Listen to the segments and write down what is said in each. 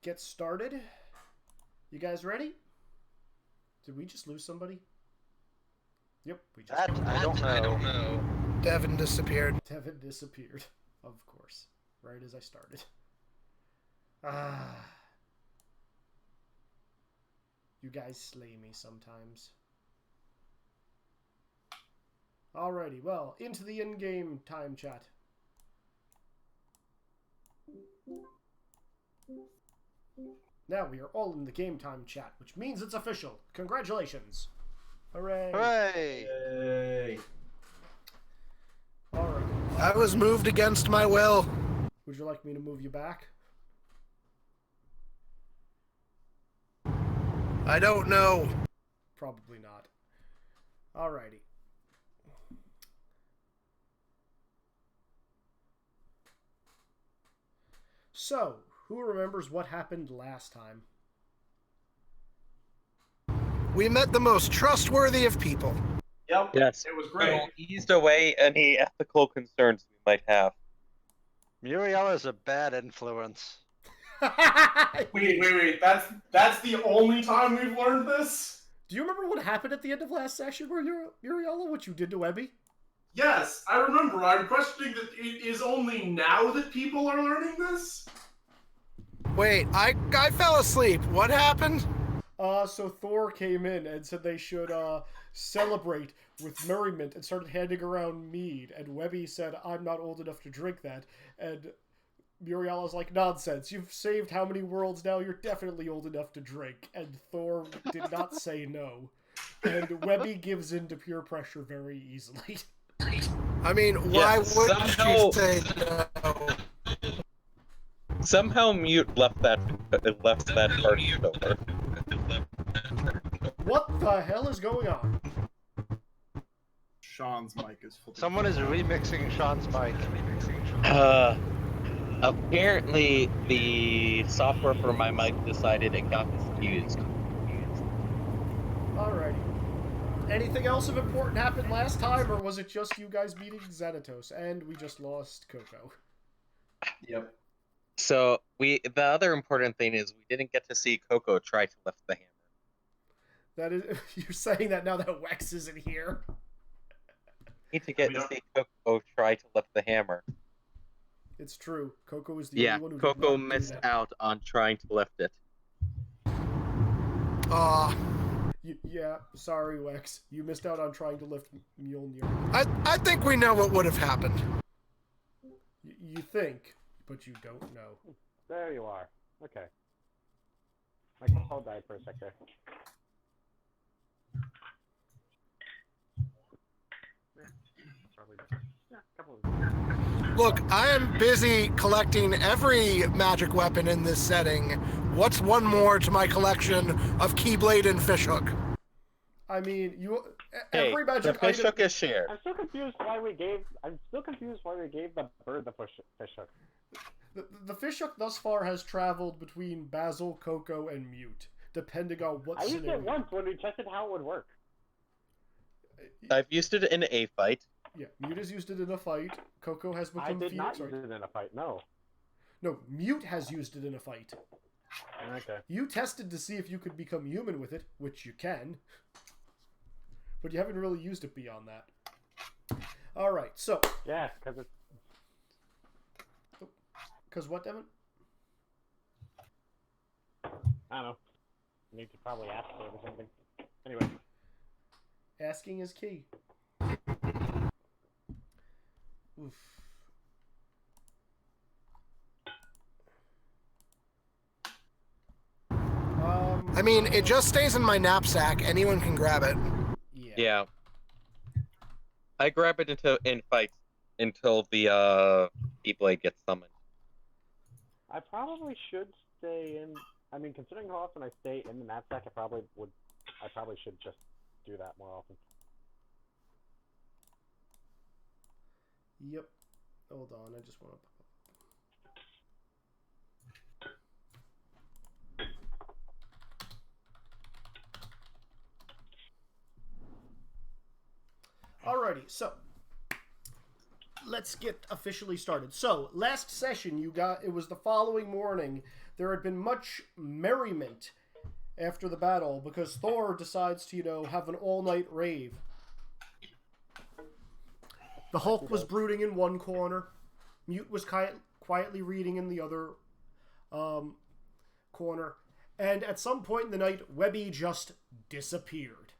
get started. You guys ready? Did we just lose somebody? Yep, we just. I don't know. Devin disappeared. Devin disappeared, of course, right as I started. Ah. You guys slay me sometimes. Alrighty, well, into the in-game time chat. Now we are all in the game time chat, which means it's official. Congratulations. Hooray. Hooray! Hey. Alright. I was moved against my will. Would you like me to move you back? I don't know. Probably not. Alrighty. So, who remembers what happened last time? We met the most trustworthy of people. Yep. Yes. It was great. Eased away any ethical concerns we might have. Muriel is a bad influence. Wait. That's the only time we've learned this? Do you remember what happened at the end of last session where Uriella, what you did to Webby? Yes, I remember. I'm questioning that it is only now that people are learning this? Wait, I fell asleep. What happened? So Thor came in and said they should celebrate with merriment and started handing around mead. And Webby said, I'm not old enough to drink that. And Muriela's like, nonsense. You've saved how many worlds now? You're definitely old enough to drink. And Thor did not say no. And Webby gives in to peer pressure very easily. I mean, why wouldn't somehow- you say no? Somehow Mute left that part over. What the hell is going on? Sean's mic is flipping. Someone is remixing Sean's mic. Apparently the software for my mic decided it got confused. Alrighty. Anything else of important happened last time, or was it just you guys meeting Xanatos? And we just lost Coco. Yep. So the other important thing is we didn't get to see Coco try to lift the hammer. That is, you're saying that now that Wex isn't here. Need to get to see Coco try to lift the hammer. It's true. Coco is the Yeah, only one who did Coco not do missed that. out on trying to lift it. Yeah, sorry, Wex. You missed out on trying to lift Mjolnir. I think we know what would have happened. You think, but you don't know. There you are. Okay. My call died for a sec there. Look, I am busy collecting every magic weapon in this setting. What's one more to my collection of Keyblade and Fishhook? I mean, Hey, every the magic fish item. hook is shared. I'm still confused why we gave the bird the fish hook. The fish hook thus far has traveled between Basil, Coco, and Mute, depending on what I used scenario. it once when we tested how it would work. I've used it in a fight. Yeah, Mute has used it in a fight. Coco has become I did not Phoenix. use it in a fight. No. No, Mute has used it in a fight. Okay. You tested to see if you could become human with it, which you can. But you haven't really used it beyond that. Alright, so. Yeah, because it's. Because what, Devin? I don't know. You need to probably ask for it or something. Anyway. Asking is key. Oof. I mean, it just stays in my knapsack. Anyone can grab it. Yeah. I grab it in fights until the Keyblade gets summoned. I probably should stay in. I mean, considering how often I stay in the knapsack, I probably should just do that more often. Yep. Hold on, I just want to. Alrighty, so let's get officially started. So, last session, it was the following morning. There had been much merriment after the battle because Thor decides to, have an all-night rave. The Hulk was brooding in one corner. Mute was quietly reading in the other corner. And at some point in the night, Webby just disappeared.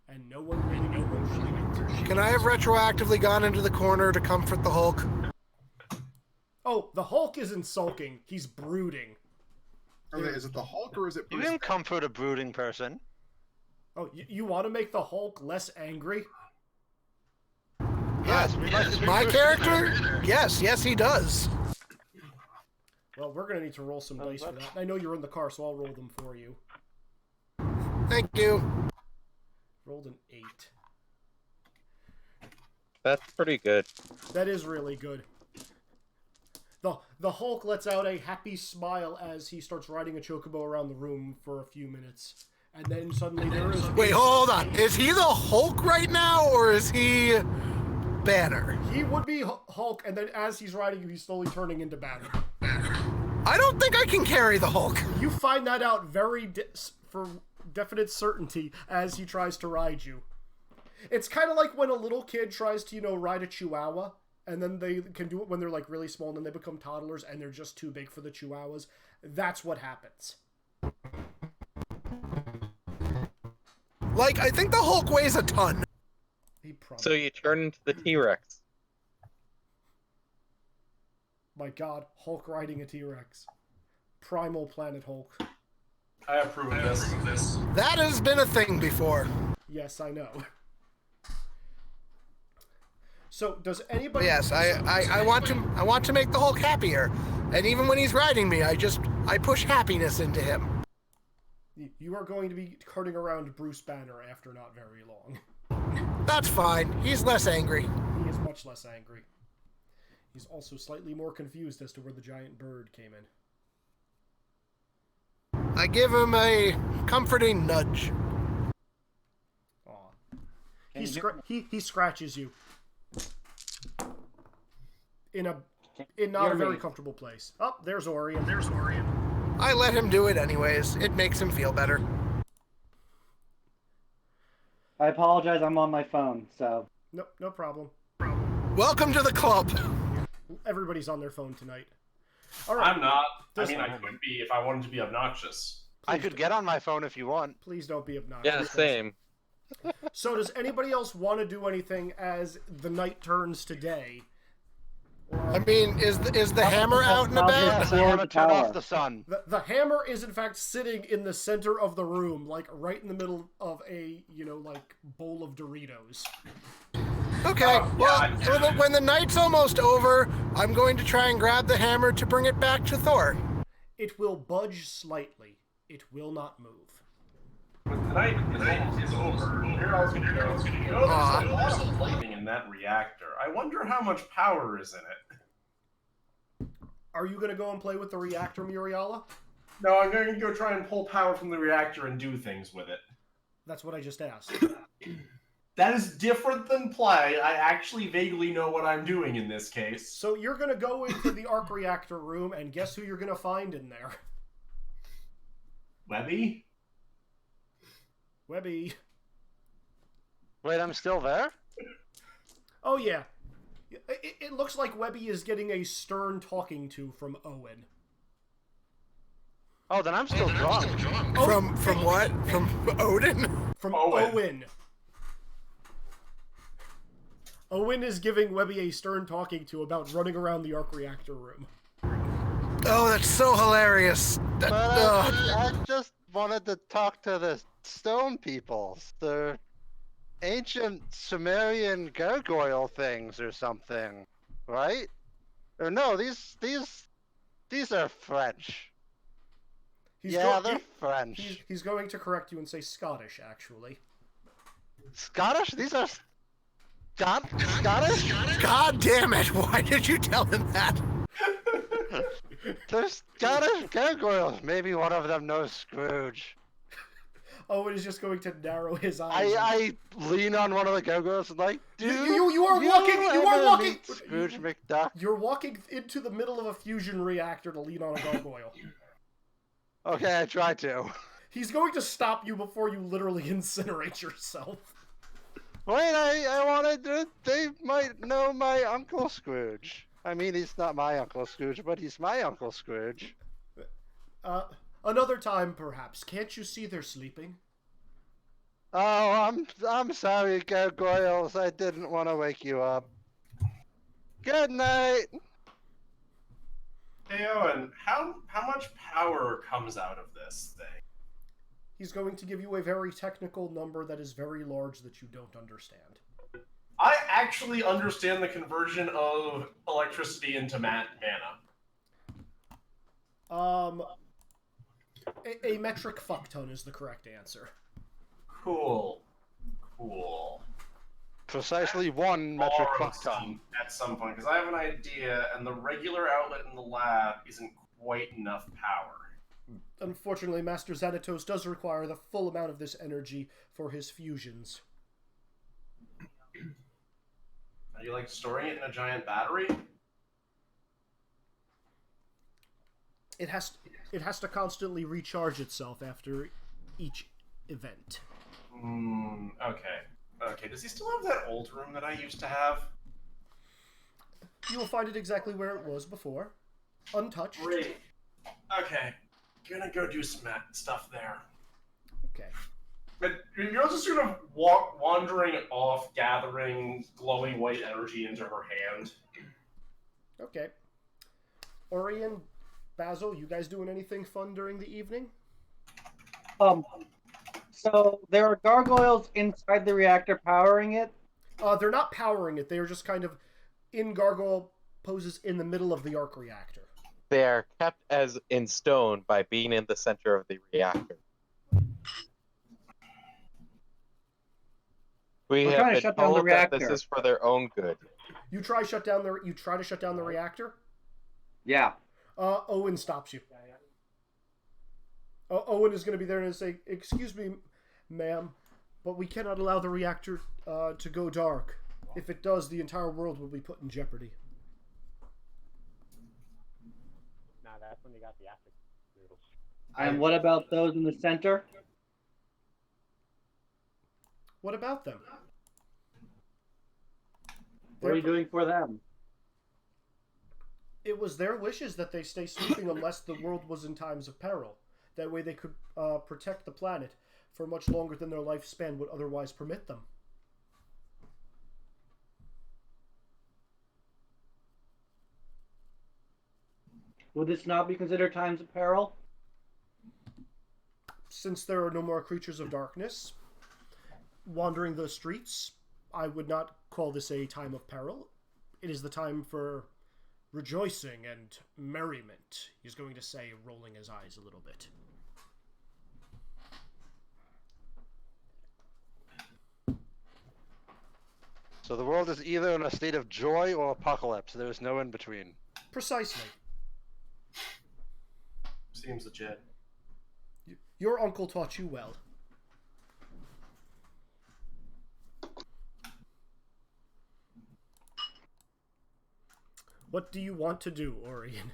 And no one really knew where she went. Can I have retroactively gone into the corner to comfort the Hulk? Oh, the Hulk isn't sulking. He's brooding. Okay, is it the Hulk or is it You Bruce? can comfort a brooding person. Oh, you want to make the Hulk less angry? Yes, we like to be My Bruce character? Yes, he does. Well, we're going to need to roll some dice for that. I know you're in the car, so I'll roll them for you. Thank you. Rolled an 8. That's pretty good. That is really good. The Hulk lets out a happy smile as he starts riding a chocobo around the room for a few minutes. And then suddenly there is... Wait, hold on. Is he the Hulk right now, or is he Banner? He would be Hulk, and then as he's riding you, he's slowly turning into Banner. I don't think I can carry the Hulk. You find that out for definite certainty as he tries to ride you. It's kind of like when a little kid tries to, ride a Chihuahua, and then they can do it when they're, really small, and then they become toddlers, and they're just too big for the Chihuahuas. That's what happens. I think the Hulk weighs a ton. He probably... So you turn into the T-Rex. My god, Hulk riding a T-Rex. Primal Planet Hulk. I approve of this. That has been a thing before. Yes, I know. So, does anybody... Yes, I want to make the Hulk happier. And even when he's riding me, I push happiness into him. You are going to be carting around Bruce Banner after not very long. That's fine. He's less angry. He is much less angry. He's also slightly more confused as to where the giant bird came in. I give him a comforting nudge. Aw. He scratches you. In not a very comfortable place. Oh, there's Orion. I let him do it anyways. It makes him feel better. I apologize, I'm on my phone, so... No problem. Welcome to the club. Everybody's on their phone tonight. All right. I'm not. I could be if I wanted to be obnoxious. I could get on my phone if you want. Please don't be obnoxious. Yeah, same. So does anybody else want to do anything as the night turns to day? I mean, is the hammer out and about? Yes, I want to turn off the sun. The hammer is in fact sitting in the center of the room, right in the middle of a, bowl of Doritos. Okay, well, when the night's almost over, I'm going to try and grab the hammer to bring it back to Thor. It will budge slightly. It will not move. When the night is over, here I was going to go. There's a lot of lightning in that reactor. I wonder how much power is in it. Are you going to go and play with the reactor, Muriala? No, I'm going to go try and pull power from the reactor and do things with it. That's what I just asked. That is different than play. I actually vaguely know what I'm doing in this case. So you're going to go into the arc reactor room, and guess who you're going to find in there? Webby? Webby. Wait, I'm still there? Oh, yeah. It looks like Webby is getting a stern talking to from Owen. Oh, then I'm still drunk. From what? From Odin? From Owen. Owen. Owen is giving Webby a stern talking to about running around the arc reactor room. Oh, that's so hilarious. But I just wanted to talk to the stone peoples. The ancient Sumerian gargoyle things or something, right? Or no, these are French. They're French. He's going to correct you and say Scottish, actually. Scottish? These are Scottish? God damn it, why did you tell him that? They're Scottish gargoyles. Maybe one of them knows Scrooge. Owen is just going to narrow his eyes. I lean on one of the gargoyles and like, dude, You are walking. You are ever walking. meet Scrooge McDuck. You're walking into the middle of a fusion reactor to lean on a gargoyle. Okay, I tried to. He's going to stop you before you literally incinerate yourself. Wait, I wanted to. They might know my Uncle Scrooge. I mean, he's not my Uncle Scrooge, but he's my Uncle Scrooge. Another time, perhaps. Can't you see they're sleeping? Oh, I'm sorry, gargoyles. I didn't want to wake you up. Good night. Hey Owen, how much power comes out of this thing? He's going to give you a very technical number that is very large that you don't understand. I actually understand the conversion of electricity into mana. A metric fuckton is the correct answer. Cool. Precisely one metric Borrow fuckton. some at some point, because I have an idea, and the regular outlet in the lab isn't quite enough power. Unfortunately, Master Xanatos does require the full amount of this energy for his fusions. Are you like storing it in a giant battery? It has to constantly recharge itself after each event. Okay, does he still have that old room that I used to have? You will find it exactly where it was before. Untouched. Great. Okay, gonna go do some stuff there. Okay. But you're just sort of wandering off, gathering glowing white energy into her hand. Okay. Orion, Basil, you guys doing anything fun during the evening? So there are gargoyles inside the reactor powering it. They're not powering it. They are just kind of in gargoyle poses in the middle of the arc reactor. They are kept as in stone by being in the center of the reactor. We We're have trying to been shut down the told that this reactor. is for their own good. You try to shut down the reactor? Yeah. Owen stops you. Owen is going to be there and say, "Excuse me, ma'am, but we cannot allow the reactor to go dark. If it does, the entire world will be put in jeopardy." Nah, that's when you got the acid noodles. And what about those in the center? What about them? What are you doing for them? It was their wishes that they stay sleeping unless the world was in times of peril. That way they could protect the planet for much longer than their lifespan would otherwise permit them. Would this not be considered times of peril? Since there are no more creatures of darkness wandering the streets, I would not call this a time of peril. It is the time for rejoicing and merriment, he's going to say, rolling his eyes a little bit. So the world is either in a state of joy or apocalypse. There is no in between. Precisely. Seems legit. Your uncle taught you well. What do you want to do, Orion?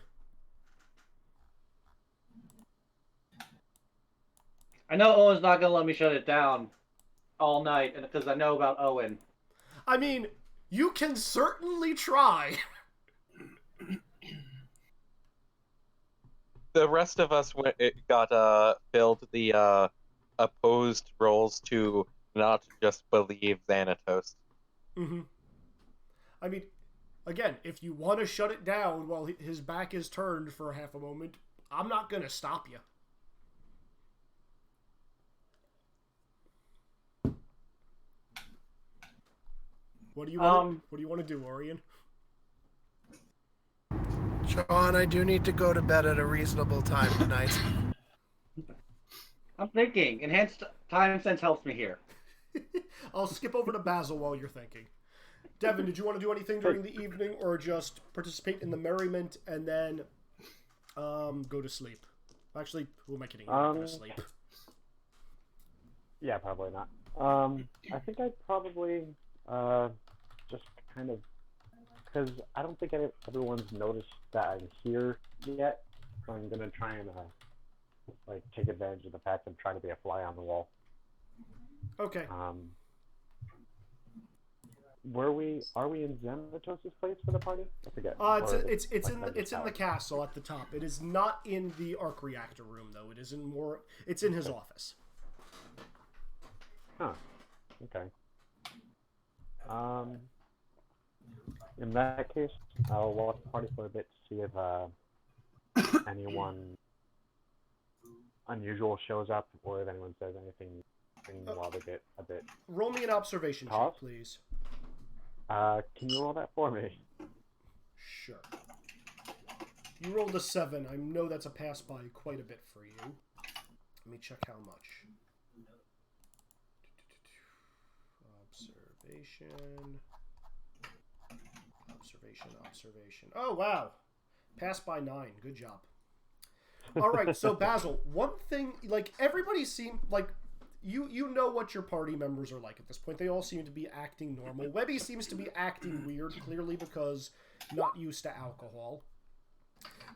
I know Owen's not going to let me shut it down all night because I know about Owen. I mean, you can certainly try. The rest of us filled the opposed roles to not just believe Xanatos. Mm-hmm. I mean, again, if you want to shut it down while his back is turned for half a moment, I'm not going to stop you. What do you want? What do you want to do, Orion? John, I do need to go to bed at a reasonable time tonight. I'm thinking. Enhanced time sense helps me here. I'll skip over to Basil while you're thinking. Devin, did you want to do anything during the evening, or just participate in the merriment and then go to sleep? Actually, who am I kidding? You're not going to sleep. Yeah, probably not. I think I'd probably just kind of, because I don't think everyone's noticed that I'm here yet. So I'm gonna try and like take advantage of the fact I'm trying to be a fly on the wall. Okay. Are we in Xanatos' place for the party? I forget. It's in the castle at the top. It is not in the arc reactor room though. It's in his office. Huh. Okay. In that case, I'll walk the party for a bit to see if anyone unusual shows up or if anyone says anything while they get a bit. Roll me an observation check, Tough? please. Can you roll that for me? Sure. You rolled a 7. I know that's a pass by quite a bit for you. Let me check how much. Observation. Oh, wow. Pass by 9. Good job. All right, so Basil, one thing, like, everybody seemed like you know what your party members are like at this point. They all seem to be acting normal. Webby seems to be acting weird, clearly because not used to alcohol.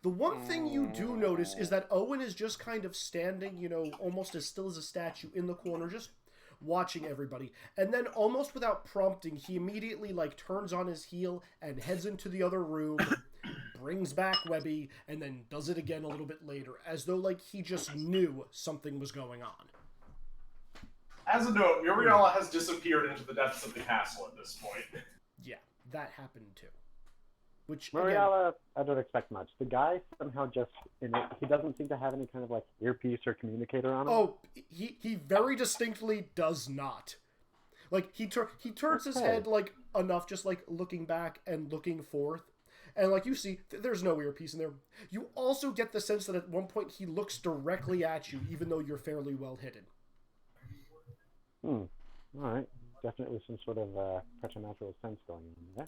The one thing you do notice is that Owen is just kind of standing, you know, almost as still as a statue in the corner, just watching everybody. And then almost without prompting, he immediately, like, turns on his heel and heads into the other room, brings back Webby, and then does it again a little bit later, as though, like, he just knew something was going on. As a note, Muriela has disappeared into the depths of the castle at this point. Yeah, that happened too. Which, Muriela, I don't expect much. The guy somehow just, he doesn't seem to have any kind of like earpiece or communicator on him. Oh, he very distinctly does not. Like, he turns his head, like, enough, just, like, looking back and looking forth. And, like, you see, there's no earpiece in there. You also get the sense that at one point he looks directly at you, even though you're fairly well hidden. Alright. Definitely some sort of preternatural sense going on there.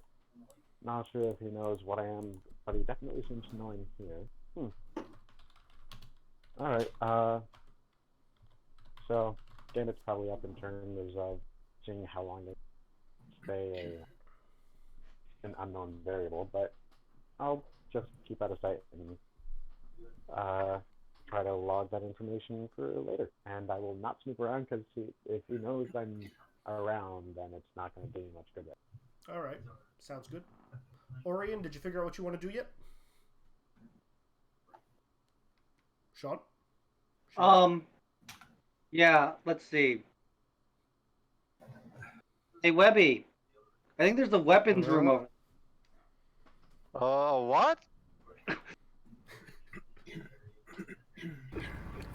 Not sure if he knows what I am, but he definitely seems to know I'm here. Alright, so, Gambit's probably up in terms of seeing how long they stay an unknown variable, but I'll just keep out of sight and try to log that information for later. And I will not snoop around, because if he knows I'm around, then it's not going to do much good. Alright, sounds good. Orion, did you figure out what you want to do yet? Sean? Yeah, let's see. Hey, Webby. I think there's a weapons room over. What?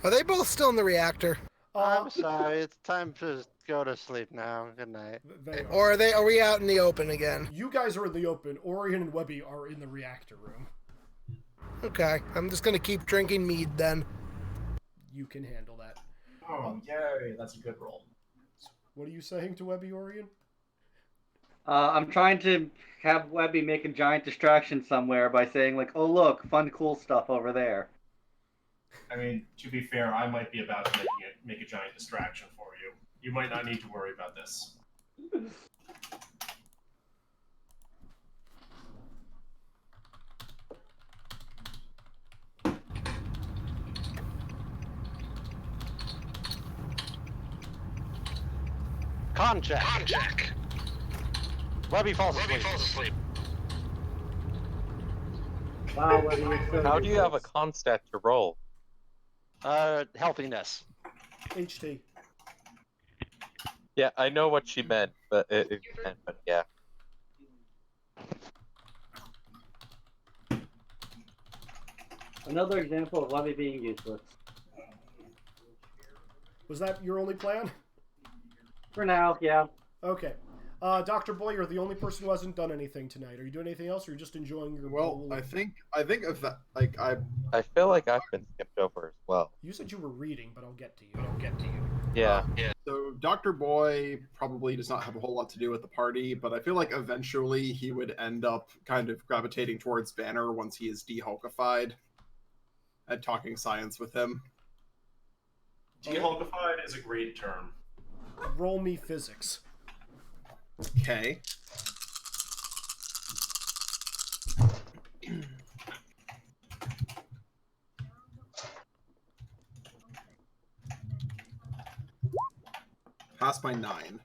Are they both still in the reactor? I'm sorry, it's time to go to sleep now. Good night. They are. Or are we out in the open again? You guys are in the open. Orion and Webby are in the reactor room. Okay, I'm just gonna keep drinking mead then. You can handle that. Oh, yay, that's a good roll. What are you saying to Webby, Orion? I'm trying to have Webby make a giant distraction somewhere by saying, like, oh, look, fun, cool stuff over there. I mean, to be fair, I might be about to make a giant distraction for you. You might not need to worry about this. Con check. Webby falls asleep. Wow, Webby, you're so How do you have a useless. con stat to roll? Healthiness. HT. Yeah, I know what she meant, but yeah. Another example of Webby being useless. Was that your only plan? For now, yeah. Okay. Dr. Boy, you're the only person who hasn't done anything tonight. Are you doing anything else, or are you just enjoying your Well, bowl I of- think of that. Like I feel like I've been skipped over as well. You said you were reading, but I'll get to you. Yeah. So Dr. Boy probably does not have a whole lot to do with the party, but I feel like eventually he would end up kind of gravitating towards Banner once he is de-hulkified and talking science with him. De-hulkified is a great term. Roll me physics. Okay. Pass by 9.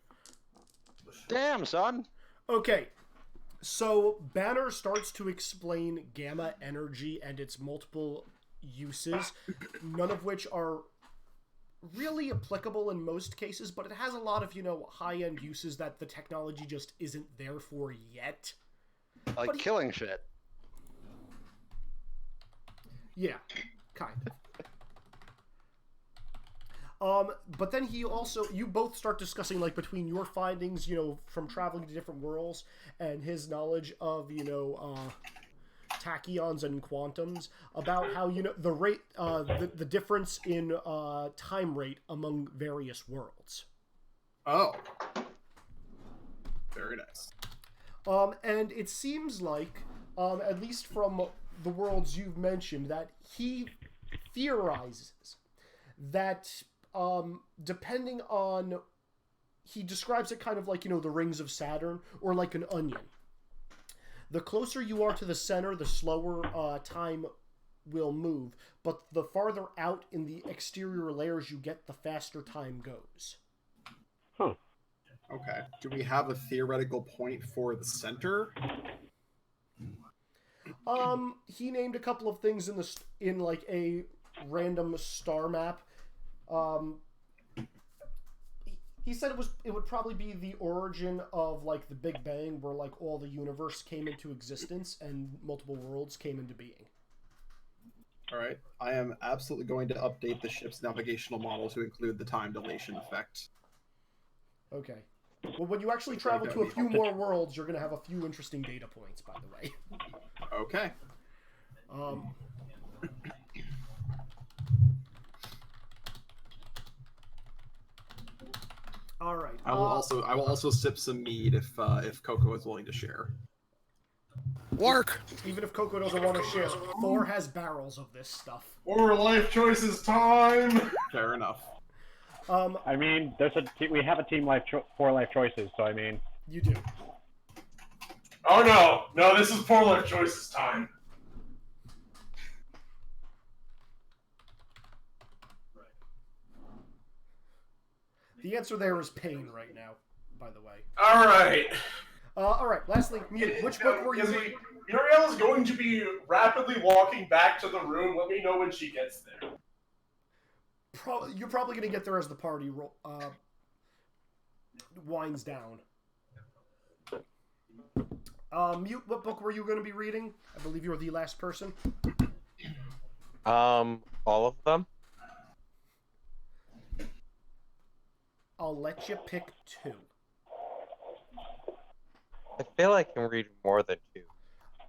Damn, son. Okay, so Banner starts to explain gamma energy and its multiple uses, none of which are really applicable in most cases, but it has a lot of, high-end uses that the technology just isn't there for yet. Like But he- killing shit. Yeah, kind of. But then you both start discussing, like, between your findings, from traveling to different worlds and his knowledge of, tachyons and quantums, about how, the rate, the difference in time rate among various worlds. Oh. Very nice. And it seems like, at least from the worlds you've mentioned, that he theorizes that, depending on, he describes it kind of like, the rings of Saturn, or like an onion. The closer you are to the center, the slower time will move, but the farther out in the exterior layers you get, the faster time goes. Huh. Okay. Do we have a theoretical point for the center? He named a couple of things in like a random star map. He said it would probably be the origin of, like, the Big Bang, where, like, all the universe came into existence and multiple worlds came into being. Alright. I am absolutely going to update the ship's navigational model to include the time dilation effect. Okay. Well, when you actually travel to a few more worlds, you're going to have a few interesting data points, by the way. Okay. All right. I will also sip some mead if Coco is willing to share. Work. Even if Coco doesn't want to share, Thor has barrels of this stuff. Or life choices time. Fair enough. I mean, we have a team for life choices, so I mean. You do. Oh no, this is poor life choices time. The answer there is pain right now, by the way. All right. All right. Lastly, Mute, which book were you? Muriel is going to be rapidly walking back to the room. Let me know when she gets there. You're probably going to get there as the party winds down. Mute, what book were you going to be reading? I believe you were the last person. All of them. I'll let you pick 2. I feel I can read more than 2.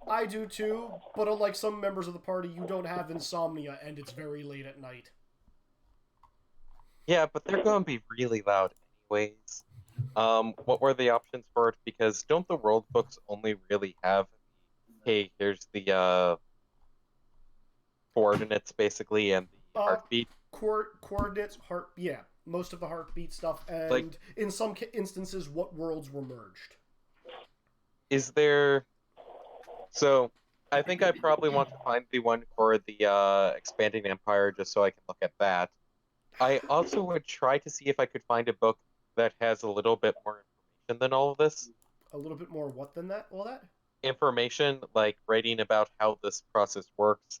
I do too, but unlike some members of the party, you don't have insomnia and it's very late at night. Yeah, but they're going to be really loud anyways. What were the options for it? Because don't the world books only really have, hey, here's the coordinates basically and the heartbeat? Coordinates, yeah, most of the heartbeat stuff, and Like, in some instances, what worlds were merged. Is there... So, I think I probably want to find the one for the Expanding Empire just so I can look at that. I also would try to see if I could find a book that has a little bit more information than all of this. A little bit more what than that? All that? Information, like writing about how this process works,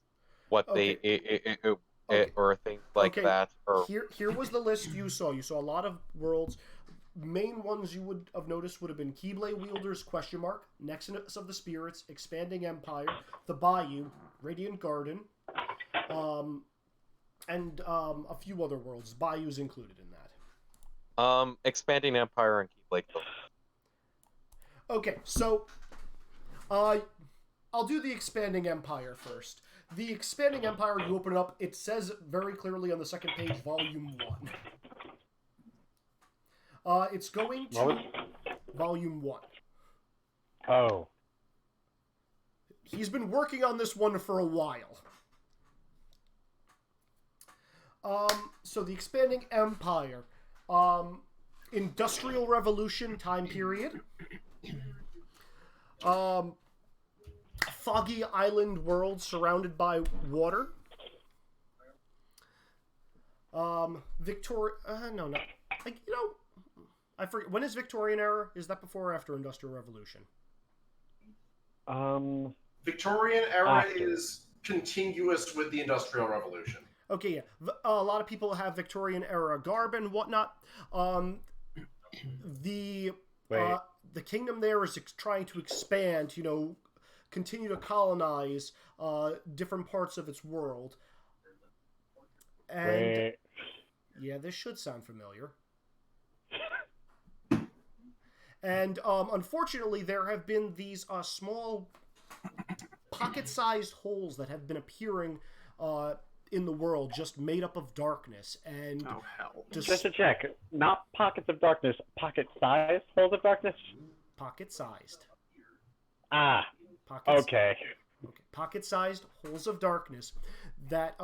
what or things like that. Or Here was the list you saw. You saw a lot of worlds. Main ones you would have noticed would have been Keyblade Wielders, Nexus of the Spirits, Expanding Empire, The Bayou, Radiant Garden, and a few other worlds. Bayou's included in that. Expanding Empire and Keyblade Wielders. Okay, so I'll do the Expanding Empire first. The Expanding Empire, you open it up, it says very clearly on the second page, Volume 1. It's going to Volume 1. Oh. He's been working on this one for a while. So the Expanding Empire. Industrial Revolution time period. Foggy island world surrounded by water. No, like, you know, I forget, when is Victorian era? Is that before or after Industrial Revolution? Victorian era is continuous with the Industrial Revolution. Okay, yeah. A lot of people have Victorian era garb and whatnot. The kingdom there is trying to expand, you know, continue to colonize different parts of its world. And yeah, this should sound familiar. And unfortunately, there have been these small pocket-sized holes that have been appearing in the world, just made up of darkness. And Oh, hell. Just to check, not pockets of darkness, pocket-sized holes of darkness? Pocket-sized. Ah, okay. Pocket-sized holes of darkness that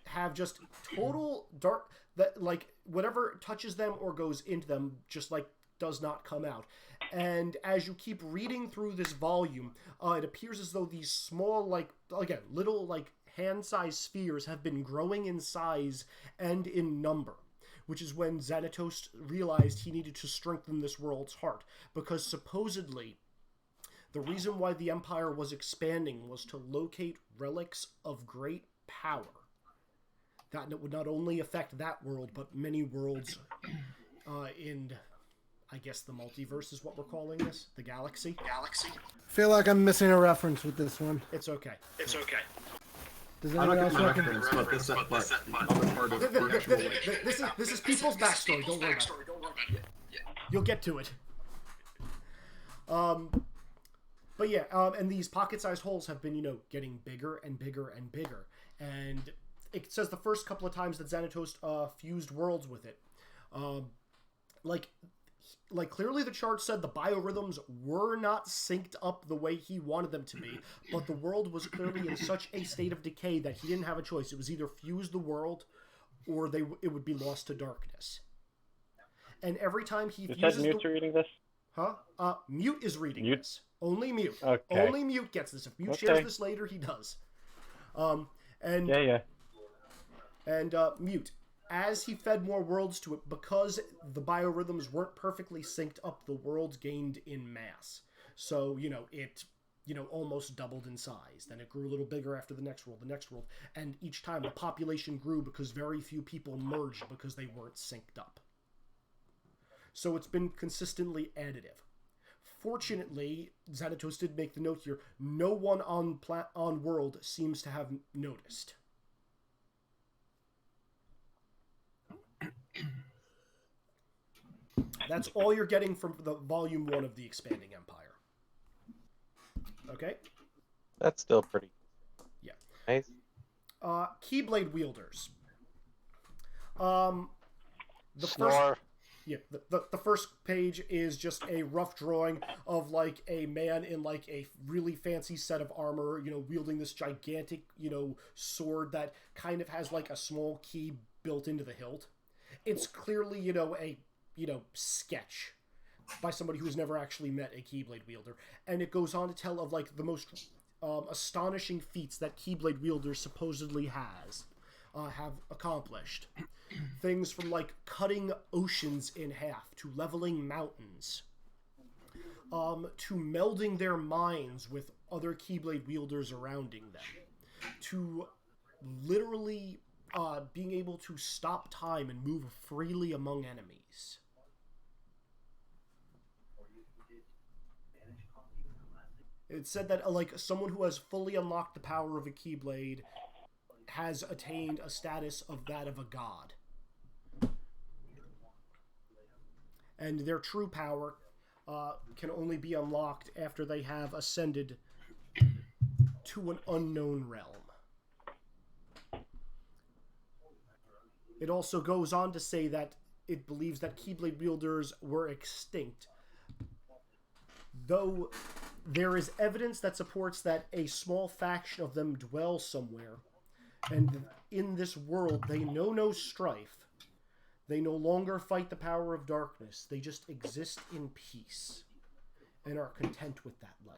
have just total dark, that, like, whatever touches them or goes into them just, like, does not come out. And as you keep reading through this volume, it appears as though these small, like, again, little, like, hand-sized spheres have been growing in size and in number, which is when Xanatos realized he needed to strengthen this world's heart, because supposedly the reason why the Empire was expanding was to locate relics of great power that would not only affect that world, but many worlds in, I guess, the multiverse is what we're calling this, the galaxy. Feel like I'm missing a reference with this one. It's okay. Does I'm not anyone else getting my recognize? reference, but this other part of the actual This is people's backstory. Don't worry about it. You'll get to it. But yeah, and these pocket-sized holes have been, you know, getting bigger and bigger and bigger. And it says the first couple of times that Xanatos fused worlds with it. Like clearly the chart said the biorhythms were not synced up the way he wanted them to be, but the world was clearly in such a state of decay that he didn't have a choice. It was either fuse the world or it would be lost to darkness. And every time he You fuses said Mute's reading this? Huh? Mute is reading Mute? this. Only Mute. Okay. Only Mute gets this. If Mute shares this later, he does. And Yeah. And Mute, as he fed more worlds to it, because the biorhythms weren't perfectly synced up, the worlds gained in mass. So, you know, it, you know, almost doubled in size. Then it grew a little bigger after the next world, and each time the population grew because very few people merged because they weren't synced up. So it's been consistently additive. Fortunately, Xanatos did make the note here, no one on world seems to have noticed. That's all you're getting from the volume 1 of the Expanding Empire. Okay? That's still pretty Yeah. nice. Keyblade wielders. The Snore. the first page is just a rough drawing of, like, a man in, like, a really fancy set of armor, you know, wielding this gigantic, you know, sword that kind of has, like, a small key built into the hilt. It's clearly, you know, a, you know, sketch by somebody who's never actually met a Keyblade wielder. And it goes on to tell of, like, the most astonishing feats that Keyblade wielders supposedly have accomplished. Things from, like, cutting oceans in half, to leveling mountains, to melding their minds with other Keyblade wielders surrounding them, to literally being able to stop time and move freely among enemies. It said that, like, someone who has fully unlocked the power of a Keyblade has attained a status of that of a god. And their true power can only be unlocked after they have ascended to an unknown realm. It also goes on to say that it believes that Keyblade wielders were extinct, though there is evidence that supports that a small faction of them dwell somewhere, and in this world they know no strife. They no longer fight the power of darkness. They just exist in peace and are content with that life.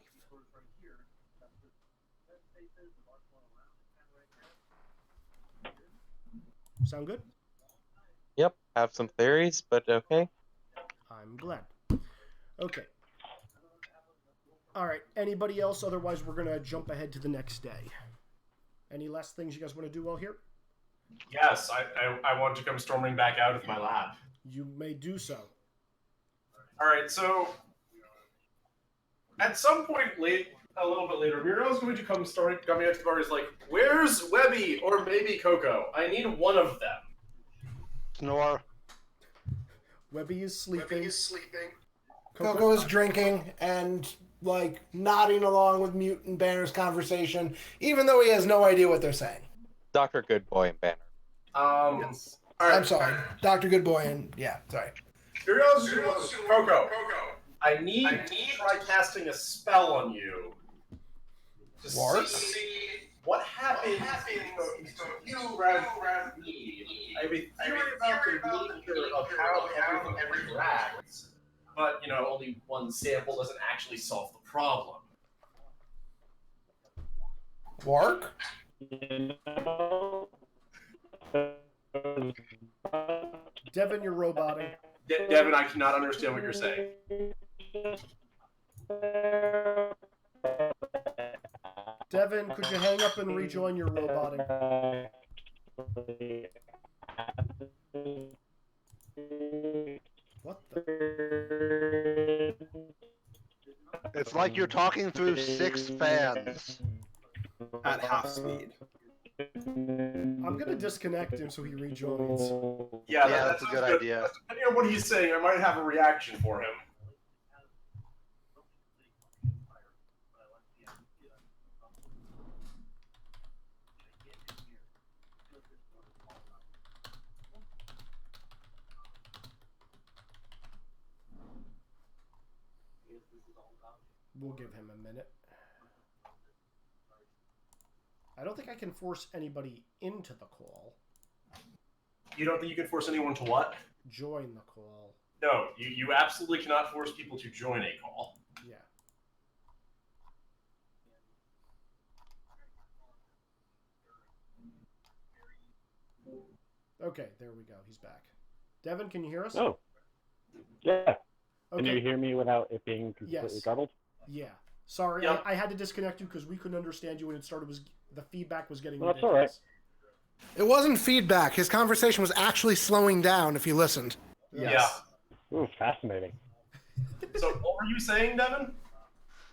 Sound good? Yep, have some theories, but okay. I'm glad. Okay. All right. Anybody else? Otherwise, we're going to jump ahead to the next day. Any last things you guys want to do while here? Yes, I want to come storming back out of my lab. You may do so. All right, so at some point a little bit later, Muriel's going to come coming out to the bar. Is like, "Where's Webby or maybe Coco? I need one of them." Snore. Webby is sleeping. Coco is drinking and like nodding along with Mute and Banner's conversation, even though he has no idea what they're saying. Dr. Goodboy and Banner. Yes. All right. I'm sorry, Dr. Goodboy and sorry. Muriel's Coco. I need to try casting a spell on you to see what happens to you rather than me. I have a theory about the nature of how everything interacts, but only one sample doesn't actually solve the problem. Wark? Devin, you're roboting. Devin, I cannot understand what you're saying. Devin, could you hang up and rejoin your roboting? What the? It's like you're talking through 6 fans. At half speed. I'm gonna disconnect him so he rejoins. Yeah, that's a good idea. Depending on what he's saying, I might have a reaction for him. We'll give him a minute. I don't think I can force anybody into the call. You don't think you can force anyone to what? Join the call. No, you absolutely cannot force people to join a call. Yeah. Okay, there we go. He's back. Devin, can you hear us? Oh. Yeah. Okay. Can you hear me without it being completely garbled? Yeah. Sorry, Yep. I had to disconnect you because we couldn't understand you when it started. The feedback was getting Well, that's ridiculous. It wasn't feedback. His conversation was actually slowing down if you listened. Yes. Ooh, fascinating. So what were you saying, Devin?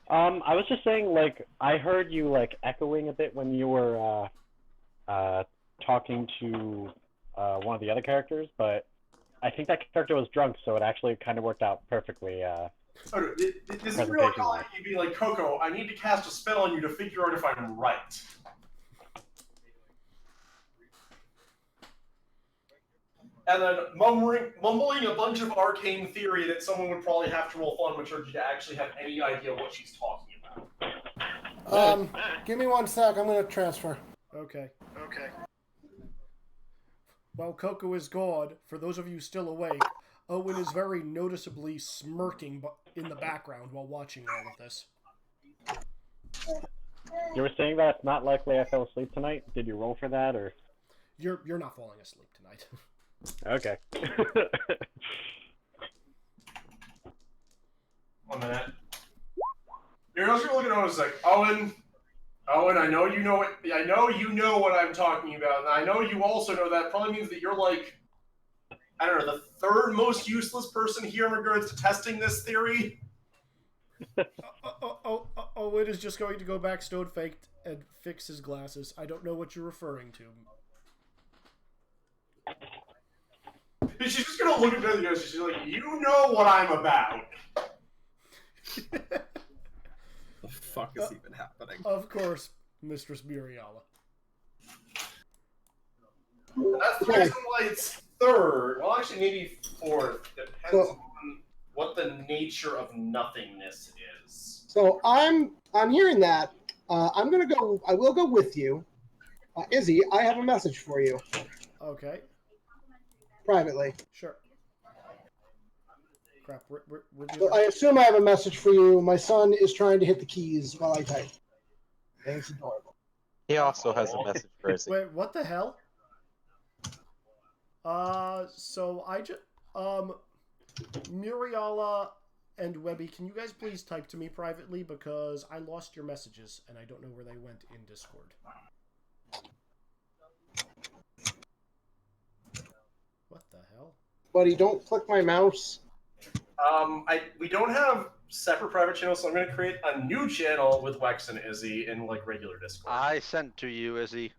I was just saying, like, I heard you, like, echoing a bit when you were, talking to, one of the other characters, but I think that character was drunk, so it actually kind of worked out perfectly, This is real calling you be like, Coco, I need to cast a spell on you to figure out if I'm right. And then mumbling a bunch of arcane theory that someone would probably have to roll thaumaturgy to actually have any idea what she's talking about. Give me 1 sec. I'm going to transfer. Okay. While Coco is gone, for those of you still awake, Owen is very noticeably smirking in the background while watching all of this. You were saying that it's not likely I fell asleep tonight? Did you roll for that, or...? You're not falling asleep tonight. Okay. 1 minute. You're also looking at Owen and like, Owen, I know you know it. I know you know what I'm talking about, and I know you also know that probably means that you're like, I don't know, the 3rd most useless person here in regards to testing this theory. Owen is just going to go back stone-faked and fix his glasses. I don't know what you're referring to. She's just gonna look at both of you. She's like, you know what I'm about. The fuck is even happening? Of course, Mistress Muriala. That's the reason why it's 3rd. Well, actually, maybe 4th. Depends on what the nature of nothingness is. So I'm hearing that. I'm gonna go. I will go with you, Izzy. I have a message for you. Okay. privately. Sure. Crap. Where do So you... I assume I have a message for you. My son is trying to hit the keys while I type. Thanks, adorable. He also has a message for Izzy. Wait, what the hell? So I just Muriala and Webby, can you guys please type to me privately because I lost your messages and I don't know where they went in Discord. What the hell? Buddy, don't click my mouse. We don't have separate private channels, so I'm going to create a new channel with Wex and Izzy in like regular Discord. I sent to you, Izzy.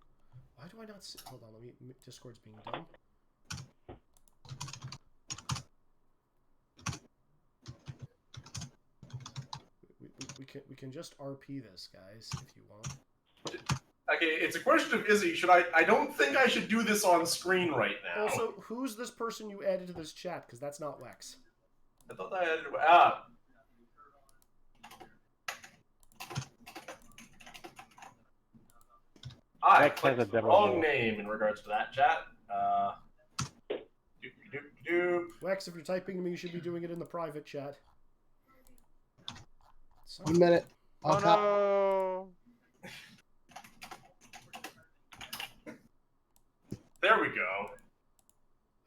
Why do I not see? Hold on, let me. Discord's being dumb. We can just RP this, guys, if you want. Okay, it's a question of Izzy. Should I don't think I should do this on screen right now. Also, who's this person you added to this chat? Because that's not Wex. I thought I had I Wex clicked has a the demo wrong role. name in regards to that chat. Wex, if you're typing to me, you should be doing it in the private chat. 1 minute. Oh no! There we go.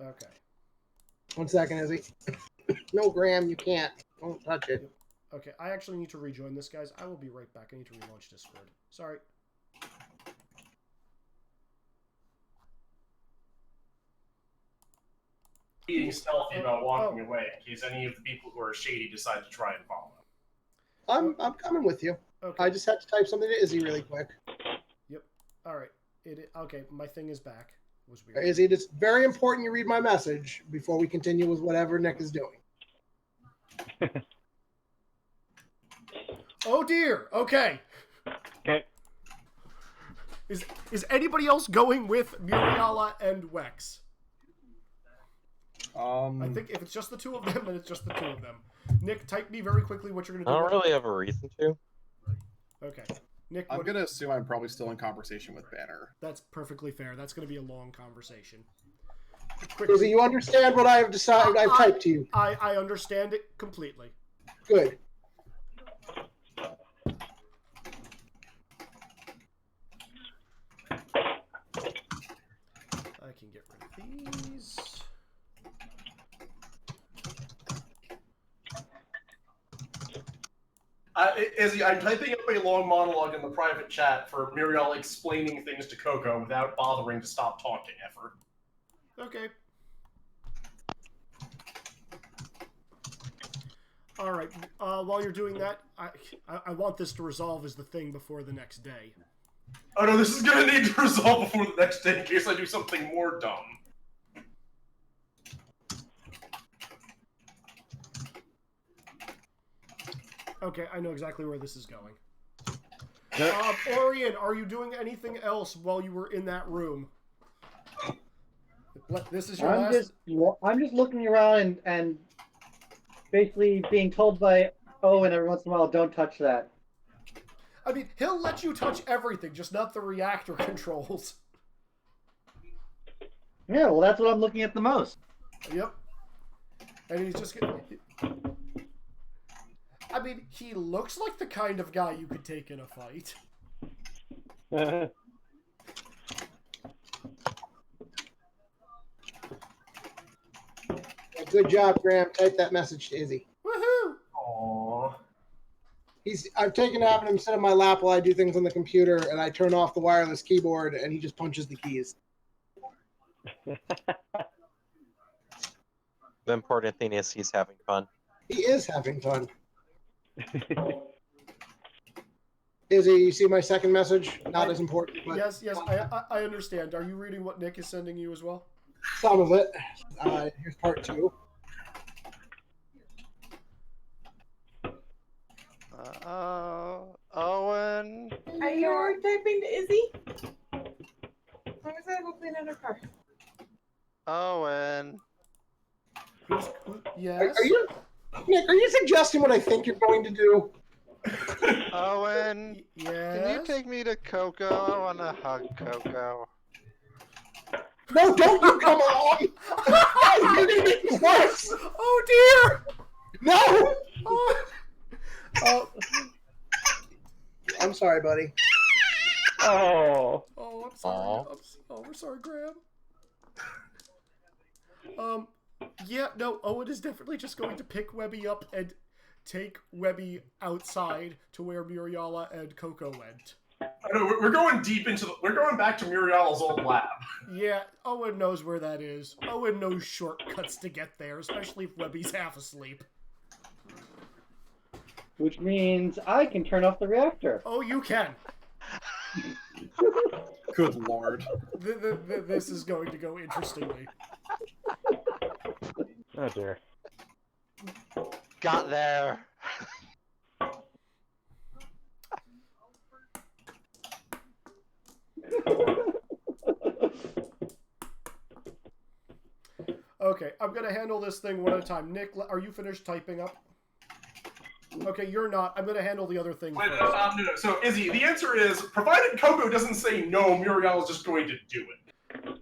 Okay. 1 second, Izzy. No, Graham, you can't. Don't touch it. Okay, I actually need to rejoin this, guys. I will be right back. I need to relaunch Discord. Sorry. Being stealthy about walking away in case any of the people who are shady decide to try and follow. I'm coming with you. Okay. I just had to type something to Izzy really quick. Yep. All right. Okay. My thing is back. It was weird. Izzy, it's very important you read my message before we continue with whatever Nick is doing. Oh dear. Okay. Okay. Is anybody else going with Muriala and Wex? I think if it's just the two of them, then it's just the two of them. Nick, type me very quickly what you're going to do. I don't really have a reason to. Okay. Nick, I'm going to assume I'm probably still in conversation with Banner. That's perfectly fair. That's going to be a long conversation. Izzy, you understand what I have decided? I've typed to you. I understand it completely. Good. I can get rid of these. Izzy, I'm typing up a long monologue in the private chat for Muriel explaining things to Coco without bothering to stop talking ever. Okay. All right. While you're doing that, I want this to resolve as the thing before the next day. Oh no, this is gonna need to resolve before the next day in case I do something more dumb. Okay, I know exactly where this is going. Orion, are you doing anything else while you were in that room? This is your last... I'm just looking around and basically being told by Owen every once in a while, don't touch that. I mean, he'll let you touch everything, just not the reactor controls. Yeah, well, that's what I'm looking at the most. Yep. And he's just getting... I mean, he looks like the kind of guy you could take in a fight. Good job, Graham. Type that message to Izzy. Woohoo! Aww. I've taken to having him sit on my lap while I do things on the computer, and I turn off the wireless keyboard, and he just punches the keys. The important thing is he's having fun. He is having fun. Izzy, you see my second message? Not as important, but Yes, I understand. Are you reading what Nick is sending you as well? some of it. Here's part 2. Owen. Are you typing to Izzy? I was able to clean out her car. Owen. Yes? Are you, Nick, are you suggesting what I think you're going to do? Owen. Yes? Can you take me to Coco? I want to hug Coco. No, don't you come along! No, you're gonna make this worse! Oh dear! No! Oh, I'm sorry, buddy. Oh. I'm sorry. We're sorry, Graham. Yeah, no, Owen is definitely just going to pick Webby up and take Webby outside to where Muriala and Coco went. I know, we're going deep into we're going back to Muriala's old lab. Yeah, Owen knows where that is. Owen knows shortcuts to get there, especially if Webby's half asleep. Which means I can turn off the reactor. Oh, you can. Good lord. This is going to go interestingly. Oh dear. Got there. Okay, I'm gonna handle this thing one at a time. Nick, are you finished typing up? Okay, you're not. I'm gonna handle the other thing Wait, first. no. So, Izzy, the answer is, provided Coco doesn't say no, Muriel is just going to do it.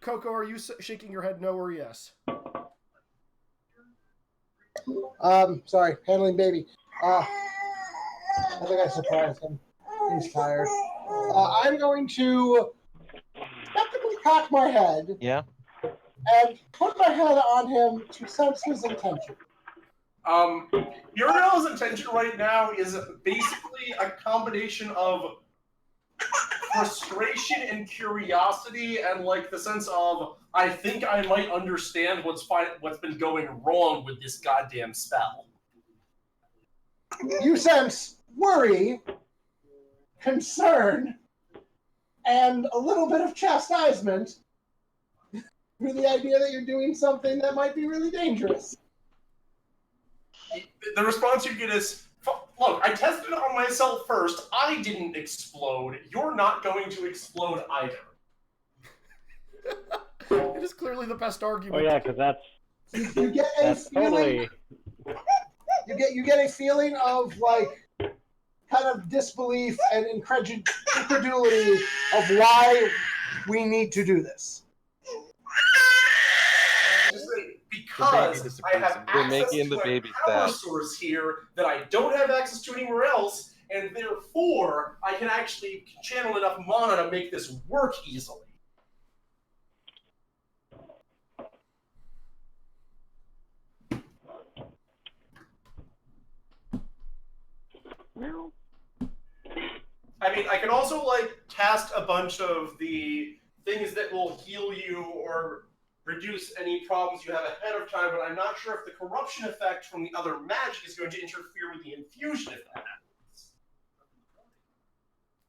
Coco, are you shaking your head no or yes? Sorry, handling baby. I think I surprised him. He's tired. I'm going to skeptically cock my head. Yeah. And put my head on him to sense his intention. Muriel's intention right now is basically a combination of frustration and curiosity, and like the sense of, I think I might understand what's been going wrong with this goddamn spell. You sense worry, concern, and a little bit of chastisement through the idea that you're doing something that might be really dangerous. The response you get is, look, I tested it on myself first. I didn't explode. You're not going to explode either. It is clearly the best argument. Oh yeah, because that's You get a that's feeling. totally. You get a feeling of like kind of disbelief and incredulity of why we need to do this. Just like, because I have We're access making to the a baby power sad. source here that I don't have access to anywhere else, and therefore I can actually channel enough mana to make this work easily. No. I mean, I can also, like, cast a bunch of the things that will heal you or reduce any problems you have ahead of time, but I'm not sure if the corruption effect from the other magic is going to interfere with the infusion if that happens.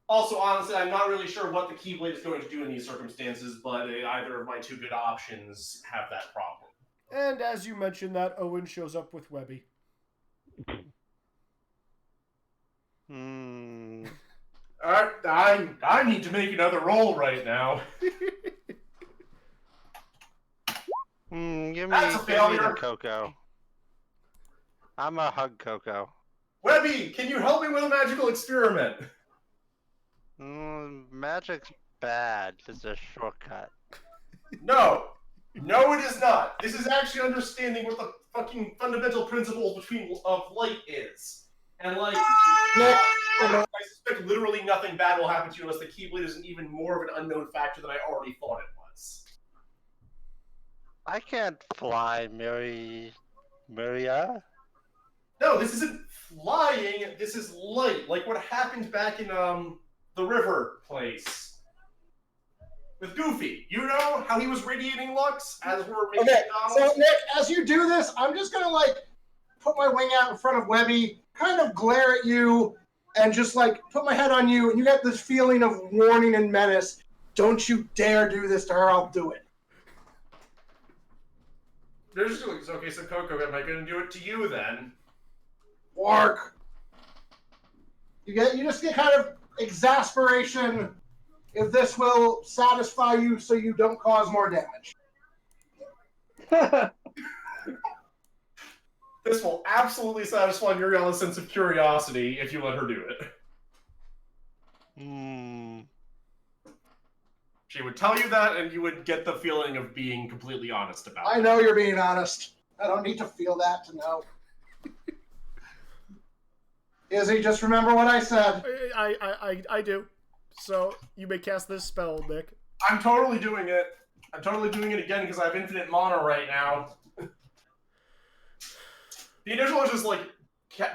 Also, honestly, I'm not really sure what the Keyblade is going to do in these circumstances, but either of my two good options have that problem. And as you mentioned that, Owen shows up with Webby. I need to make another roll right now. Give That's a me failure. the Coco. I'm a hug Coco. Webby, can you help me with a magical experiment? Magic's bad. It's a shortcut. No, it is not. This is actually understanding what the fucking fundamental principle of light is. And like, I suspect literally nothing bad will happen to you unless the Keyblade isn't even more of an unknown factor than I already thought it was. I can't fly, Maria. No, this isn't flying. This is light, like what happened back in the river place with Goofy. You know how he was radiating Lux as we're making Okay, so McDonald's? Nick, as you do this, I'm just gonna like put my wing out in front of Webby, kind of glare at you, and just like put my head on you, and you get this feeling of warning and menace. Don't you dare do this to her, I'll do it. Okay, so Coco, am I going to do it to you then? Work. You just get kind of exasperation if this will satisfy you so you don't cause more damage. This will absolutely satisfy Muriela's sense of curiosity if you let her do it. She would tell you that, and you would get the feeling of being completely honest about it. I know you're being honest. I don't need to feel that to know. Izzy, just remember what I said. I do. So you may cast this spell, Nick. I'm totally doing it. I'm totally doing it again because I have infinite mana right now. The initial is just like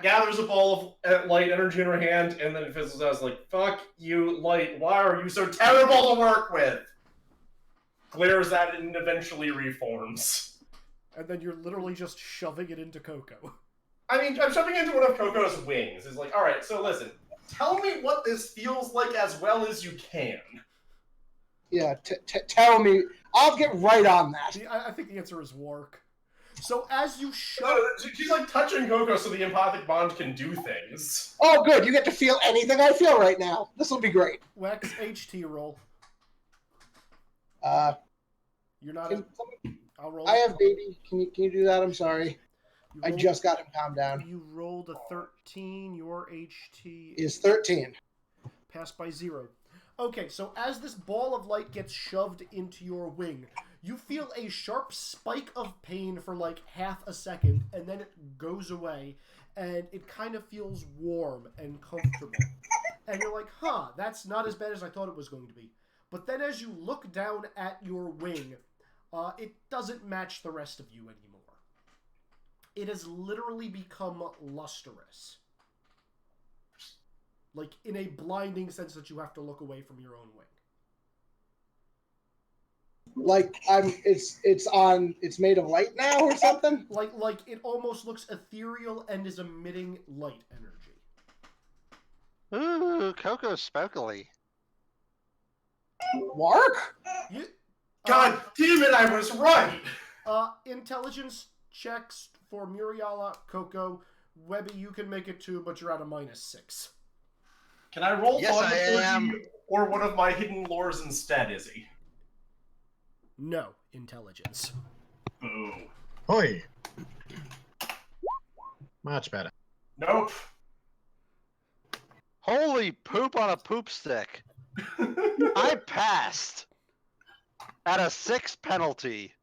gathers a ball of light energy in her hand, and then it fizzles out. It's like, fuck you, light. Why are you so terrible to work with? Glares at it and eventually reforms. And then you're literally just shoving it into Coco. I mean, I'm shoving into one of Coco's wings. It's like, alright, so listen. Tell me what this feels like as well as you can. Yeah, tell me. I'll get right on that. I think the answer is Wark. So as you shove... No, she's like touching Coco so the empathic bond can do things. Oh, good. You get to feel anything I feel right now. This will be great. Wex, HT roll. You're not... I'll roll. I have baby. Can you do that? I'm sorry. I just got him calmed down. You rolled a 13. Your HT is 13. Passed by 0. Okay, so as this ball of light gets shoved into your wing, you feel a sharp spike of pain for like half a second, and then it goes away, and it kind of feels warm and comfortable. And you're like, huh, that's not as bad as I thought it was going to be. But then as you look down at your wing, it doesn't match the rest of you anymore. It has literally become lustrous. Like, in a blinding sense that you have to look away from your own wing. Like, it's made of light now or something? Like it almost looks ethereal and is emitting light energy. Ooh, Coco Spokily. Wark? God damn it, I was right! Intelligence checks for Muriala, Coco. Webby, you can make it too, but you're at a -6. Can I roll Yes, I am. or one of my hidden lores instead, Izzy? No, intelligence. Boo. Oi. Much better. Nope. Holy poop on a poop stick. I passed. At a 6 penalty.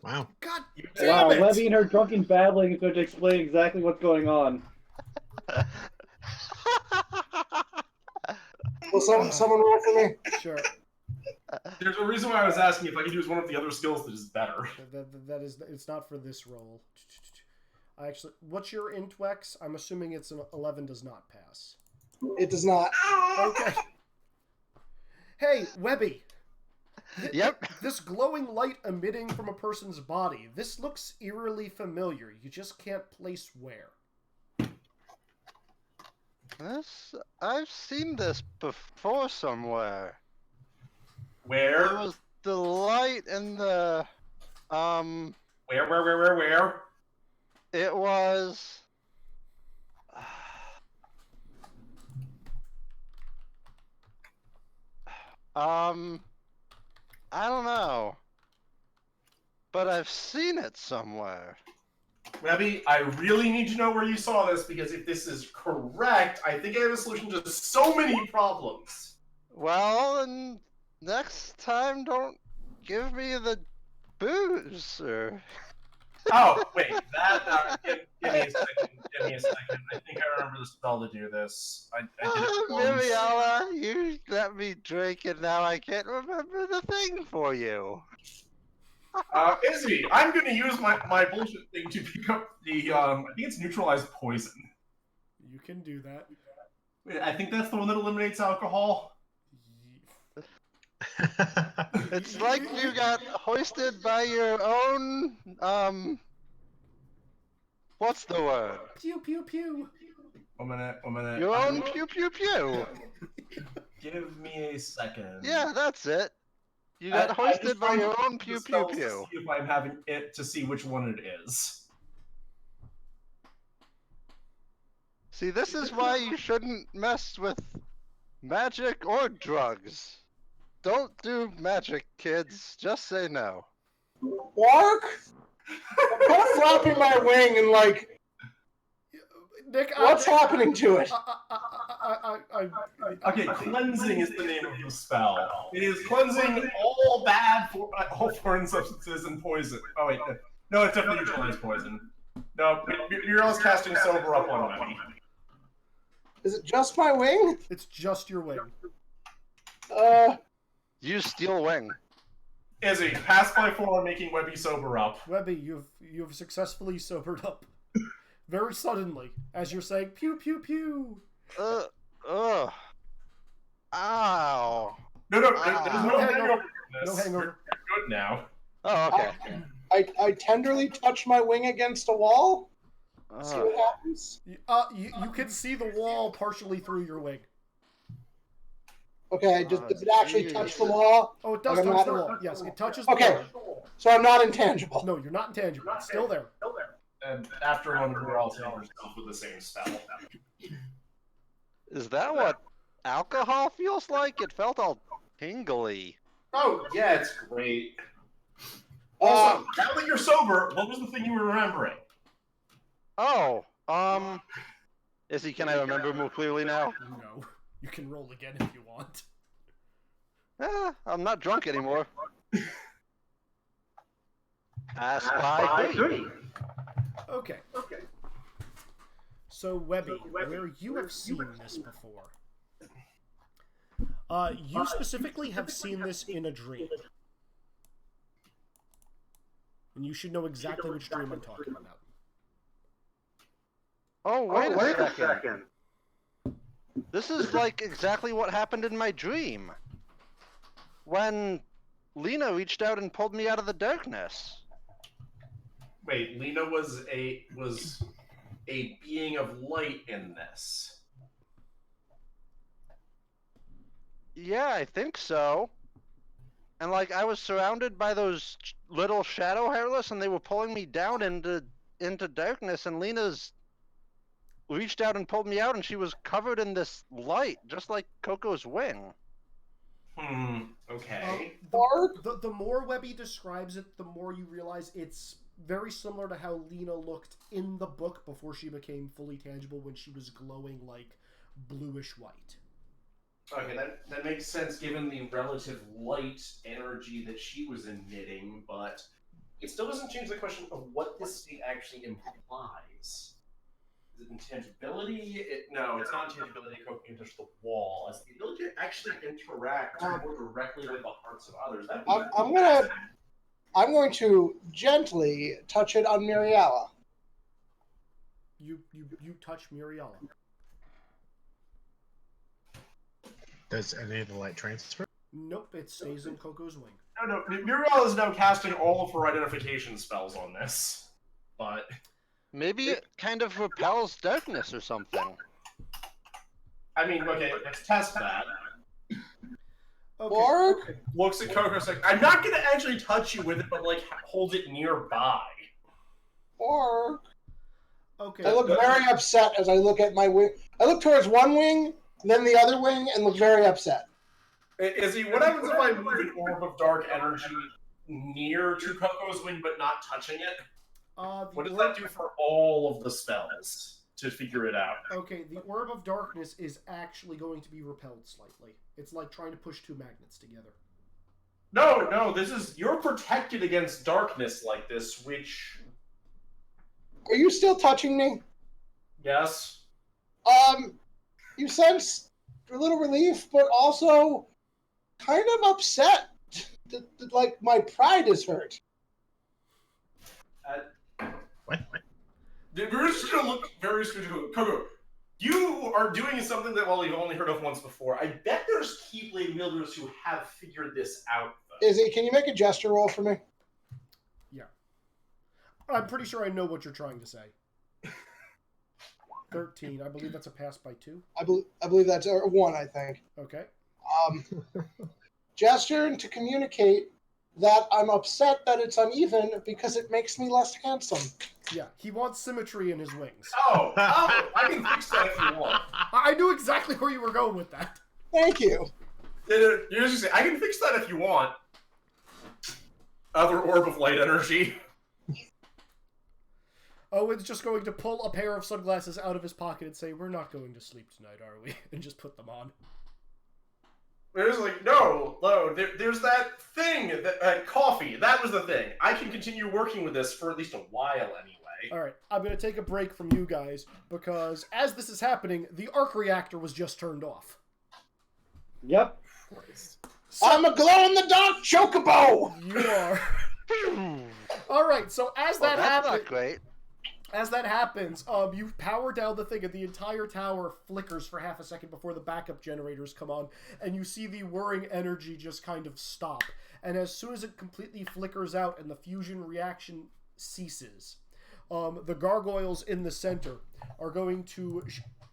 Wow. God Wow, damn it! Webby and her drunken babbling is going to explain exactly what's going on. Will someone roll for me? Sure. There's a reason why I was asking if I could use one of the other skills that is better. That is, it's not for this roll. What's your int, Wex? I'm assuming it's an 11 does not pass. It does not. Okay. Hey, Webby. Yep. This glowing light emitting from a person's body. This looks eerily familiar. You just can't place where. I've seen this before somewhere. Where? It was the light in the Where? It was I don't know. But I've seen it somewhere. Webby, I really need to know where you saw this, because if this is correct, I think I have a solution to so many problems. Well, and next time don't give me the booze, or... Oh, wait, give me a second. I think I remember the spell to do this. I did it once. Miriala, you let me drink and now I can't remember the thing for you. Izzy, I'm gonna use my bullshit thing to pick up the, I think it's neutralized poison. You can do that. Wait, I think that's the one that eliminates alcohol. It's like you got hoisted by your own, what's the word? Pew pew pew. 1 minute. Your own pew pew pew. Give me a second. Yeah, that's it. You got hoisted by your own pew pew pew. To see if I'm having it to see which one it is. See, this is why you shouldn't mess with magic or drugs. Don't do magic, kids. Just say no. Wark? I'm kind of flapping my wing and like... Nick, What's happening to it? Okay, cleansing is the name of the spell. It is cleansing all bad, all foreign substances and poison. Oh wait, no, it's definitely neutralized poison. No, Muriel's casting sober up on Webby. Is it just my wing? It's just your wing. Use steel wing. Izzy, pass by 4 on making Webby sober up. Webby, you've successfully sobered up. Very suddenly, as you're saying, pew, pew, pew. Ow. No, there's no hangover. No hangover. You're good now. Oh, okay. I tenderly touch my wing against a wall. See what happens. You can see the wall partially through your wing. Okay, does it actually touch the wall? Oh, it does touch the wall. Yes, it touches the wall. So I'm not intangible. No, you're not intangible. It's still there. And after a moment, we're all taking ourselves with the same spell. Is that what alcohol feels like? It felt all tingly. Oh, yeah, it's great. Also, now that you're sober, what was the thing you were remembering? Oh, Izzy, can I remember more clearly now? No. You can roll again if you want. I'm not drunk anymore. Pass by 3. Okay. So, Webby, where you have seen this before, you specifically have seen this in a dream. And you should know exactly which dream I'm talking about. Oh, wait a second. This is like exactly what happened in my dream. When Lena reached out and pulled me out of the darkness. Wait, Lena was a being of light in this. Yeah, I think so. And like I was surrounded by those little shadow hairless, and they were pulling me down into darkness. And Lena's reached out and pulled me out, and she was covered in this light, just like Coco's wing. Okay. The more Webby describes it, the more you realize it's very similar to how Lena looked in the book before she became fully tangible, when she was glowing like bluish white. Okay, that makes sense given the relative light energy that she was emitting, but it still doesn't change the question of what this state actually implies. Is it intangibility? No, it's not intangibility. Coco can touch the wall. It's the ability to actually interact more directly with the hearts of others. I'm going to gently touch it on Muriella. You touch Muriella. Does any of the light transfer? Nope, it stays in Coco's wing. No, Muriel is now casting all of her identification spells on this, but maybe it kind of repels darkness or something. I mean, okay, let's test that. Okay. Borg looks at Coco, like, I'm not gonna actually touch you with it, but like hold it nearby. Borg. Okay. I look very upset as I look at my wing. I look towards one wing, then the other wing, and look very upset. Izzy, what happens if I move an orb of dark energy near to Coco's wing but not touching it? What does that do for all of the spells to figure it out? Okay, the Orb of Darkness is actually going to be repelled slightly. It's like trying to push two magnets together. No, you're protected against darkness like this, which... Are you still touching me? Yes. You sense a little relief, but also kind of upset. Like, my pride is hurt. What? We're just gonna look very straight to Coco. You are doing something that, well, we've only heard of once before. I bet there's Keyblade wielders who have figured this out, though. Izzy, can you make a gesture roll for me? Yeah. I'm pretty sure I know what you're trying to say. 13. I believe that's a pass by 2. I believe that's 1, I think. Okay. Gesture to communicate that I'm upset that it's uneven because it makes me less handsome. Yeah, he wants symmetry in his wings. Oh, I can fix that if you want. I knew exactly where you were going with that. Thank you. You're just saying, I can fix that if you want. Other orb of light energy. Owen's just going to pull a pair of sunglasses out of his pocket and say, "We're not going to sleep tonight, are we?" And just put them on. There's like, no, there's that thing, coffee. That was the thing. I can continue working with this for at least a while anyway. Alright, I'm going to take a break from you guys, because as this is happening, the arc reactor was just turned off. Yep. I'm a glow-in-the-dark chocobo! You are. Alright, so as that that's happens... not great. As that happens, you power down the thing, and the entire tower flickers for half a second before the backup generators come on, and you see the whirring energy just kind of stop. And as soon as it completely flickers out and the fusion reaction ceases, the gargoyles in the center are going to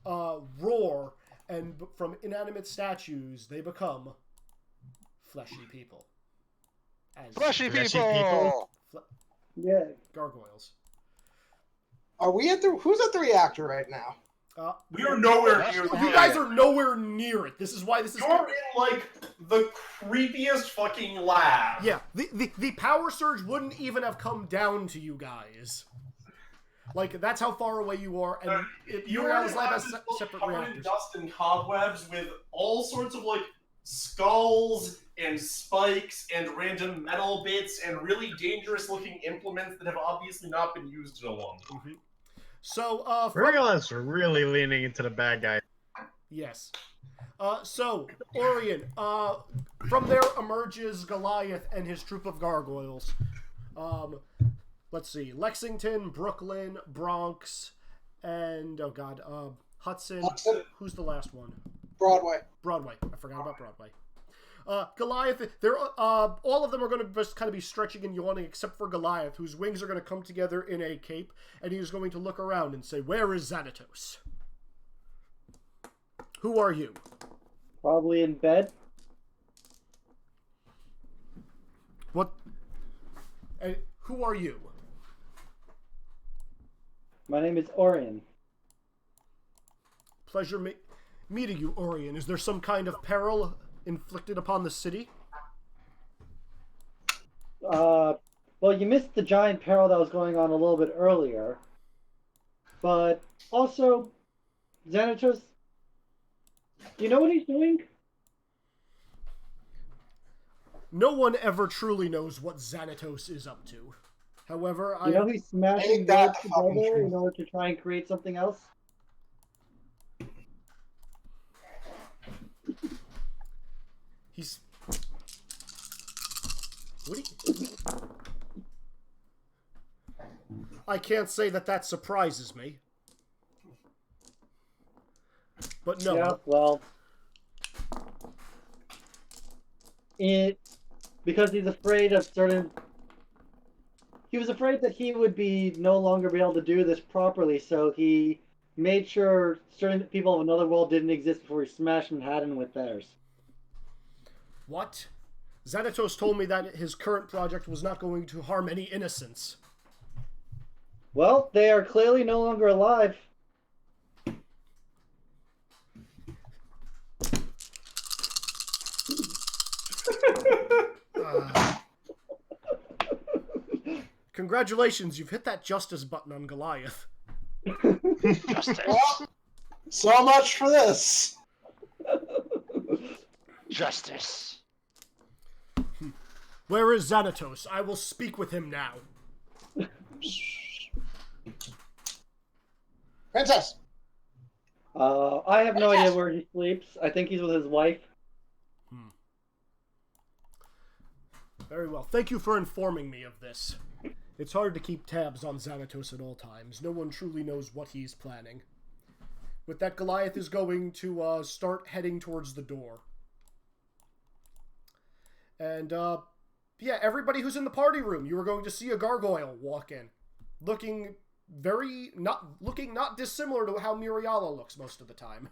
roar, and from inanimate statues, they become fleshy people. Fleshy people! Yeah. Gargoyles. Are we at the... Who's at the reactor right now? We are nowhere near You guys are nowhere near it. This is why this is... You're in, like, the creepiest fucking lab. Yeah, the power surge wouldn't even have come down to you guys. Like, that's how far away you are, and your lab has separate covered in reactors. dust and cobwebs with all sorts of, like, skulls and spikes and random metal bits and really dangerous-looking implements that have obviously not been used in a long time. So, Regulus are really leaning into the bad guy. Yes. So, Orion, from there emerges Goliath and his troop of gargoyles. Let's see, Lexington, Brooklyn, Bronx, and, Hudson. Who's the last one? Broadway. I forgot about Broadway. Goliath, they're all of them are going to just kind of be stretching and yawning, except for Goliath, whose wings are going to come together in a cape, and he's going to look around and say, "Where is Xanatos? Who are you?" Probably in bed. What? And who are you? My name is Orion. Pleasure meeting you, Orion. Is there some kind of peril inflicted upon the city? Well, you missed the giant peril that was going on a little bit earlier. But also, Xanatos, do you know what he's doing? No one ever truly knows what Xanatos is up to. However, You know he's smashing words together in order to try and create something else? He's... What do you... I can't say that surprises me. But no. Yeah, well... Because he's afraid of certain... He was afraid that he would no longer be able to do this properly, so he made sure certain people of another world didn't exist before he smashed Manhattan with theirs. What? Xanatos told me that his current project was not going to harm any innocents. Well, they are clearly no longer alive. Congratulations, you've hit that justice button on Goliath. Justice. Well, so much for this. Justice. Where is Xanatos? I will speak with him now. Princess! I have no idea where he sleeps. I think he's with his wife. Very well. Thank you for informing me of this. It's hard to keep tabs on Xanatos at all times. No one truly knows what he's planning. With that, Goliath is going to start heading towards the door. And, yeah, everybody who's in the party room, you are going to see a gargoyle walk in. Looking not dissimilar to how Muriala looks most of the time.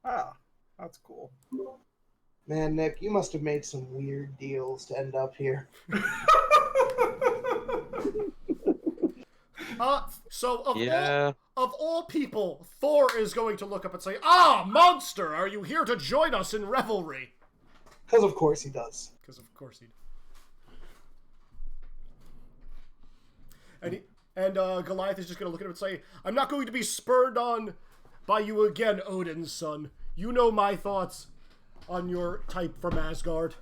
Ah, that's cool. Man, Nick, you must have made some weird deals to end up here. So Yeah. of all people, Thor is going to look up and say, "Ah, monster, are you here to join us in revelry?" Because of course he does. Because of course he does. And Goliath is just going to look at him and say, I'm not going to be spurned on by you again, Odin's son. You know my thoughts on your type from Asgard.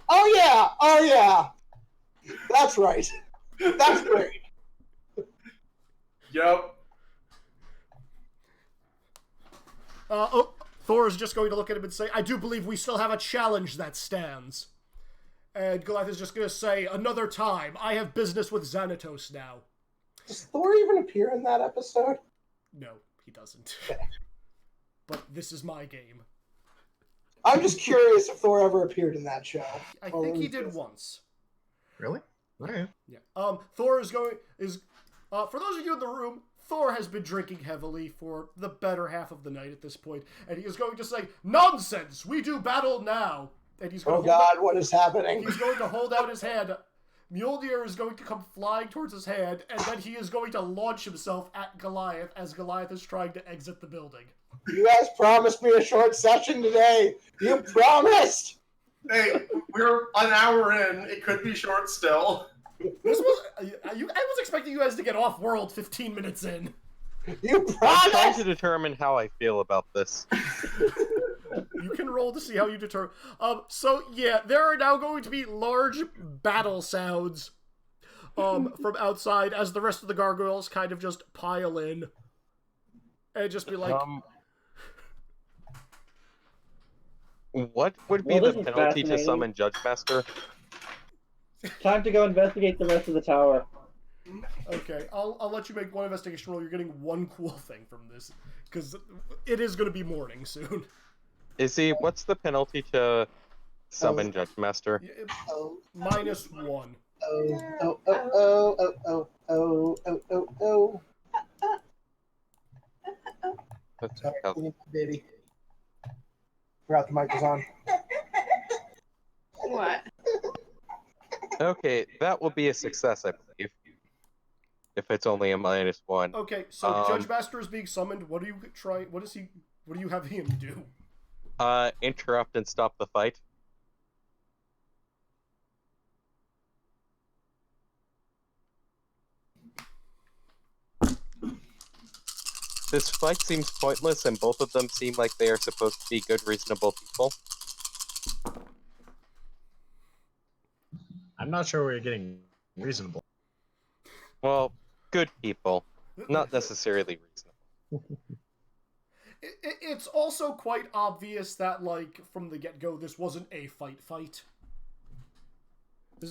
Oh yeah. That's right. That's great. Yep. Thor is just going to look at him and say, I do believe we still have a challenge that stands. And Goliath is just going to say, another time, I have business with Xanatos now. Does Thor even appear in that episode? No, he doesn't. But this is my game. I'm just curious if Thor ever appeared in that show. I think he did once. Really? Okay. Yeah. Thor is for those of you in the room, Thor has been drinking heavily for the better half of the night at this point, and he is going to say, nonsense! We do battle now! And he's going what is happening? He's going to hold out his hand. Mjolnir is going to come flying towards his hand, and then he is going to launch himself at Goliath as Goliath is trying to exit the building. You guys promised me a short session today. You promised! Hey, we're an hour in. It could be short still. I was expecting you guys to get off-world 15 minutes in. You I'm promised! trying to determine how I feel about this. You can roll to see how you determine. So yeah, there are now going to be large battle sounds from outside as the rest of the gargoyles kind of just pile in. And just be like... What would be the penalty to summon Judge Master? Time to go investigate the rest of the tower. Okay, I'll let you make one investigation roll. You're getting one cool thing from this, because it is going to be morning soon. Izzy, what's the penalty to summon Judge Master? -1. Baby. Forgot the mic was on. What? Okay, that will be a success, I believe. If it's only a -1. Okay, so Judge Master is being summoned. What do you have him do? Interrupt and stop the fight. This fight seems pointless, and both of them seem like they are supposed to be good, reasonable people. I'm not sure we're getting reasonable. Well, good people. Not necessarily reasonable. It's also quite obvious that, like, from the get-go, this wasn't a fight.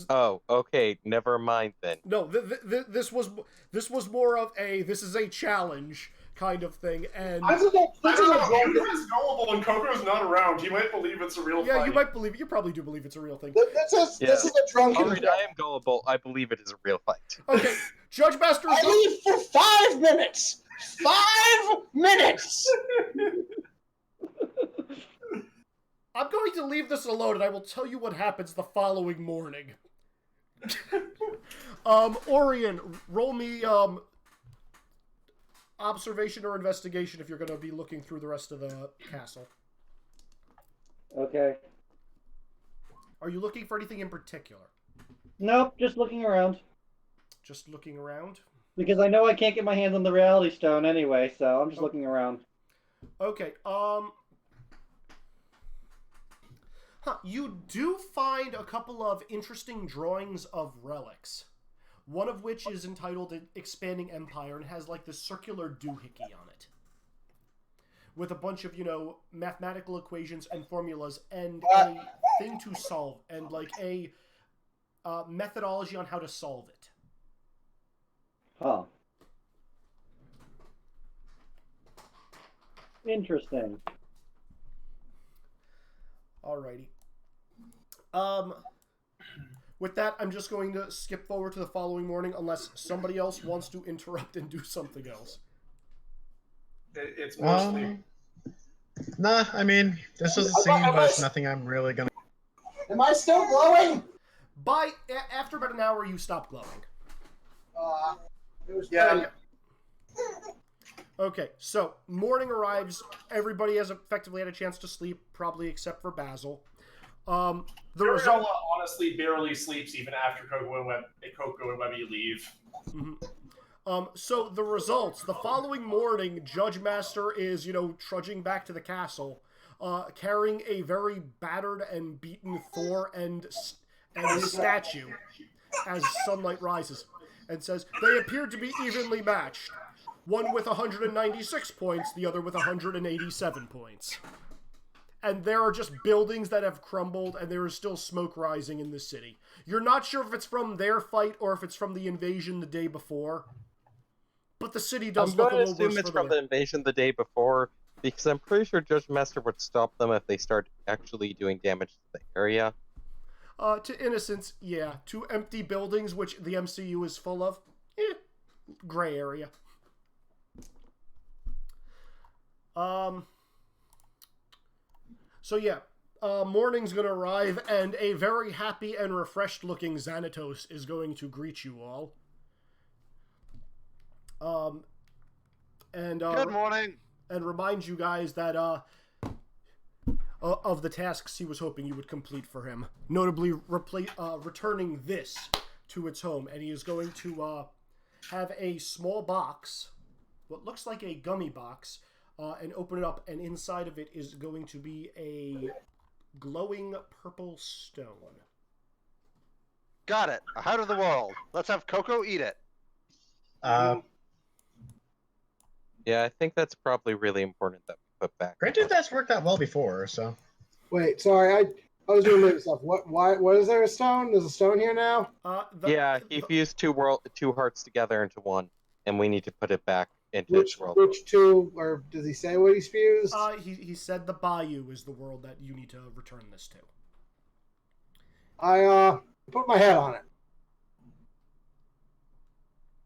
Oh, okay. Never mind then. No, this was more of a this is a challenge kind of thing, and I don't know. He's gullible and Coco's not around. He might believe it's a real fight. Yeah, you might believe it. You probably do believe it's a real thing. This is a drunken. Alright, I am gullible. I believe it is a real fight. Okay, Judge Master. I leave for 5 minutes. 5 minutes. I'm going to leave this alone, and I will tell you what happens the following morning. Orion, roll me observation or investigation if you're going to be looking through the rest of the castle. Okay. Are you looking for anything in particular? Nope, just looking around. Just looking around? Because I know I can't get my hands on the Reality Stone anyway, so I'm just looking around. Okay, you do find a couple of interesting drawings of relics. One of which is entitled Expanding Empire and has like this circular doohickey on it. With a bunch of, mathematical equations and formulas and a thing to solve and like a methodology on how to solve it. Huh. Interesting. Alrighty. With that, I'm just going to skip forward to the following morning unless somebody else wants to interrupt and do something else. It's mostly... Nah, I mean, this was a scene, but it's nothing I'm really gonna... Am I still glowing? After about an hour, you stop glowing. It was Yeah. Okay, so morning arrives. Everybody has effectively had a chance to sleep, probably except for Basil. The Muriel result. honestly barely sleeps even after Coco and Webby leave. So the results. The following morning, Judge Master is, trudging back to the castle, carrying a very battered and beaten Thor and statue as sunlight rises, and says, they appeared to be evenly matched. One with 196 points, the other with 187 points. And there are just buildings that have crumbled, and there is still smoke rising in the city. You're not sure if it's from their fight or if it's from the invasion the day before. But the city does look a little worse. I'm going to assume it's from the invasion the day before, because I'm pretty sure Judge Master would stop them if they start actually doing damage to the area. To innocents, yeah. To empty buildings, which the MCU is full of, gray area. So yeah, morning's gonna arrive, and a very happy and refreshed-looking Xanatos is going to greet you all. Good morning. And remind you guys that of the tasks he was hoping you would complete for him, notably returning this to its home, and he is going to have a small box, what looks like a gummy box, and open it up, and inside of it is going to be a glowing purple stone. Got it. A heart of the world. Let's have Coco eat it. Yeah, I think that's probably really important that we put back. Granted, that's worked out well before, so. Wait, sorry, I was doing this stuff. What is there a stone? There's a stone here now? Yeah, he fused two hearts together into one, and we need to put it back into its world. Which two, or does he say what he's fused? He said the Bayou is the world that you need to return this to. I put my head on it.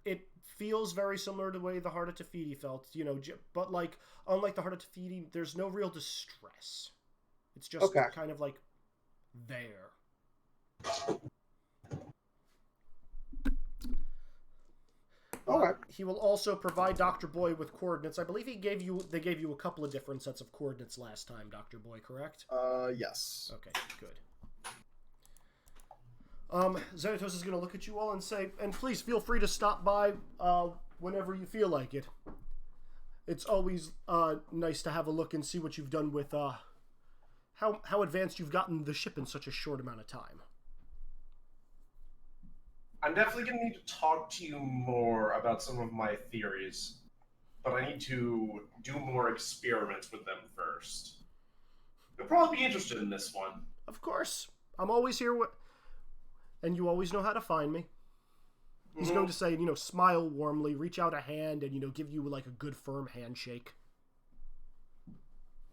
It feels very similar to the way the Heart of Tafiti felt, but like, unlike the Heart of Tafiti, there's no real distress. It's just kind of like there. He will also provide Dr. Boy with coordinates. I believe they gave you a couple of different sets of coordinates last time, Dr. Boy, correct? Yes. Okay, good. Xanatos is going to look at you all and say, and please feel free to stop by whenever you feel like it. It's always nice to have a look and see what you've done with how advanced you've gotten the ship in such a short amount of time. I'm definitely going to need to talk to you more about some of my theories, but I need to do more experiments with them first. You'll probably be interested in this one. Of course. I'm always here, and you always know how to find me. He's going to say, smile warmly, reach out a hand, and, give you, like, a good firm handshake.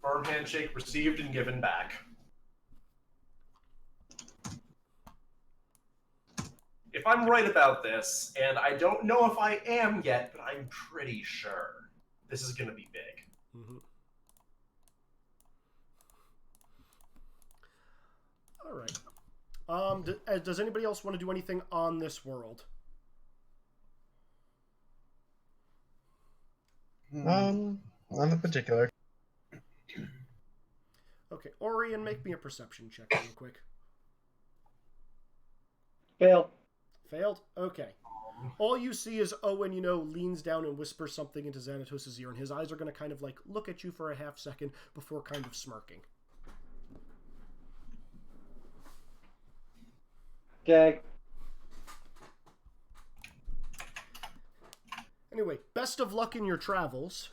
Firm handshake received and given back. If I'm right about this, and I don't know if I am yet, but I'm pretty sure this is going to be big. All right. Does anybody else want to do anything on this world? None in particular. Okay, Orion, make me a perception check real quick. Fail. Failed? Okay. All you see is Owen, leans down and whispers something into Xanatos' ear, and his eyes are going to kind of, like, look at you for a half second before kind of smirking. Okay. Anyway, best of luck in your travels.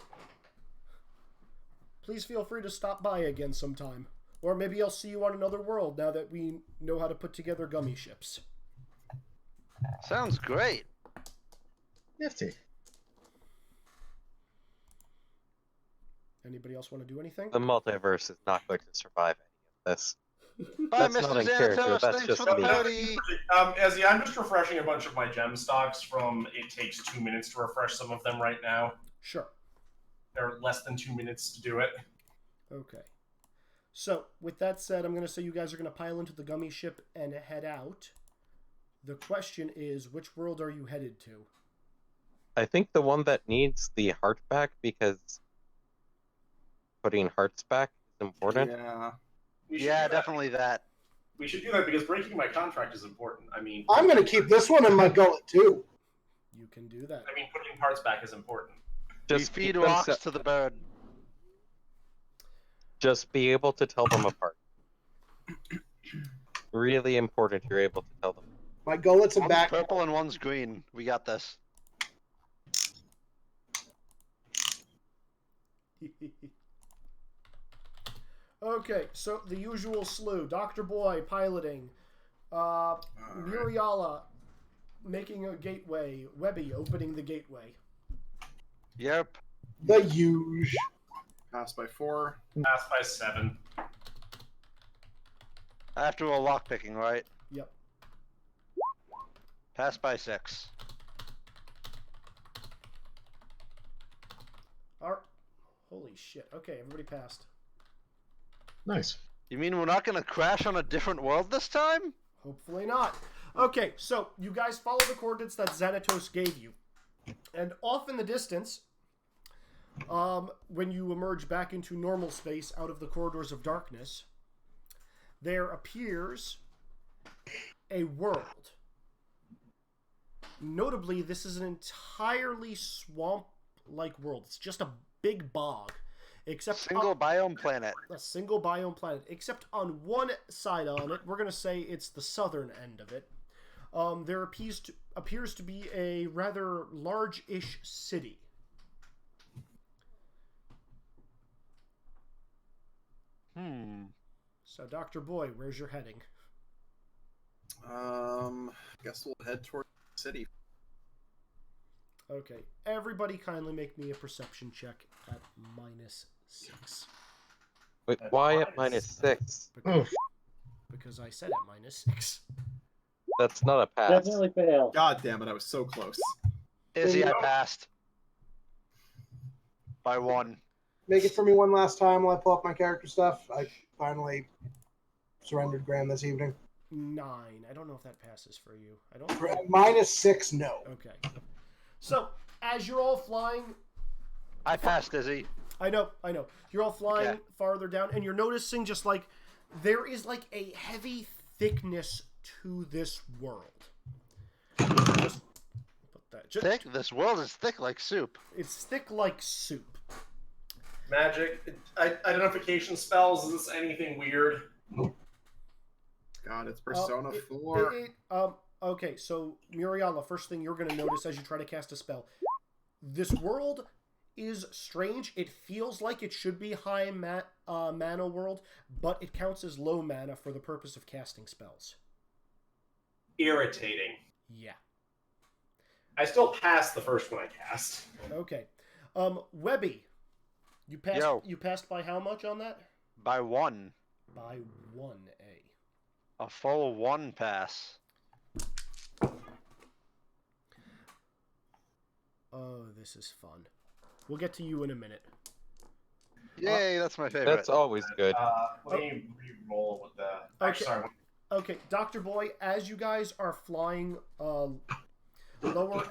Please feel free to stop by again sometime. Or maybe I'll see you on another world now that we know how to put together gummy ships. Sounds great. Nifty. Anybody else want to do anything? The multiverse is not going to survive any of this. Bye, That's Mr. not in character, Xanatos. that's Thanks just for the me. party. Ezzy, I'm just refreshing a bunch of my gem stocks from it takes 2 minutes to refresh some of them right now. Sure. They're less than 2 minutes to do it. Okay. So, with that said, I'm going to say you guys are going to pile into the gummy ship and head out. The question is, which world are you headed to? I think the one that needs the heart back, because putting hearts back is important. Yeah. Yeah, definitely that. We should do that because breaking my contract is important. I mean, I'm going to keep this one in my gullet too. You can do that. I mean, putting parts back is important. Just feed rocks to the bird. Just be able to tell them apart. Really important you're able to tell them. My gullet's a One's back. purple and one's green. We got this. Okay, so the usual slew. Dr. Boy piloting. Muriala making a gateway. Webby opening the gateway. Yep. The huge. Pass by 4. Pass by 7. After a lock picking, right? Yep. Pass by 6. Holy shit. Okay, everybody passed. Nice. You mean we're not gonna crash on a different world this time? Hopefully not. Okay, so you guys follow the coordinates that Xanatos gave you. And off in the distance, when you emerge back into normal space out of the corridors of darkness, there appears a world. Notably, this is an entirely swamp-like world. It's just a big bog. Except single biome planet. A single biome planet. Except on one side on it, we're going to say it's the southern end of it. There appears to be a rather large-ish city. So, Dr. Boy, where's your heading? Guess we'll head toward the city. Okay, everybody kindly make me a perception check at -6. Wait, why at -6? Because I said at -6. That's not a pass. Definitely fail. God damn it, I was so close. Izzy, I passed. By 1. Make it for me one last time while I pull up my character stuff. I finally surrendered Graham this evening. 9. I don't know if that passes for you. I don't. -6, no. Okay. So, as you're all flying... I passed, Izzy. I know. You're all flying farther down, and you're noticing just like there is like a heavy thickness to this world. Just put that. Thick? This world is thick like soup. It's thick like soup. Magic. Identification spells. Is this anything weird? God, it's Persona 4. Okay, so Muriala, first thing you're going to notice as you try to cast a spell. This world is strange. It feels like it should be high mana world, but it counts as low mana for the purpose of casting spells. Irritating. Yeah. I still passed the first one I cast. Okay. Webby, you passed. Yo. You passed by how much on that? By 1. By 1. A full 1 pass. Oh, this is fun. We'll get to you in a minute. Yay, that's my favorite. That's always good. Let me re-roll with that. Okay. Sorry. Okay, Dr. Boy, as you guys are flying lower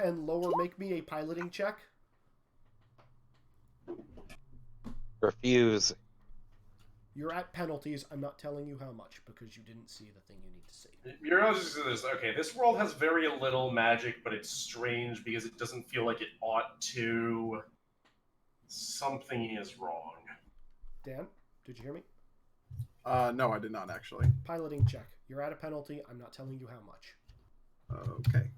and lower, make me a piloting check. Refuse. You're at penalties. I'm not telling you how much because you didn't see the thing you need to see. You're just this. Okay, this world has very little magic, but it's strange because it doesn't feel like it ought to. Something is wrong. Dan, did you hear me? No, I did not actually. Piloting check. You're at a penalty. I'm not telling you how much. Okay.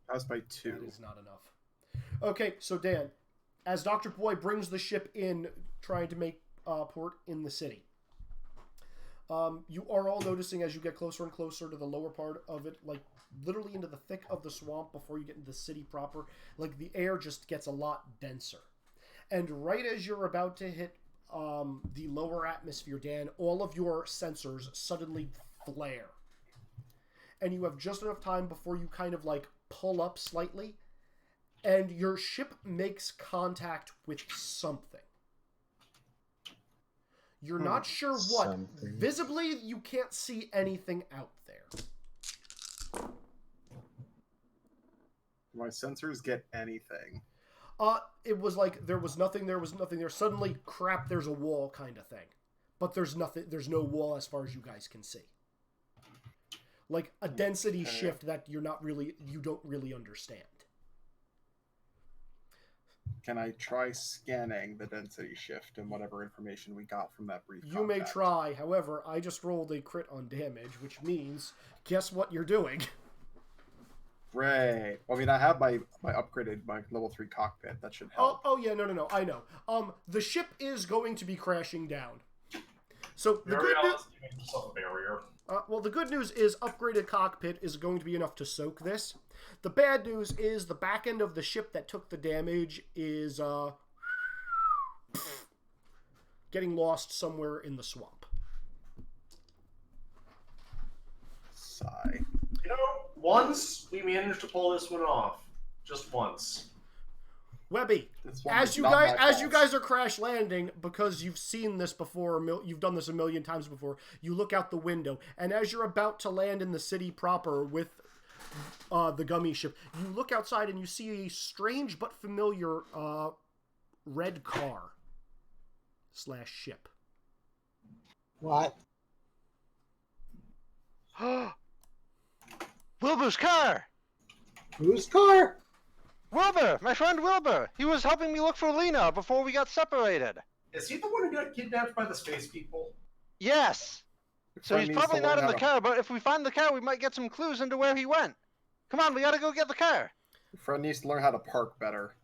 Pass by 2. That is not enough. Okay, so Dan, as Dr. Boy brings the ship in, trying to make port in the city, you are all noticing as you get closer and closer to the lower part of it, like literally into the thick of the swamp before you get into the city proper, like the air just gets a lot denser. And right as you're about to hit the lower atmosphere, Dan, all of your sensors suddenly flare. And you have just enough time before you kind of like pull up slightly, and your ship makes contact with something. You're not sure what. Something. Visibly, you can't see anything out there. My sensors get anything. It was like there was nothing there. Suddenly, crap, there's a wall kind of thing. But there's nothing. There's no wall as far as you guys can see. Like a density shift that you don't really understand. Can I try scanning the density shift and whatever information we got from that brief You may try. However, I just rolled a crit on damage, which means, guess what you're doing? Great. I mean, I have my level 3 cockpit. That should help. Oh yeah, no. I know. The ship is going to be crashing down. So the good news. A barrier. Well, the good news is upgraded cockpit is going to be enough to soak this. The bad news is the back end of the ship that took the damage is getting lost somewhere in the swamp. Sigh. You know, once we managed to pull this one off. Just once. Webby, as you guys are crash landing, because you've seen this before, you've done this a million times before, you look out the window, and as you're about to land in the city proper with the gummy ship, you look outside and you see a strange but familiar red car / ship. What? Wilbur's car! Whose car? Wilbur! My friend Wilbur! He was helping me look for Lena before we got separated. Is he the one who got kidnapped by the space people? Yes! So he's probably not in the car, but if we find the car, we might get some clues into where he went. Come on, we gotta go get the car. Your friend needs to learn how to park better.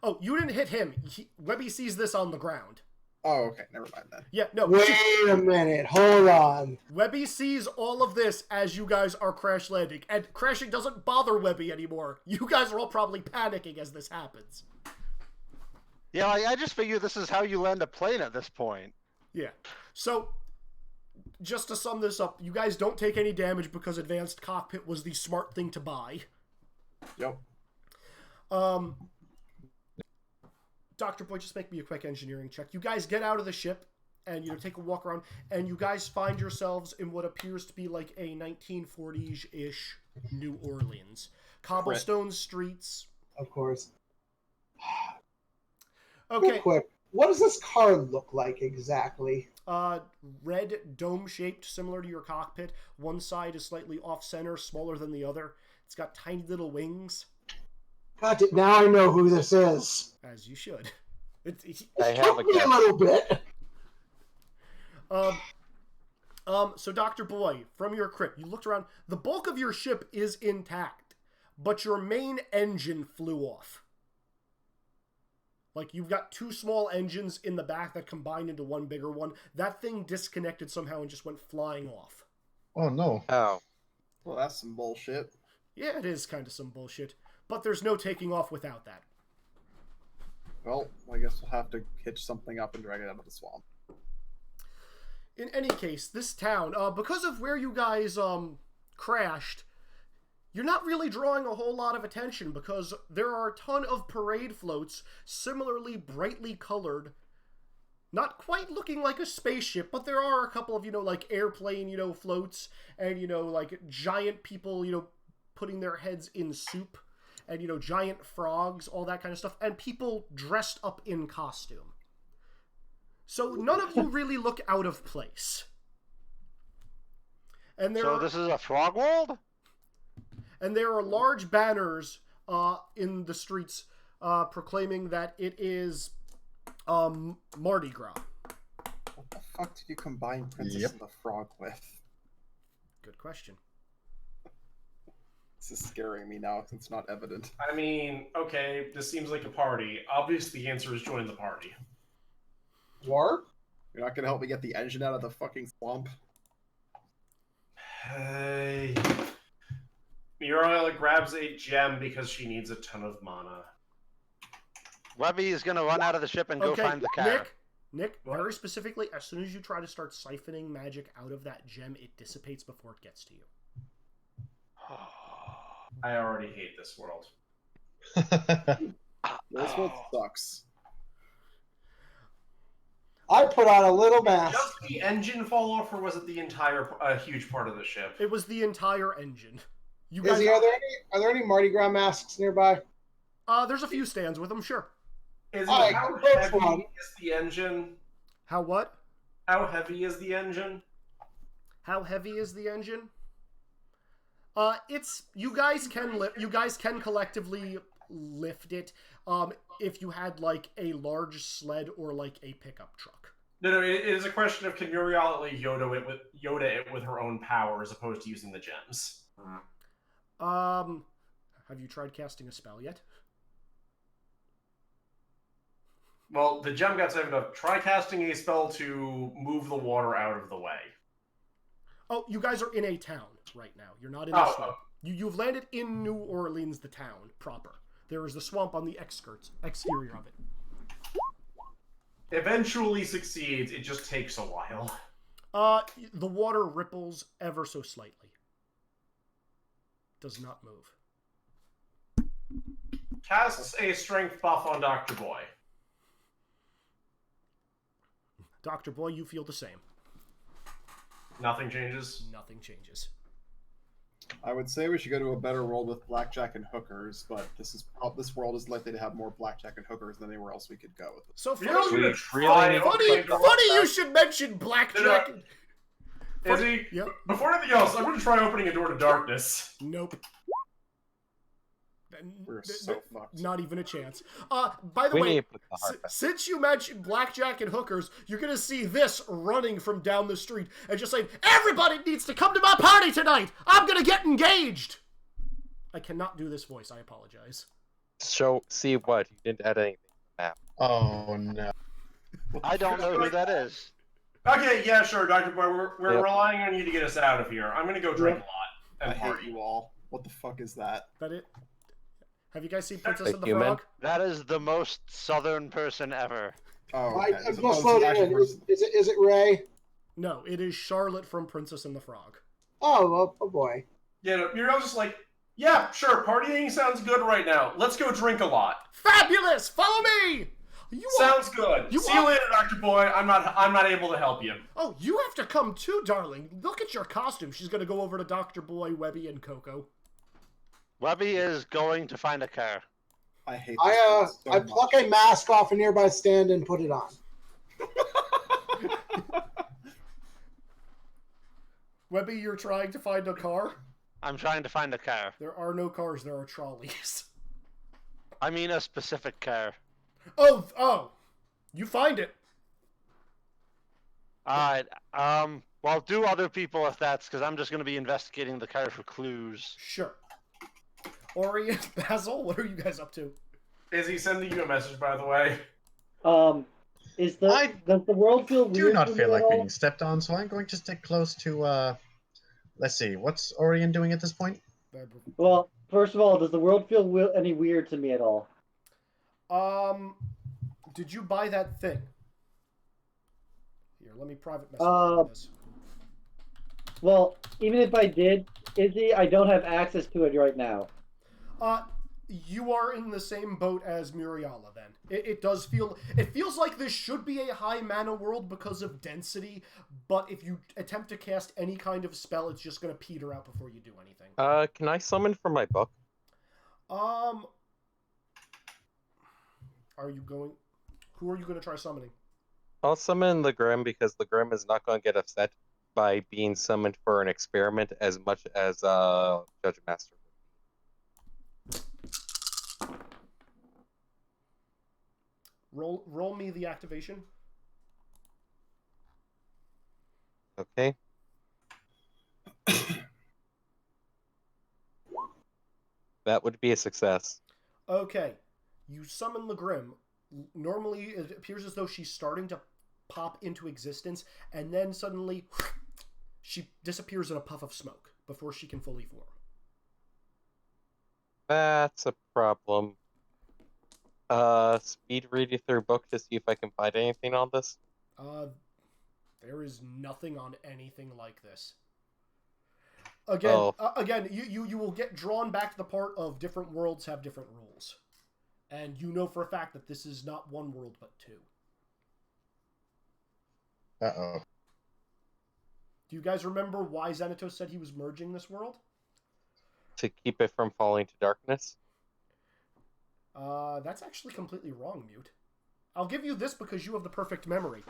Oh, you didn't hit him. Webby sees this on the ground. Oh, okay. Never mind then. Yeah, no. Wait a minute. Hold on. Webby sees all of this as you guys are crash landing. And crashing doesn't bother Webby anymore. You guys are all probably panicking as this happens. Yeah, I just figure this is how you land a plane at this point. Yeah. So, just to sum this up, you guys don't take any damage because advanced cockpit was the smart thing to buy. Yep. Dr. Boy, just make me a quick engineering check. You guys get out of the ship and take a walk around, and you guys find yourselves in what appears to be like a 1940s-ish New Orleans. Cobblestone streets. Of course. Okay. Real quick, what does this car look like exactly? Red, dome-shaped, similar to your cockpit. One side is slightly off-center, smaller than the other. It's got tiny little wings. Got it. Now I know who this is. As you should. I have a guess. A little bit. So Dr. Boy, from your crypt, you looked around. The bulk of your ship is intact, but your main engine flew off. Like, you've got two small engines in the back that combined into one bigger one. That thing disconnected somehow and just went flying off. Oh, no. Oh. Well, that's some bullshit. Yeah, it is kind of some bullshit. But there's no taking off without that. Well, I guess we'll have to hitch something up and drag it out of the swamp. In any case, this town, because of where you guys crashed, you're not really drawing a whole lot of attention because there are a ton of parade floats, similarly brightly colored, not quite looking like a spaceship, but there are a couple of, like airplane, floats, and, like giant people, putting their heads in soup, and, giant frogs, all that kind of stuff, and people dressed up in costume. So none of you really look out of place. And So this is a frog world? And there are large banners in the streets proclaiming that it is Mardi Gras. What the fuck did you combine Princess and the Frog with? Good question. This is scaring me now since it's not evident. I mean, okay, this seems like a party. Obviously, the answer is join the party. What? You're not gonna help me get the engine out of the fucking swamp? Hey. Muriel grabs a gem because she needs a ton of mana. Webby is going to run out of the ship and go find the car. Nick, very specifically, as soon as you try to start siphoning magic out of that gem, it dissipates before it gets to you. I already hate this world. This world sucks. I put on a little mask. Just the engine fall off, or was it the entire, huge part of the ship? It was the entire engine. Izzy, are there any Mardi Gras masks nearby? There's a few stands with them, sure. How first heavy one. is the engine? How what? How heavy is the engine? How heavy is the engine? It's you guys can collectively lift it. If you had like a large sled or like a pickup truck. No, it is a question of can Muriel Yoda it with her own power as opposed to using the gems. Have you tried casting a spell yet? Well, the gem got saved up. Try casting a spell to move the water out of the way. Oh, you guys are in a town right now. You're not in the swamp. You've landed in New Orleans, the town proper. There is the swamp on the exterior of it. Eventually succeeds. It just takes a while. The water ripples ever so slightly. Does not move. Casts a strength buff on Dr. Boy. Dr. Boy, you feel the same. Nothing changes? Nothing changes. I would say we should go to a better world with blackjack and hookers, but this world is likely to have more blackjack and hookers than anywhere else we could go. So funny, funny you should mention blackjack. Izzy, Yep. Before anything else, I'm going to try opening a door to darkness. Nope. We're so fucked. Not even a chance. By the way, since you mentioned blackjack and hookers, you're gonna see this running from down the street and just saying, "Everybody needs to come to my party tonight. I'm gonna get engaged." I cannot do this voice. I apologize. See what? You didn't add anything to the map. Oh no. I don't know who that is. Okay, yeah, sure, Dr. Boy. We're relying on you to get us out of here. I'm going to go drink a lot and I party. hate you all. What the fuck is that? That it? Have you guys seen Princess A and the human? Frog? That is the most southern person ever. Oh, I'm just loading in. Is it Ray? No, it is Charlotte from Princess and the Frog. Oh boy. Yeah, no, Muriel's just like, yeah, sure, partying sounds good right now. Let's go drink a lot. Fabulous! Follow me! Sounds good. See you later, Dr. Boy. I'm not able to help you. Oh, you have to come too, darling. Look at your costume. She's gonna go over to Dr. Boy, Webby, and Coco. Webby is going to find a car. I hate I pluck a mask off a nearby stand and put it on. Webby, you're trying to find a car? I'm trying to find a car. There are no cars, there are trolleys. I mean a specific car. Oh, you find it. Alright, well, do other people if that's, because I'm just going to be investigating the car for clues. Sure. Ori and Basil, what are you guys up to? Is he sending you a message, by the way? Does the world feel weird? Do not to feel you like at all? being stepped on, so I'm going to stick close to, let's see, what's Orion doing at this point? Well, first of all, does the world feel any weird to me at all? Did you buy that thing? Here, let me private message this. Well, even if I did, Izzy, I don't have access to it right now. You are in the same boat as Muriala, then. It feels like this should be a high mana world because of density, but if you attempt to cast any kind of spell, it's just going to peter out before you do anything. Can I summon from my book? Who are you going to try summoning? I'll summon the Grim because the Grim is not going to get upset by being summoned for an experiment as much as Judge Master. Roll me the activation. Okay. That would be a success. Okay. You summon the Grim. Normally, it appears as though she's starting to pop into existence, and then suddenly she disappears in a puff of smoke before she can fully form. That's a problem. Speed reading through book to see if I can find anything on this. There is nothing on anything like this. Again, you will get drawn back to the part of different worlds have different rules. And you know for a fact that this is not one world, but two. Uh-oh. Do you guys remember why Xanatos said he was merging this world? To keep it from falling to darkness? That's actually completely wrong, Mute. I'll give you this because you have the perfect memory.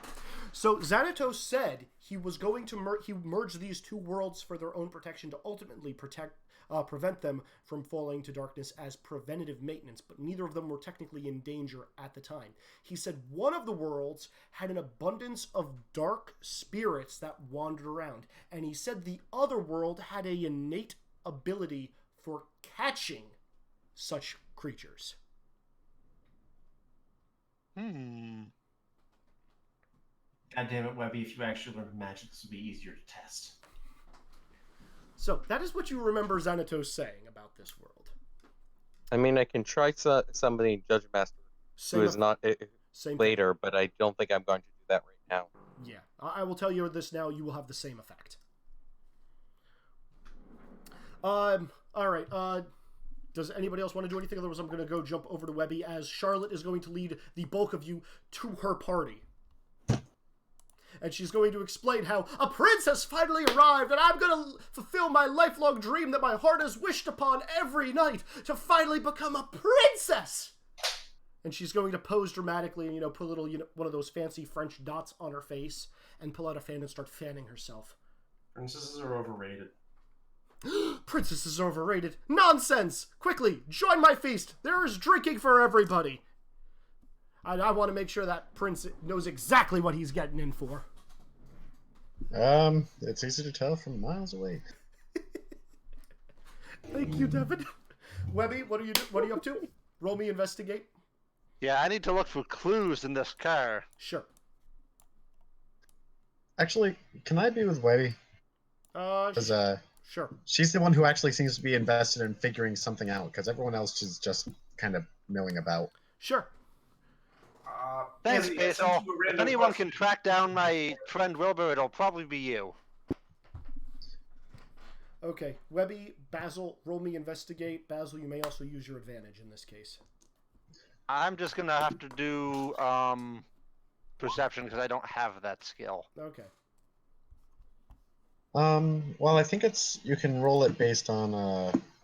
So Xanatos said he was going to merge these two worlds for their own protection to ultimately prevent them from falling to darkness as preventative maintenance, but neither of them were technically in danger at the time. He said one of the worlds had an abundance of dark spirits that wandered around, and he said the other world had a innate ability for catching such creatures. God damn it, Webby, if you actually learned magic, this would be easier to test. So, that is what you remember Xanatos saying about this world. I mean, I can try somebody Judge Master who is not later, but I don't think I'm going to do that right now. Yeah, I will tell you this now, you will have the same effect. Alright, does anybody else want to do anything? Otherwise, I'm going to go jump over to Webby as Charlotte is going to lead the bulk of you to her party. And she's going to explain how a prince has finally arrived, and I'm going to fulfill my lifelong dream that my heart has wished upon every night, to finally become a princess! And she's going to pose dramatically and, put a little, one of those fancy French dots on her face, and pull out a fan and start fanning herself. Princesses are overrated. Princesses are overrated. Nonsense! Quickly, join my feast! There is drinking for everybody! I want to make sure that Prince knows exactly what he's getting in for. It's easy to tell from miles away. Thank you, Devin. Webby, what are you up to? Roll me investigate. Yeah, I need to look for clues in this car. Sure. Actually, can I be with Webby? Because sure. She's the one who actually seems to be invested in figuring something out, because everyone else is just kind of milling about. Sure. Thanks, Basil. If anyone can track down my friend Wilbur, it'll probably be you. Okay, Webby, Basil, roll me investigate. Basil, you may also use your advantage in this case. I'm just gonna have to do perception because I don't have that skill. Okay. Well, I think you can roll it based on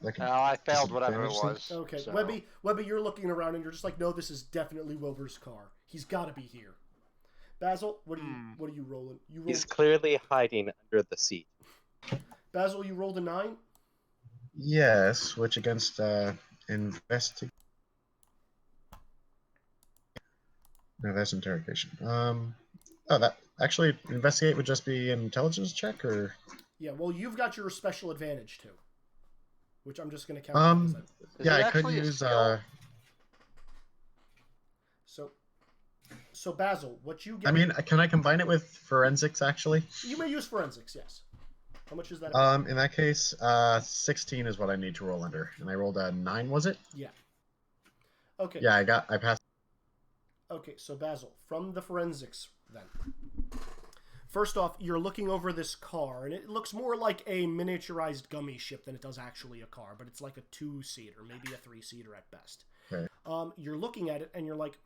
like. No, I failed whatever it was. Okay, so. Webby, you're looking around and you're just like, no, this is definitely Wilbur's car. He's got to be here. Basil, what are you rolling? He's clearly hiding under the seat. Basil, you rolled a 9? Yes, which against investigate. No, that's interrogation. That actually investigate would just be an intelligence check, or? Yeah, well, you've got your special advantage too, which I'm just going to count. Yeah, I could use. So Basil, what you get? I mean, can I combine it with forensics? Actually, you may use forensics. Yes. How much is that? In that case, 16 is what I need to roll under, and I rolled a 9. Was it? Yeah. Okay. Yeah, I passed. Okay, so Basil, from the forensics then. First off, you're looking over this car, and it looks more like a miniaturized gummy ship than it does actually a car, but it's like a 2-seater, maybe a 3-seater at best. Okay. You're looking at it, and you're like,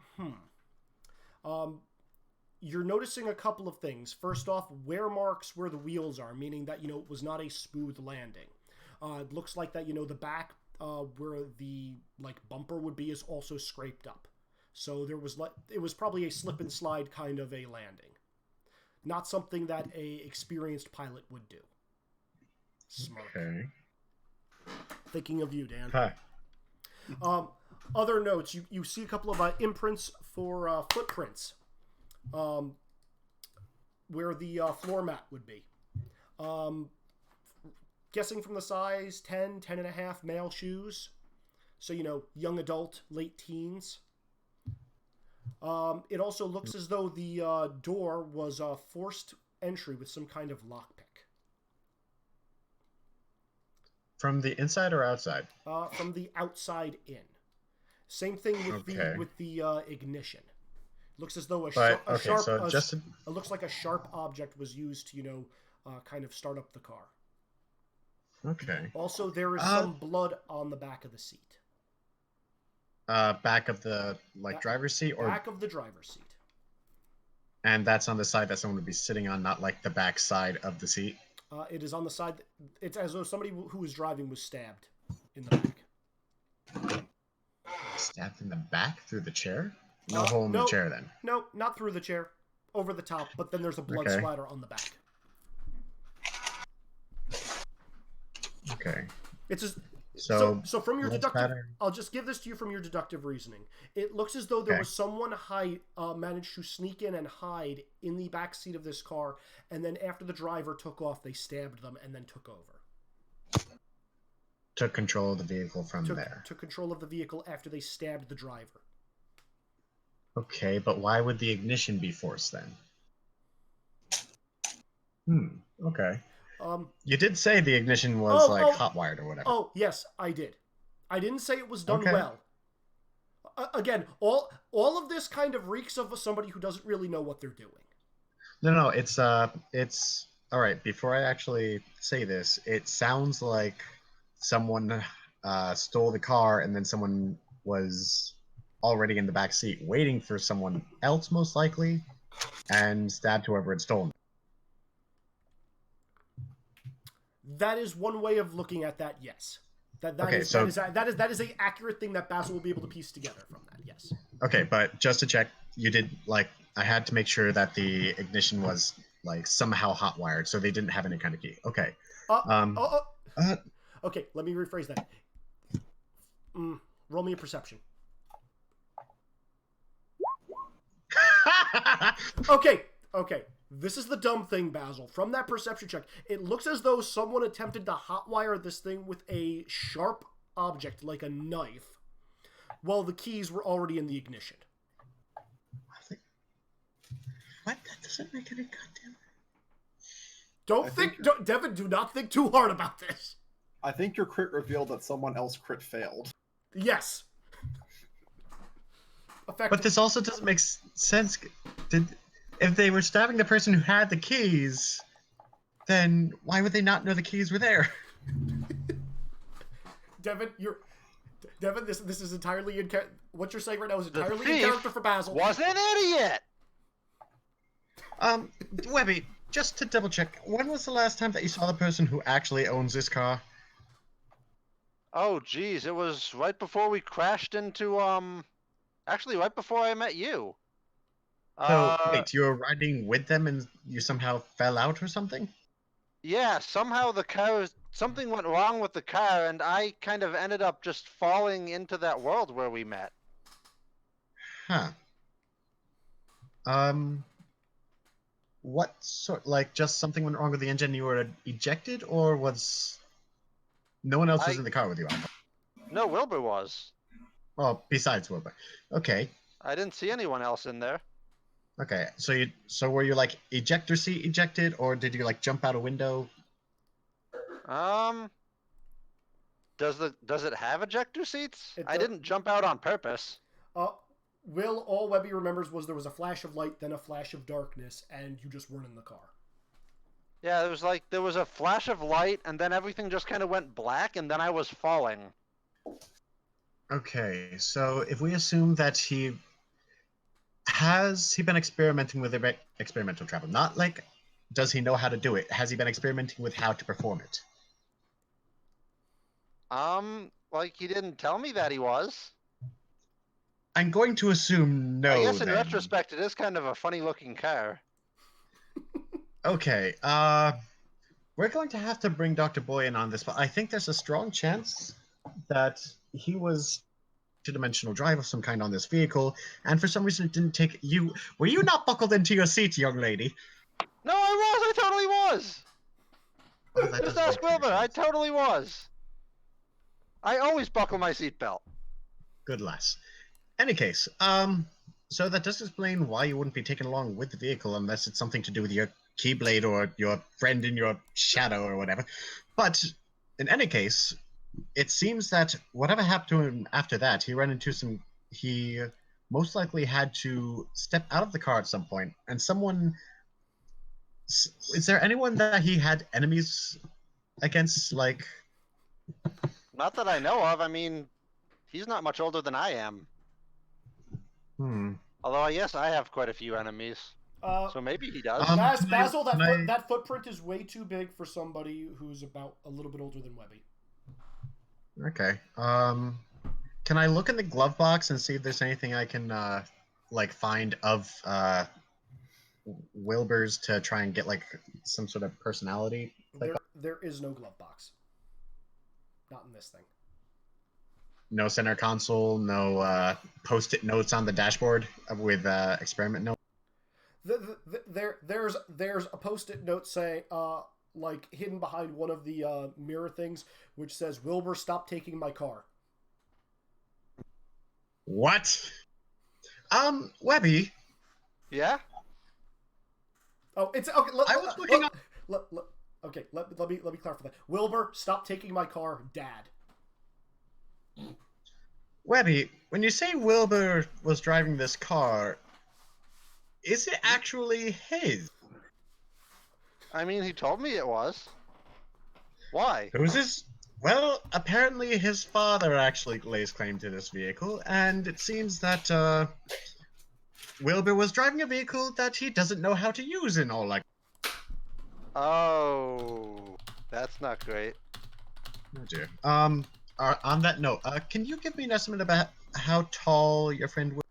you're noticing a couple of things. First off, wear marks where the wheels are, meaning that, it was not a smooth landing. It looks like that, the back where the, bumper would be is also scraped up. So it was probably a slip and slide kind of a landing. Not something that a experienced pilot would do. Smart. Okay. Thinking of you, Dan. Hi. Other notes, you see a couple of imprints for footprints. Where the floor mat would be. Guessing from the size, 10 and a half male shoes. So, young adult, late teens. It also looks as though the door was a forced entry with some kind of lockpick. From the inside or outside? From the outside in. Same thing with the ignition. Looks as though it looks like a sharp object was used to, kind of start up the car. Okay. Also, there is some blood on the back of the seat. Back of the driver's seat, or back of the driver's seat. And that's on the side that someone would be sitting on, not like the back side of the seat. It is on the side. It's as though somebody who was driving was stabbed in the back. stabbed in the back through the chair? No Uh, hole in the no. chair then. No, not through the chair. Over the top, but then there's a blood Okay. splatter on the back. Okay. It's just So, so from your blood deductive, splatter. I'll just give this to you from your deductive reasoning. It looks as though there Okay. was someone managed to sneak in and hide in the back seat of this car, and then after the driver took off, they stabbed them and then took over. Took control of the vehicle from there. Took control of the vehicle after they stabbed the driver. Okay, but why would the ignition be forced then? Okay. You did say the ignition was hot wired or whatever. Oh, yes, I did. I didn't say it was done Okay. well. Again, all of this kind of reeks of somebody who doesn't really know what they're doing. No, it's all right. Before I actually say this, it sounds like someone stole the car and then someone was already in the back seat waiting for someone else, most likely, and stabbed whoever had stolen it. That is one way of looking at that. Yes, that is a accurate thing that Basil will be able to piece together from that. Yes. Okay, but just to check, you did I had to make sure that the ignition was somehow hot wired, so they didn't have any kind of key. Okay. Okay, let me rephrase that. Roll me a perception. Okay. This is the dumb thing, Basil. From that perception check, it looks as though someone attempted to hotwire this thing with a sharp object, like a knife, while the keys were already in the ignition. What? That doesn't make any goddamn... Devin, do not think too hard about this. I think your crit revealed that someone else crit failed. Yes. But this also doesn't make sense. If they were stabbing the person who had the keys, then why would they not know the keys were there? Devin, this is entirely in what you're saying right now is entirely in thief character for Basil. Was an idiot. Webby, just to double check, when was the last time that you saw the person who actually owns this car? Oh, geez, it was right before we crashed into actually right before I met you. So wait, you were riding with them and you somehow fell out or something? Yeah, somehow something went wrong with the car, and I kind of ended up just falling into that world where we met. Huh. What sort? Just something went wrong with the engine? You were ejected, or was no one else was in the car with you? No, Wilbur was. Well, besides Wilbur. Okay. I didn't see anyone else in there. Okay, so were you ejector seat ejected, or did you jump out a window? Does it have ejector seats? I didn't jump out on purpose. All Webby remembers was there was a flash of light, then a flash of darkness, and you just weren't in the car. Yeah, there was a flash of light, and then everything just kind of went black, and then I was falling. Okay, so if we assume that has he been experimenting with experimental travel? Not does he know how to do it? Has he been experimenting with how to perform it? He didn't tell me that he was. I'm going to assume no. I guess in then. retrospect, it is kind of a funny-looking car. Okay, we're going to have to bring Dr. Boy in on this, but I think there's a strong chance that he was two-dimensional drive of some kind on this vehicle, and for some reason it didn't take you. Were you not buckled into your seat, young lady? No, I totally was. Oh, Just ask Wilbur. I totally was. I always buckle my seatbelt. Good lass. Any case, so that does explain why you wouldn't be taken along with the vehicle unless it's something to do with your Keyblade or your friend in your shadow or whatever. But in any case, it seems that whatever happened to him after that, he most likely had to step out of the car at some point, and someone... Is there anyone that he had enemies against, Not that I know of. I mean, he's not much older than I am. Although, yes, I have quite a few enemies. So maybe he does. Basil, that footprint is way too big for somebody who's about a little bit older than Webby. Okay. Can I look in the glove box and see if there's anything I can like find of Wilbur's to try and get like some sort of personality? There is no glove box. Not in this thing. No center console, no post-it notes on the dashboard with experiment notes. There's a post-it note saying like hidden behind one of the mirror things, which says, "Wilbur, stop taking my car." What? Webby. Yeah. Oh, it's okay. I was looking up. Okay, let me clarify that. Wilbur, stop taking my car, Dad. Webby, when you say Wilbur was driving this car, is it actually his? I mean, he told me it was. Why? Who's his? Well, apparently his father actually lays claim to this vehicle, and it seems that Wilbur was driving a vehicle that he doesn't know how to use and all like. Oh, that's not great. Oh dear. On that note, can you give me an estimate about how tall your friend was?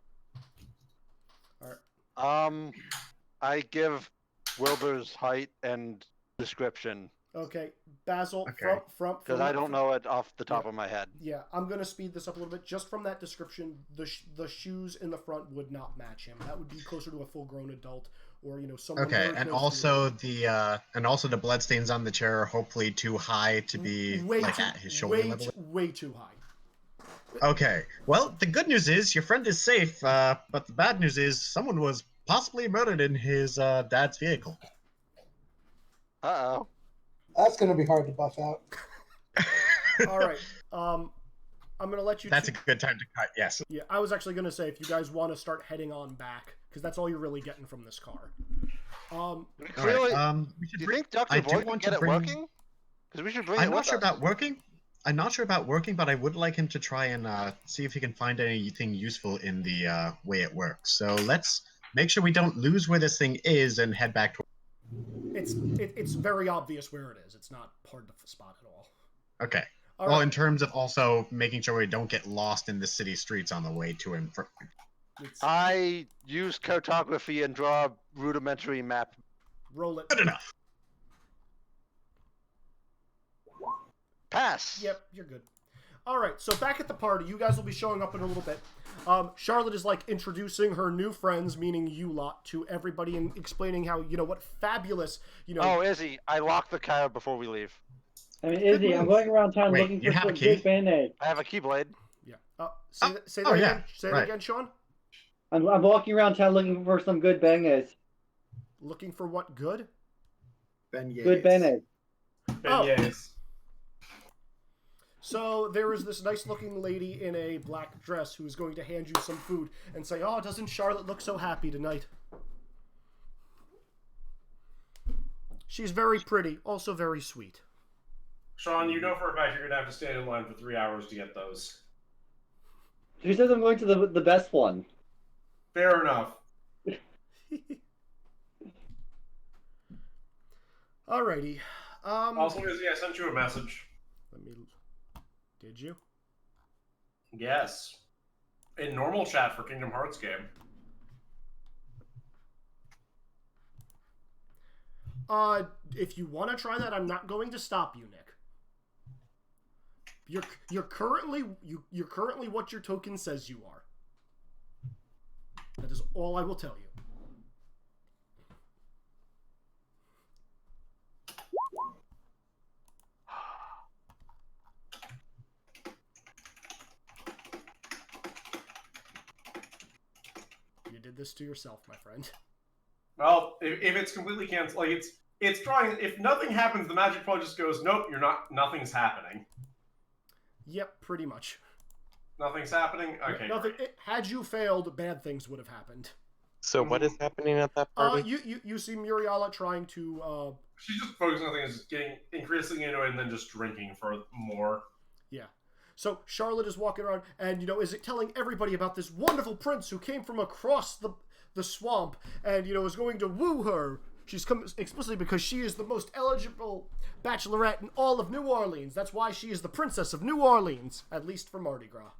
I give Wilbur's height and description. Okay, Basil, Okay. from Because I don't know it off the top of my head. Yeah, I'm gonna speed this up a little bit. Just from that description, the shoes in the front would not match him. That would be closer to a full-grown adult, or someone. Okay, very and close to also the bloodstains on the chair are hopefully too high to be at his shoulder level. Way too high. Okay, well, the good news is your friend is safe, but the bad news is someone was possibly murdered in his dad's vehicle. Uh-oh. That's going to be hard to buff out. All right. I'm gonna let you. That's a good time to cut. Yes. Yeah, I was actually gonna say if you guys want to start heading on back, because that's all you're really getting from this car. Clearly, we should do you think Dr. Boyd can get it working? Because we should bring it I'm with not sure us. about working. I'm not sure about working, but I would like him to try and see if he can find anything useful in the way it works. So let's make sure we don't lose where this thing is and head back to. It's very obvious where it is. It's not hard to spot at all. Okay. All well, right. in terms of also making sure we don't get lost in the city streets on the way to him. I use cartography and draw a rudimentary map. Roll it. Good enough. Pass. Yep, you're good. All right, so back at the party, you guys will be showing up in a little bit. Charlotte is like introducing her new friends, meaning you lot, to everybody and explaining how what fabulous Oh, Izzy, I locked the car before we leave. I mean, Izzy, I'm going around town Wait, looking you for have a some key? good Band-Aids. I have a keyblade. Yeah. Say that again. Say that again, Sean. I'm walking around town looking for some good Band-Aids. Looking for what good? Good Band-Aids. Beignets. So there is this nice-looking lady in a black dress who is going to hand you some food and say, "Oh, doesn't Charlotte look so happy tonight?" She's very pretty, also very sweet. Sean, you know for a fact you're going to have to stand in line for 3 hours to get those. She says I'm going to the best one. Fair enough. Alrighty. Also, Izzy, I sent you a message. Did you? Yes. In normal chat for Kingdom Hearts game. If you want to try that, I'm not going to stop you, Nick. You're currently what your token says you are. That is all I will tell you. You did this to yourself, my friend. Well, if it's completely canceled, like it's trying. If nothing happens, the magic probably just goes, "Nope, you're not. Nothing's happening." Yep, pretty much. Nothing's happening. Okay. Nothing. Had you failed, bad things would have happened. So what is happening at that party? You see Muriala trying to. She's just focusing on things, getting increasingly into it, and then just drinking for more. Yeah. So Charlotte is walking around, and is it telling everybody about this wonderful prince who came from across the swamp, and is going to woo her. She's come explicitly because she is the most eligible bachelorette in all of New Orleans. That's why she is the princess of New Orleans, at least for Mardi Gras.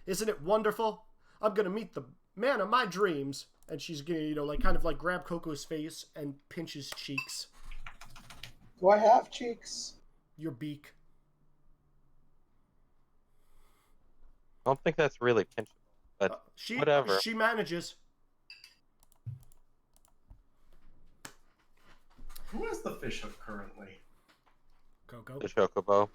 Isn't it wonderful? I'm gonna meet the man of my dreams. And she's gonna, you know, like kind of like grab Coco's face and pinch his cheeks. Do I have cheeks? Your beak. I don't think that's really pinchable, but whatever. She manages. Who has the fishhook currently? Coco. The chocobo.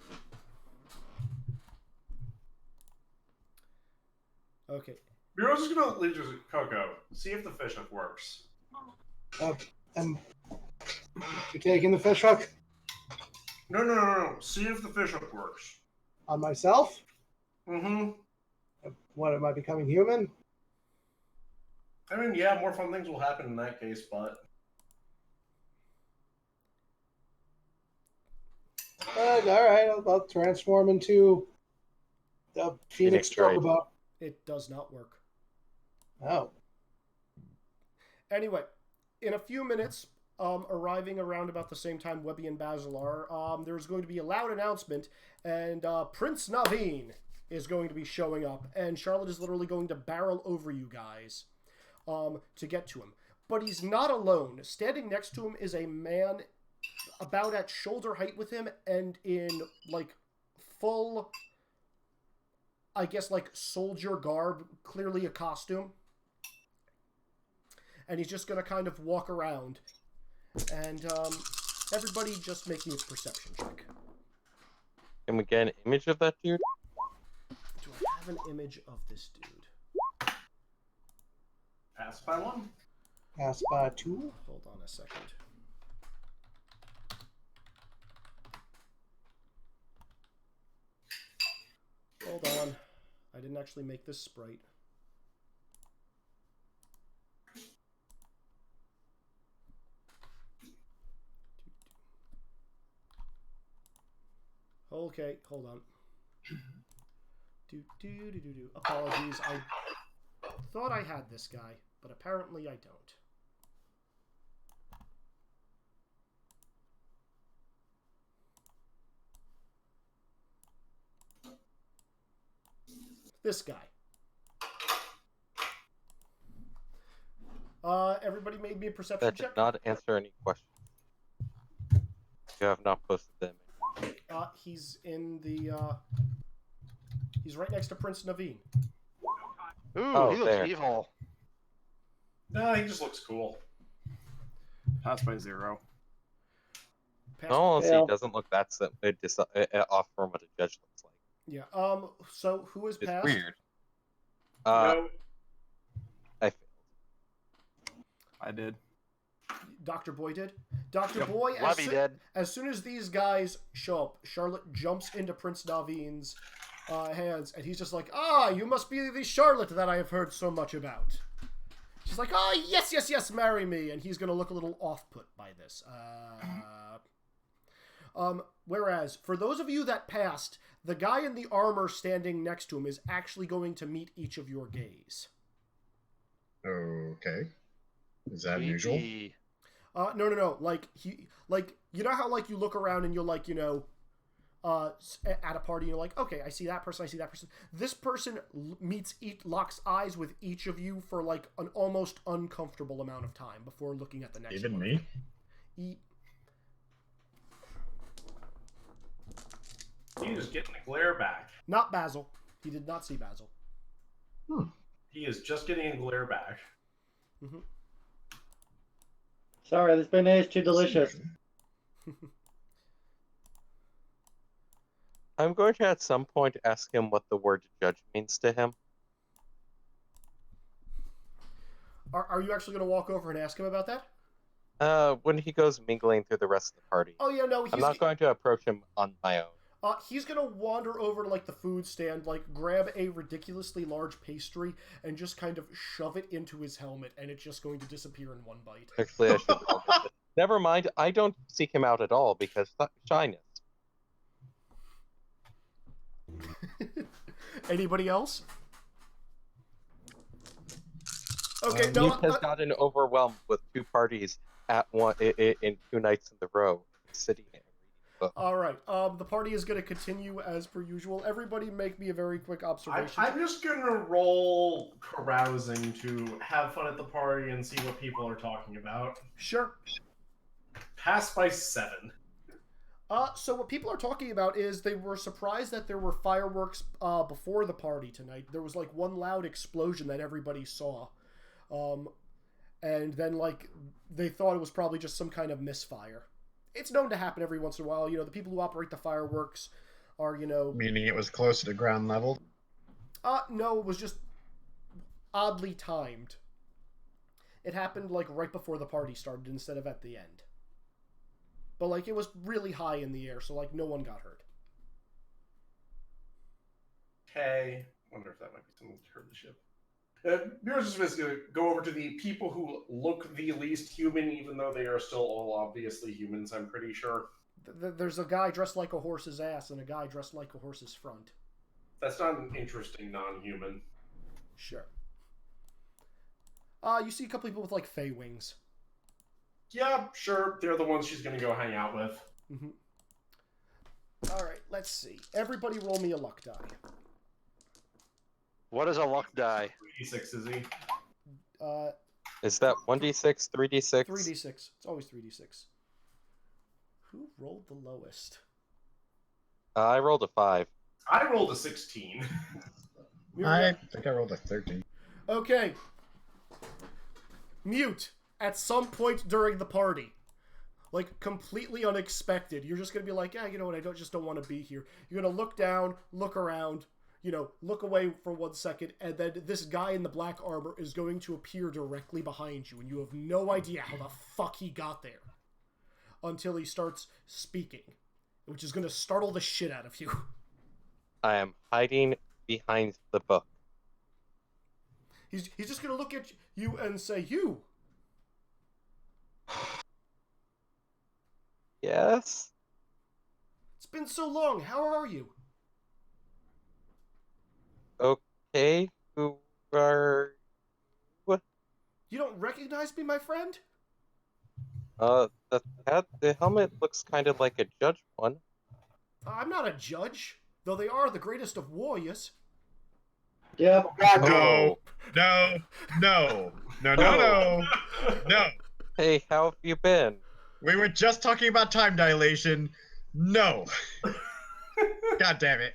Okay. We're just gonna leave this with Coco. See if the fishhook works. You taking the fishhook No. See if the fishhook works. on myself? Mm-hmm. What, am I becoming human? I mean, yeah, more fun things will happen in that case, but... Alright, I'll transform into the Phoenix Wright. Chocobo. It does not work. Oh. Anyway, in a few minutes, arriving around about the same time Webby and Basil are, there's going to be a loud announcement, and Prince Naveen is going to be showing up, and Charlotte is literally going to barrel over you guys to get to him. But he's not alone. Standing next to him is a man about at shoulder height with him, and in, like, full, I guess, like, soldier garb, clearly a costume. And he's just going to kind of walk around. And everybody just make me a perception check. Can we get an image of that dude? Do I have an image of this dude? Pass by one? Pass by two? Hold on a second. Hold on. I didn't actually make this sprite. Okay, hold on. Apologies, I thought I had this guy, but apparently I don't. This guy. Everybody made me a perception That did check. not answer any questions. You have not posted them. He's in the, he's right next to Prince Naveen. Ooh, he looks evil. No, he just looks cool. Pass by 0. No, see, he doesn't look that off from what a judge looks like. Yeah, so who is It's passed? weird. No. I failed. I did. Dr. Boy did? Dr. Boy, as soon as these guys show up, Charlotte jumps into Prince Naveen's hands, and he's just like, "Ah, you must be the Charlotte that I have heard so much about." She's like, "Ah, yes, marry me," and he's going to look a little off-put by this. Whereas, for those of you that passed, the guy in the armor standing next to him is actually going to meet each of your gaze. Okay. Is that unusual? No. Like, you know how, like, you look around and you're like, you know, at a party, you're like, okay, I see that person, I see that person. This person locks eyes with each of you for, like, an almost uncomfortable amount of time before looking at the next one. Even me? He is getting the glare back. Not Basil. He did not see Basil. He is just getting a glare back. Mm-hmm. Sorry, this banana is too delicious. I'm going to at some point ask him what the word judge means to him. Are you actually going to walk over and ask him about that? When he goes mingling through the rest of the party. Oh, yeah, no. I'm not going to approach him on my own. He's going to wander over to, like, the food stand, like, grab a ridiculously large pastry and just kind of shove it into his helmet, and it's just going to disappear in one bite. Actually, I should Never mind, I don't seek him out at all because shyness. Anybody else? Okay, no. Youth has gotten overwhelmed with 2 parties at one in 2 nights in the row, sitting and reading All right. The party is going to continue as per usual. Everybody, make me a very quick observation. I'm just gonna roll carousing to have fun at the party and see what people are talking about. Sure. Pass by 7. So what people are talking about is they were surprised that there were fireworks before the party tonight. There was like one loud explosion that everybody saw. And then like they thought it was probably just some kind of misfire. It's known to happen every once in a while. You know, the people who operate the fireworks are, you know... Meaning it was closer to ground level? No, it was just oddly timed. It happened like right before the party started instead of at the end. But like it was really high in the air, so like no one got hurt. Okay. Wonder if that might be something to hurt the ship. Mirror's just basically going to go over to the people who look the least human, even though they are still all obviously humans, I'm pretty sure. There's a guy dressed like a horse's ass and a guy dressed like a horse's front. That's not an interesting non-human. Sure. You see a couple people with like fey wings. Yeah, sure. They're the ones she's going to go hang out with. Mm-hmm. Alright, let's see. Everybody roll me a luck die. What is a luck die? 3d6, is he? Is that 1d6, 3d6? 3d6. It's always 3d6. Who rolled the lowest? I rolled a 5. I rolled a 16. I think I rolled a 13. Okay. Mute. At some point during the party. Like, completely unexpected. You're just going to be like, yeah, you know what, just don't want to be here. You're going to look down, look around, you know, look away for 1 second, and then this guy in the black armor is going to appear directly behind you, and you have no idea how the fuck he got there. Until he starts speaking. Which is going to startle the shit out of you. I am hiding behind the book. He's just going to look at you and say, you. Yes? It's been so long. How are you? Okay, who are you? You don't recognize me, my friend? The helmet looks kind of like a judge one. I'm not a judge, though they are the greatest of warriors. Yep. No, no, no, no, no, no, no. Hey, how have you been? We were just talking about time dilation. No. God damn it.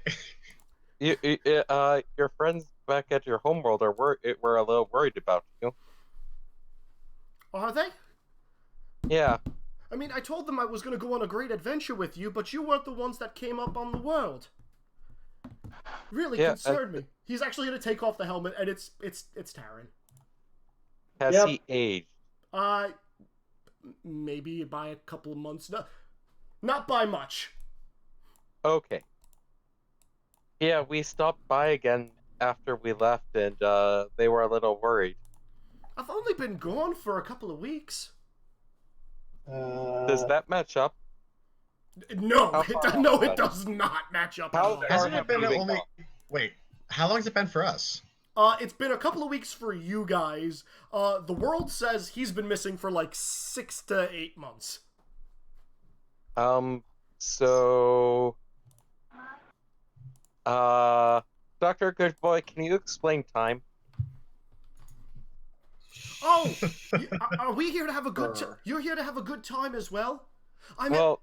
Your friends back at your homeworld were a little worried about you. Are they? Yeah. I mean, I told them I was going to go on a great adventure with you, but you weren't the ones that came up on the world. Really concerned me. He's actually going to take off the helmet, and it's Taran. Has he aged? Maybe by a couple of months. No, not by much. Okay. Yeah, we stopped by again after we left, and they were a little worried. I've only been gone for a couple of weeks. Does that match up? No, it does not match up at all. Hasn't it been only... Wait, how long has it been for us? It's been a couple of weeks for you guys. The world says he's been missing for like 6 to 8 months. So... Dr. Goodboy, can you explain time? Oh! Are we here to have a good time? You're here to have a good time as well? Well,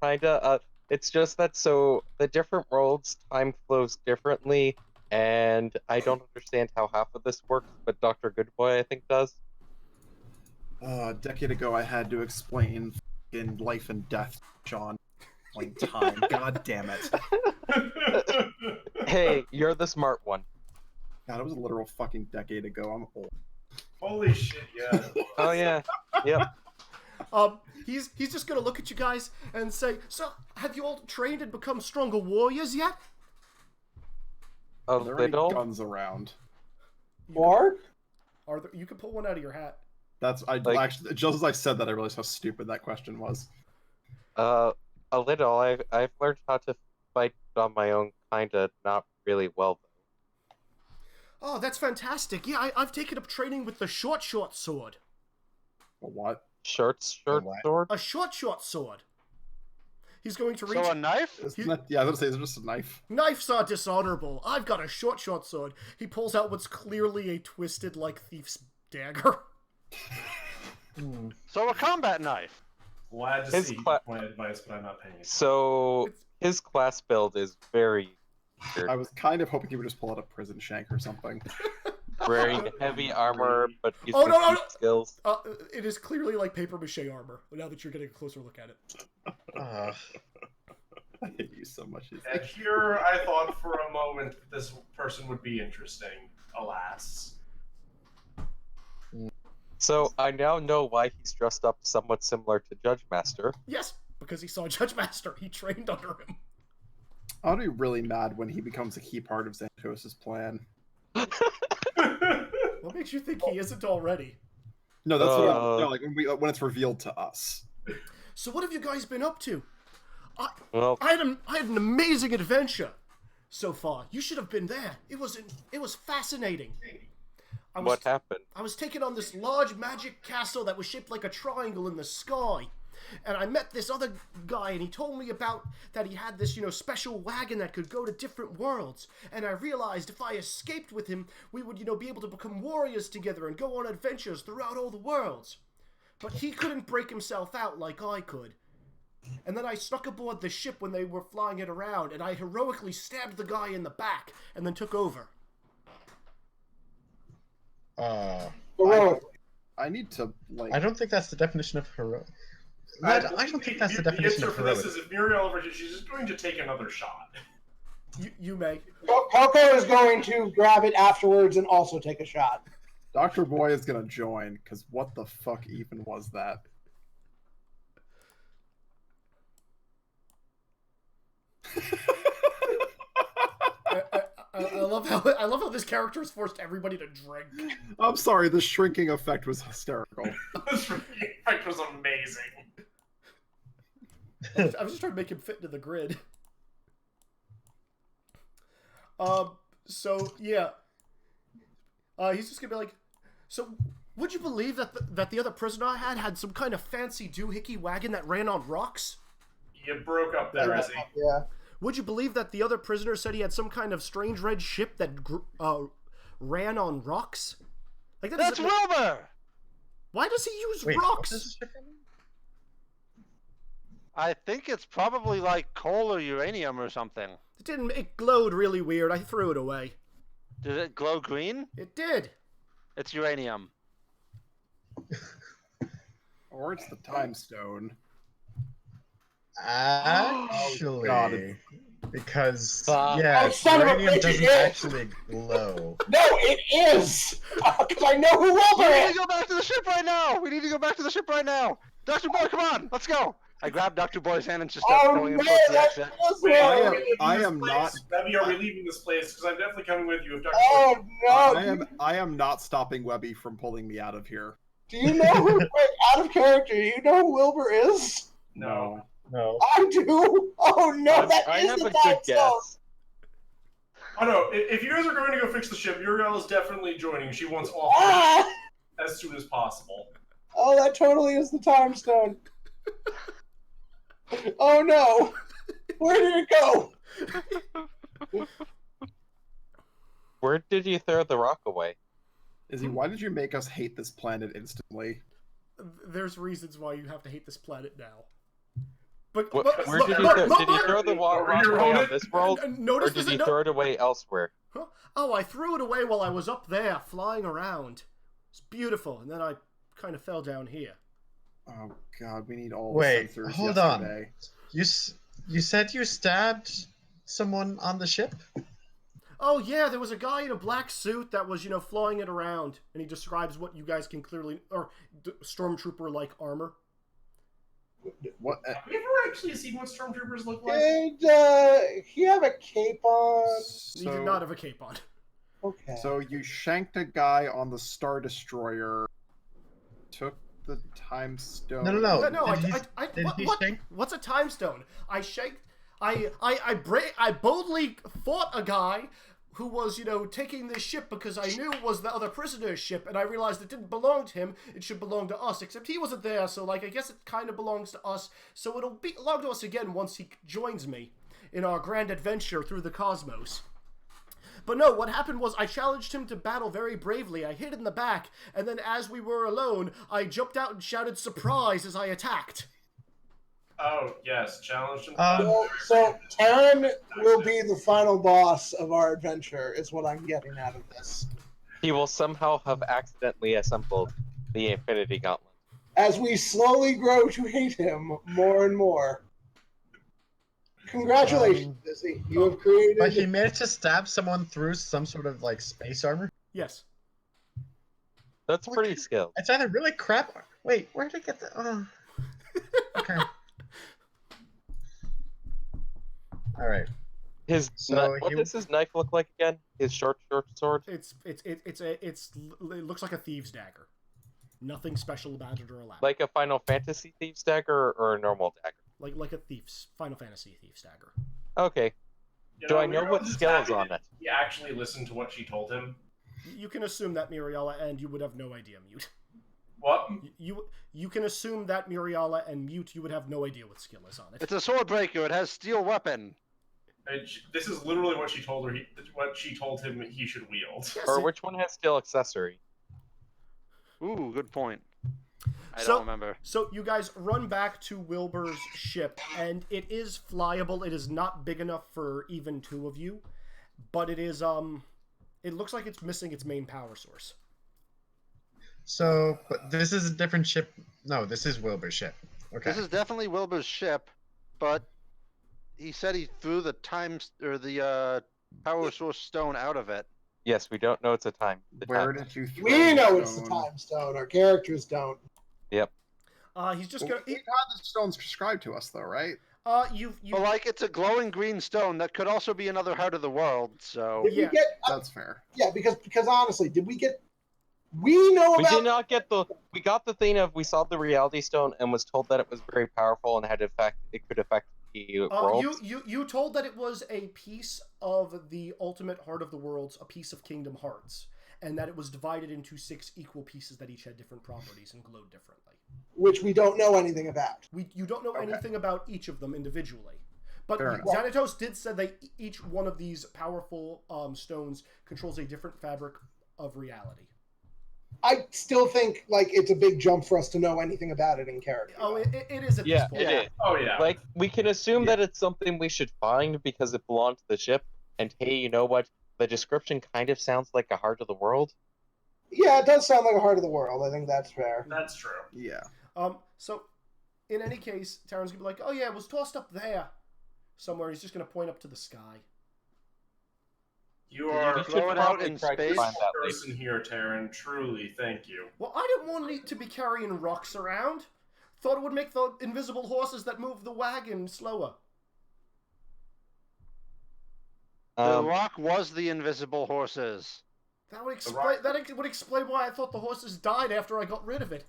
kinda. It's just that so the different worlds, time flows differently, and I don't understand how half of this works, but Dr. Goodboy, I think, does. A decade ago, I had to explain in life and death, Sean. Explain time. God damn it. Hey, you're the smart one. God, it was a literal fucking decade ago. I'm old. Holy shit, yeah. Oh, yeah. Yep. He's just gonna look at you guys and say, so, have you all trained and become stronger warriors yet? A there little? Are guns around. Mark? You can pull one out of your hat. Actually, just as I said that, I realized how stupid that question was. A little. I've learned how to fight on my own, kinda, not really well, though. Oh, that's fantastic. Yeah, I've taken up training with the short sword. A what? Short sword? A short sword. He's going to reach. So a knife? Yeah, I was gonna say, is it just a knife? Knives are dishonorable. I've got a short sword. He pulls out what's clearly a twisted, like, thief's dagger. So a combat knife. Glad to His see cla- my advice, but I'm not paying it. So his class build is very weird. I was kind of hoping he would just pull out a prison shank or something. Wearing heavy armor, but he's Oh, no, got skills. It is clearly like papier-mâché armor, now that you're getting a closer look at it. I hate you so much. And here I thought for a moment that this person would be interesting. Alas. So I now know why he's dressed up somewhat similar to Judge Master. Yes, because he saw Judge Master. He trained under him. I'll be really mad when he becomes a key part of Xanatos' plan. What makes you think he isn't already? No, that's what no, like when it's revealed to us. So what have you guys been up to? Well, I had an amazing adventure so far. You should have been there. It was fascinating. What happened? I was taken on this large magic castle that was shaped like a triangle in the sky. And I met this other guy, and he told me about that he had this, special wagon that could go to different worlds. And I realized if I escaped with him, we would, be able to become warriors together and go on adventures throughout all the worlds. But he couldn't break himself out like I could. And then I snuck aboard the ship when they were flying it around, and I heroically stabbed the guy in the back, and then took over. I need to, like... I don't think that's the definition of heroic. I don't think that's the definition answer of for heroic. this is if Muriel over here, she's just going to take another shot. You may. Coco is going to grab it afterwards and also take a shot. Dr. Boy is gonna join, because what the fuck even was that? I love how this character has forced everybody to drink. I'm sorry, the shrinking effect was hysterical. The shrinking effect was amazing. I was just trying to make him fit into the grid. So yeah. He's just gonna be like, so would you believe that the other prisoner I had some kind of fancy doohickey wagon that ran on rocks? You broke up there, Izzy. Yeah. Would you believe that the other prisoner said he had some kind of strange red ship that ran on rocks? Like That's Wilbur! Why does he use Wait, rocks? what does this ship run on? I think it's probably like coal or uranium or something. It glowed really weird. I threw it away. Did it glow green? It did. It's uranium. Or it's the time stone. Actually, God. Because Oh, yeah, son of a uranium bitch, it doesn't is! actually glow. No, it is! Because I know who We Wilbur need is! to go back to the ship right now! We need to go back to the ship right now! Dr. Boy, come on! Let's go! I grabbed Dr. Boy's hand and just started going him towards the exit. Wait, I are am- we leaving I this am place? not- Webby, are we leaving this place? Because I'm definitely coming with you if Dr. Oh no! I am not stopping Webby from pulling me out of here. Do you know who, wait, out of character, do you know who Wilbur is? No. No. I do! Oh no, that I is have the a time good stone! guess. Oh no, if you guys are going to go fix the ship, Muriel is definitely joining. She wants off Ah! as soon as possible. Oh, that totally is the time stone. Oh no! Where did it go? Where did you throw the rock away? Izzy, why did you make us hate this planet instantly? There's reasons why you have to hate this planet now. But Where look, did look, you look, throw? look, Did you look. throw the rock You're away holding- on this world, or Notice did there's you a throw it away elsewhere? Huh? Oh, I threw it away while I was up there flying around. It's beautiful, and then I kind of fell down here. Oh god, we need all Wait, the sensors hold on. yesterday. You said you stabbed someone on the ship? Oh yeah, there was a guy in a black suit that was, flying it around, and he describes what you guys can clearly, or stormtrooper-like armor. What? Have you ever actually seen what stormtroopers look like? Did he have a cape on? He did not have a cape on. Okay. So you shanked a guy on the Star Destroyer, took the time stone. No. No, Did he what? shank? What's a time stone? I boldly fought a guy who was, taking this ship because I knew it was the other prisoner's ship, and I realized it didn't belong to him, it should belong to us, except he wasn't there, so, I guess it kind of belongs to us, so it'll belong to us again once he joins me in our grand adventure through the cosmos. But no, what happened was I challenged him to battle very bravely. I hid in the back, and then as we were alone, I jumped out and shouted surprise as I attacked. Oh, yes, challenged him. So Terran will be the final boss of our adventure, is what I'm getting out of this. He will somehow have accidentally assembled the Infinity Gauntlet. As we slowly grow to hate him more and more. Congratulations, Izzy. You have created... But he managed to stab someone through some sort of, space armor? Yes. That's pretty skilled. It's either really crap... Wait, where did I get the... Oh. Okay. Alright. What does his knife look like again? His short sword? It looks like a thieves' dagger. Nothing special about it or elaborate. Like a Final Fantasy thieves' dagger or a normal dagger? Like a Final Fantasy thieves' dagger. Okay. Do I know what skill is on it? He actually listened to what she told him. You can assume that, Muriela, and you would have no idea, Mute. What? You can assume that, Muriela, and Mute, you would have no idea what skill is on it. It's a sword breaker. It has steel weapon. This is literally what she told her. What she told him he should wield. Yes, or which one has steel accessory? Ooh, good point. I don't remember. So you guys run back to Wilbur's ship, and it is flyable. It is not big enough for even two of you, but it is it looks like it's missing its main power source. So, but this is a different ship. No, this is Wilbur's ship. Okay. This is definitely Wilbur's ship, but he said he threw the power source stone out of it. Yes, we don't know it's a time. Where did you throw We know it's the time stone. Our characters don't. Yep. He's just gonna. We've had the stones prescribed to us, though, right? But it's a glowing green stone that could also be another heart of the world. So yeah, that's fair. Yeah, because honestly, did we get? We know about. We did not get the. We got the thing of we saw the reality stone and was told that it was very powerful and had it could affect the world. You told that it was a piece of the ultimate heart of the worlds, a piece of Kingdom Hearts, and that it was divided into 6 equal pieces that each had different properties and glowed differently. Which we don't know anything about. You don't know anything about each of them individually. But Fair enough. Xanatos did say that each one of these powerful stones controls a different fabric of reality. I still think it's a big jump for us to know anything about it in character. Oh, it is at this point. It is. Oh yeah. Like we can assume that it's something we should find because it belonged to the ship. And hey, you know what? The description kind of sounds like a heart of the world. Yeah, it does sound like a heart of the world. I think that's fair. That's true. Yeah. So, in any case, Taran's gonna be like, "Oh yeah, it was tossed up there somewhere." He's just gonna point up to the sky. You are throw it out in space. Person here, Taran. Truly, thank you. Well, I didn't want to be carrying rocks around. Thought it would make the invisible horses that move the wagon slower. The rock was the invisible horses. That would explain. That would explain why I thought the horses died after I got rid of it.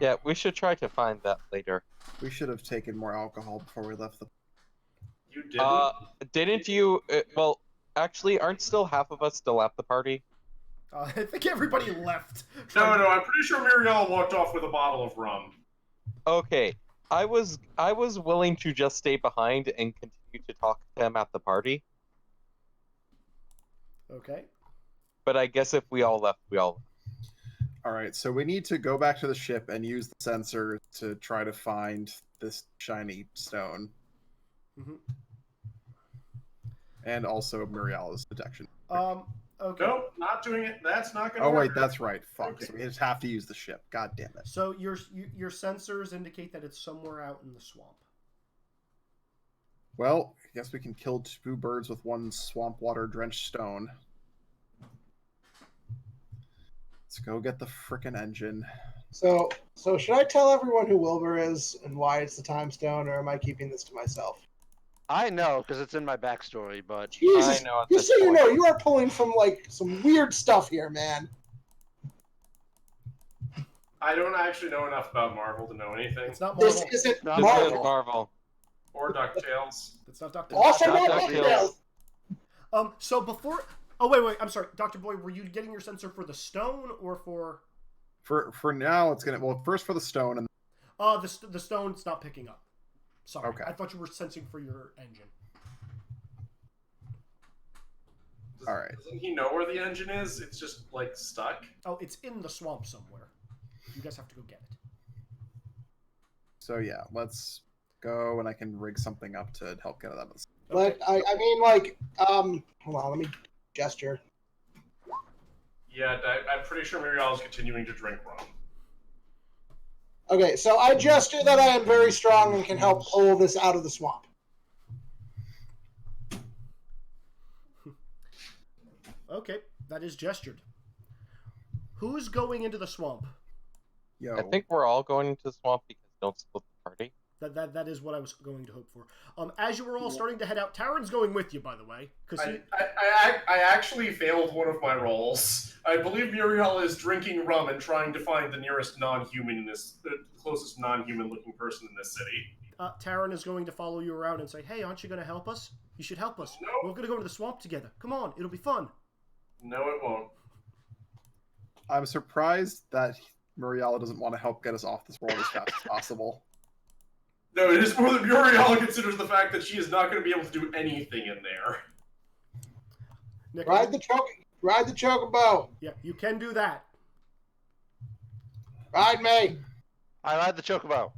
Yeah, we should try to find that later. We should have taken more alcohol before we left the... You didn't? Didn't you... well, actually, aren't still half of us still at the party? I think everybody left. No, I'm pretty sure Muriel walked off with a bottle of rum. Okay. I was willing to just stay behind and continue to talk to him at the party. Okay. But I guess if we all left, we all left. Alright, so we need to go back to the ship and use the sensor to try to find this shiny stone. Mm-hmm. And also Muriela's detection. Okay. Nope, not doing it. That's not gonna Oh work. wait, that's right. Fuck. Okay. So we just have to use the ship. God damn it. So your sensors indicate that it's somewhere out in the swamp. Well, I guess we can kill 2 birds with 1 swamp water drenched stone. Let's go get the frickin' engine. So should I tell everyone who Wilbur is and why it's the time stone, or am I keeping this to myself? I know, because it's in my backstory, but... Jesus, I know at just this so you point. know, you are pulling from, some weird stuff here, man. I don't actually know enough about Marvel to know anything. It's not Marvel. This isn't Not This Marvel. is Marvel. Or DuckTales. That's not Dr. Also Not not DuckTales. DuckTales. So before... Oh, wait. I'm sorry. Dr. Boy, were you getting your sensor for the stone or for... For now, it's gonna first for the stone and. The stone's not picking up. Sorry. Okay. I thought you were sensing for your engine. All right. Doesn't he know where the engine is? It's just like stuck. Oh, it's in the swamp somewhere. You guys have to go get it. So yeah, let's go, and I can rig something up to help get it out of this. But I mean, like, hold on, let me gesture. Yeah, I'm pretty sure Muriel is continuing to drink rum. Okay, so I gesture that I am very strong and can help pull this out of the swamp. Okay, that is gestured. Who's going into the swamp? Yo. I think we're all going into the swamp because don't split the party. That is what I was going to hope for. As you were all starting to head out, Taran's going with you, by the way, because I actually failed one of my rolls. I believe Muriel is drinking rum and trying to find the nearest non-human in this, the closest non-human looking person in this city. Taran is going to follow you around and say, "Hey, aren't you going to help us? You should help us. No. We're going to go to the swamp together. Come on, it'll be fun." No, it won't. I'm surprised that Muriel doesn't want to help get us off this world as fast as possible. No, it is more that Muriel considers the fact that she is not going to be able to do anything in there. Nick, Ride the chocobo. Yeah, you can do that. Ride me. I ride the chocobo.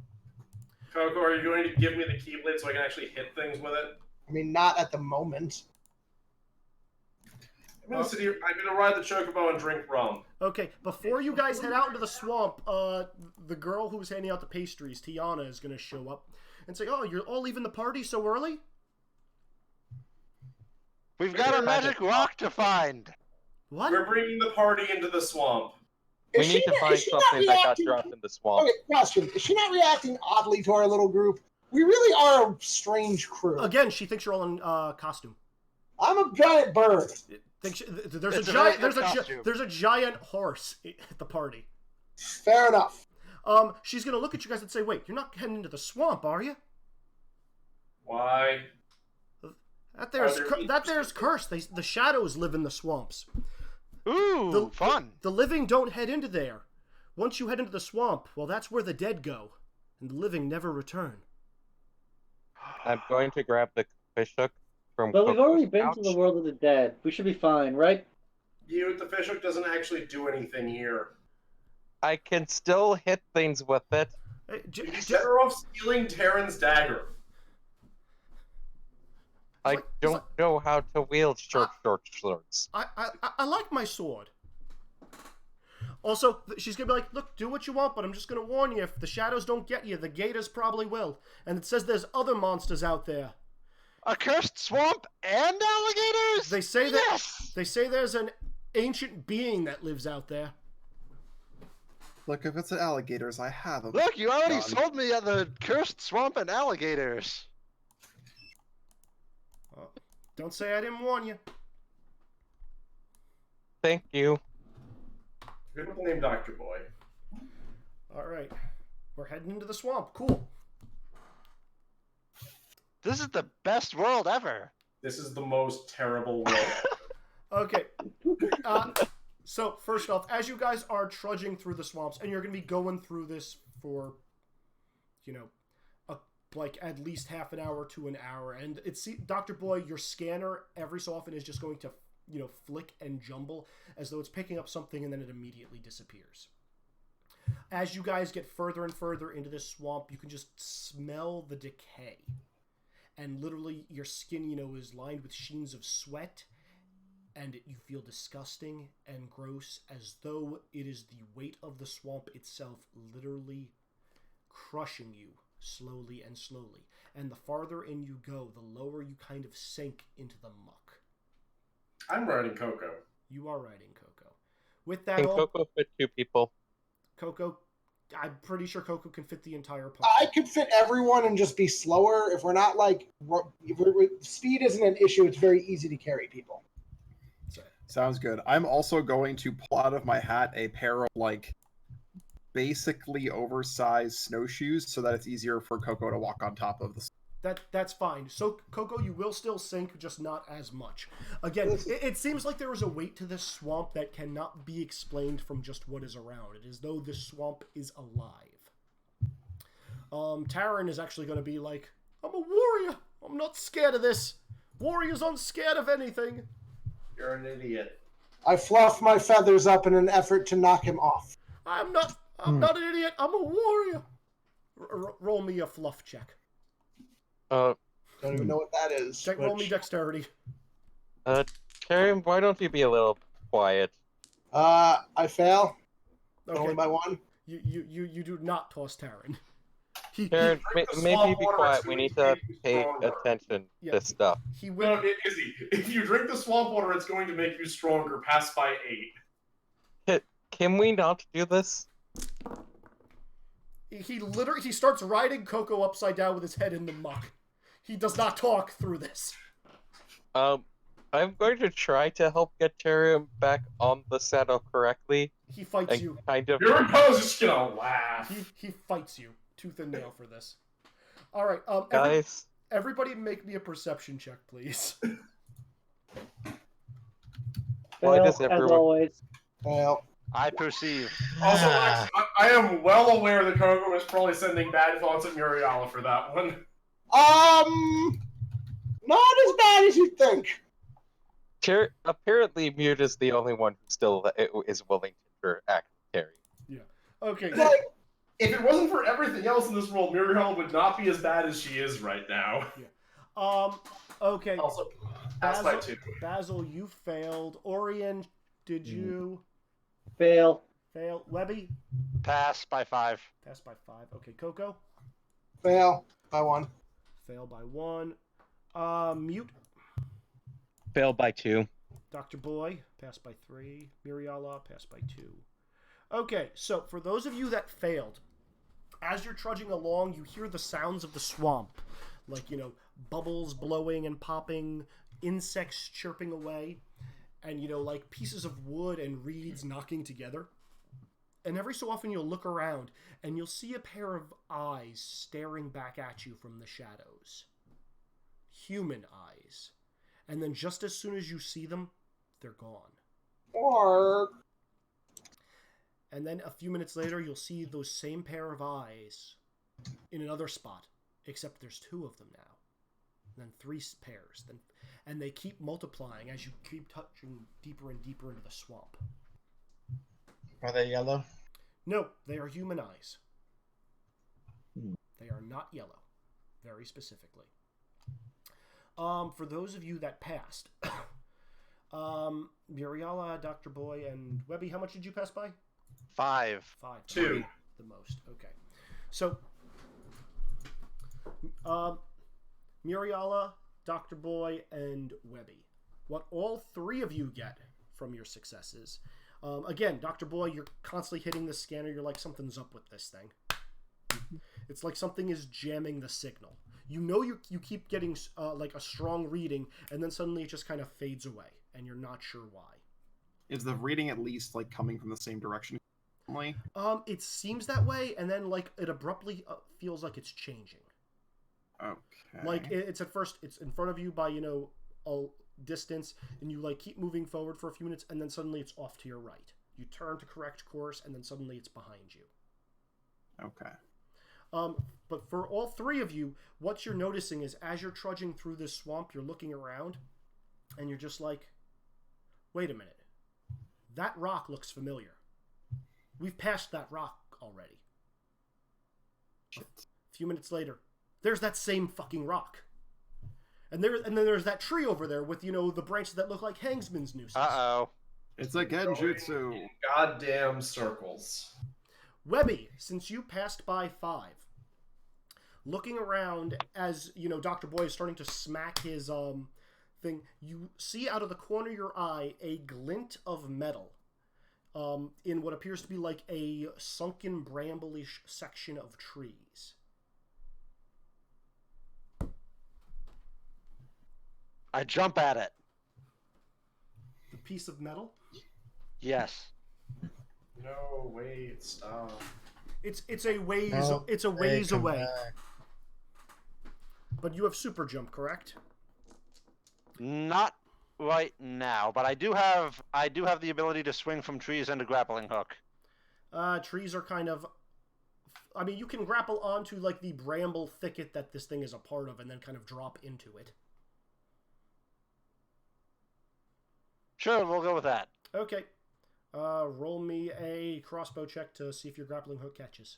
Coco, are you going to give me the Keyblade so I can actually hit things with it? I mean, not at the moment. I'm going to ride the chocobo and drink rum. Okay, before you guys head out into the swamp, the girl who was handing out the pastries, Tiana, is going to show up and say, "Oh, you're all leaving the party so early?" We've got a magic rock to find. What? We're bringing the party into the swamp. We need to find something that got dropped in the swamp. Okay, question. Is she not reacting oddly to our little group? We really are a strange crew. Again, she thinks you're all in costume. I'm a giant bird. There's a giant horse at the party. Fair enough. She's gonna look at you guys and say, "Wait, you're not heading into the swamp, are you?" Why? That there's cursed. The shadows live in the swamps. Ooh, fun. The living don't head into there. Once you head into the swamp, well, that's where the dead go, and the living never return. I'm going to grab the fish hook from But we've Coco's already been pouch. to the world of the dead. We should be fine, right? The fishhook doesn't actually do anything here. I can still hit things with it. Hey, You better off stealing Terran's dagger. I don't know how to wield short swords. I like my sword. Also, she's gonna be like, "Look, do what you want, but I'm just gonna warn you, if the shadows don't get you, the gators probably will. And it says there's other monsters out there. A cursed swamp and alligators? They say there's an ancient being that lives out there." Look, if it's alligators, I have them. Look, you already sold me on the cursed swamp and alligators. Don't say I didn't warn you. Thank you. Good with the name Dr. Boy. Alright. We're heading into the swamp. Cool. This is the best world ever. This is the most terrible world. Okay. So, first off, as you guys are trudging through the swamps, and you're going to be going through this for, like at least half an hour to an hour, and Dr. Boy, your scanner every so often is just going to, flick and jumble as though it's picking up something, and then it immediately disappears. As you guys get further and further into this swamp, you can just smell the decay. And literally, your skin, is lined with sheens of sweat, and you feel disgusting and gross, as though it is the weight of the swamp itself literally crushing you slowly and slowly. And the farther in you go, the lower you kind of sink into the muck. I'm riding Coco. You are riding Coco. With that, Can Coco fit 2 people? Coco, I'm pretty sure Coco can fit the entire party. I could fit everyone and just be slower. If we're not speed isn't an issue, it's very easy to carry people. Sounds good. I'm also going to pull out of my hat a pair of, basically oversized snowshoes so that it's easier for Coco to walk on top of the... That's fine. So, Coco, you will still sink, just not as much. Again, it seems like there is a weight to this swamp that cannot be explained from just what is around. It is as though this swamp is alive. Taran is actually going to be like, I'm a warrior. I'm not scared of this. Warriors aren't scared of anything. You're an idiot. I fluff my feathers up in an effort to knock him off. I'm not an idiot. I'm a warrior. Roll me a fluff check. Don't even know what that is. Roll me dexterity. Karim, why don't you be a little quiet? I fail. Okay. Only by one. You do not toss Taran. Karim, maybe be quiet. We need to pay attention to stuff. No, Izzy, if you drink the swamp water, it's going to make you stronger. Pass by 8. Can we not do this? He starts riding Coco upside down with his head in the muck. He does not talk through this. I'm going to try to help get Tarim back on the saddle correctly. He fights you. Kind of. Your opponent's just gonna laugh. He fights you tooth and nail for this. All right, guys. Everybody, make me a perception check, please. Why does As everyone? always. Well, I perceive. Also, I am well aware that Coco is probably sending bad thoughts at Muriala for that one. not as bad as you think. Apparently, Mute is the only one who still is willing to act Terry. Yeah. Okay. Like, if it wasn't for everything else in this world, Muriel would not be as bad as she is right now. Yeah. Okay. Also, pass by 2. Basil, you failed. Orion, did you Fail. fail? Webby, Pass by 5. pass by 5. Okay. Coco, Fail by 1. fail by 1. Mute. Fail by 2. Dr. Boy, pass by 3. Muriala, pass by 2. Okay, so for those of you that failed, as you're trudging along, you hear the sounds of the swamp. Like, bubbles blowing and popping, insects chirping away, and, like pieces of wood and reeds knocking together. And every so often you'll look around, and you'll see a pair of eyes staring back at you from the shadows. Human eyes. And then just as soon as you see them, they're gone. Or And then a few minutes later, you'll see those same pair of eyes in another spot, except there's 2 of them now. And then 3 pairs. And they keep multiplying as you keep touching deeper and deeper into the swamp. Are they yellow? No, they are human eyes. They are not yellow, very specifically. For those of you that passed, Muriala, Dr. Boy, and Webby, how much did you pass by? 5. 5. 2. The most. Okay. So, Muriala, Dr. Boy, and Webby. What all 3 of you get from your successes. Again, Dr. Boy, you're constantly hitting the scanner. You're like, something's up with this thing. It's like something is jamming the signal. You keep getting like a strong reading, and then suddenly it just kind of fades away, and you're not sure why. Is the reading at least like coming from the same direction? It seems that way, and then like it abruptly feels like it's changing. Okay. Like it's at first it's in front of you by a distance, and you like keep moving forward for a few minutes, and then suddenly it's off to your right. You turn to correct course, and then suddenly it's behind you. Okay. But for all 3 of you, what you're noticing is as you're trudging through this swamp, you're looking around, and you're just like, wait a minute. That rock looks familiar. We've passed that rock already. A few minutes later, there's that same fucking rock. And then there's that tree over there with, the branches that look like Hangsman's nooses. Uh-oh. It's a genjutsu. Goddamn circles. Webby, since you passed by 5, looking around as, Dr. Boy is starting to smack his thing, you see out of the corner of your eye a glint of metal in what appears to be like a sunken bramble-ish section of trees. I jump at it. The piece of metal? Yes. No, wait, stop. It's a ways No, it's a they ways come away. back. But you have super jump, correct? Not right now, but I do have the ability to swing from trees and a grappling hook. Trees are kind of... I mean, you can grapple onto, like, the bramble thicket that this thing is a part of and then kind of drop into it. Sure, we'll go with that. Okay. Roll me a crossbow check to see if your grappling hook catches.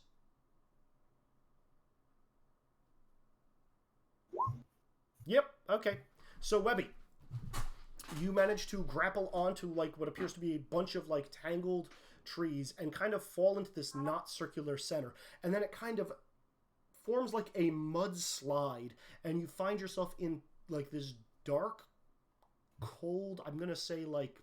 Yep, okay. So, Webby, you manage to grapple onto, like, what appears to be a bunch of, like, tangled trees and kind of fall into this not circular center. And then it kind of forms like a mudslide, and you find yourself in, like, this dark, cold, I'm gonna say, like,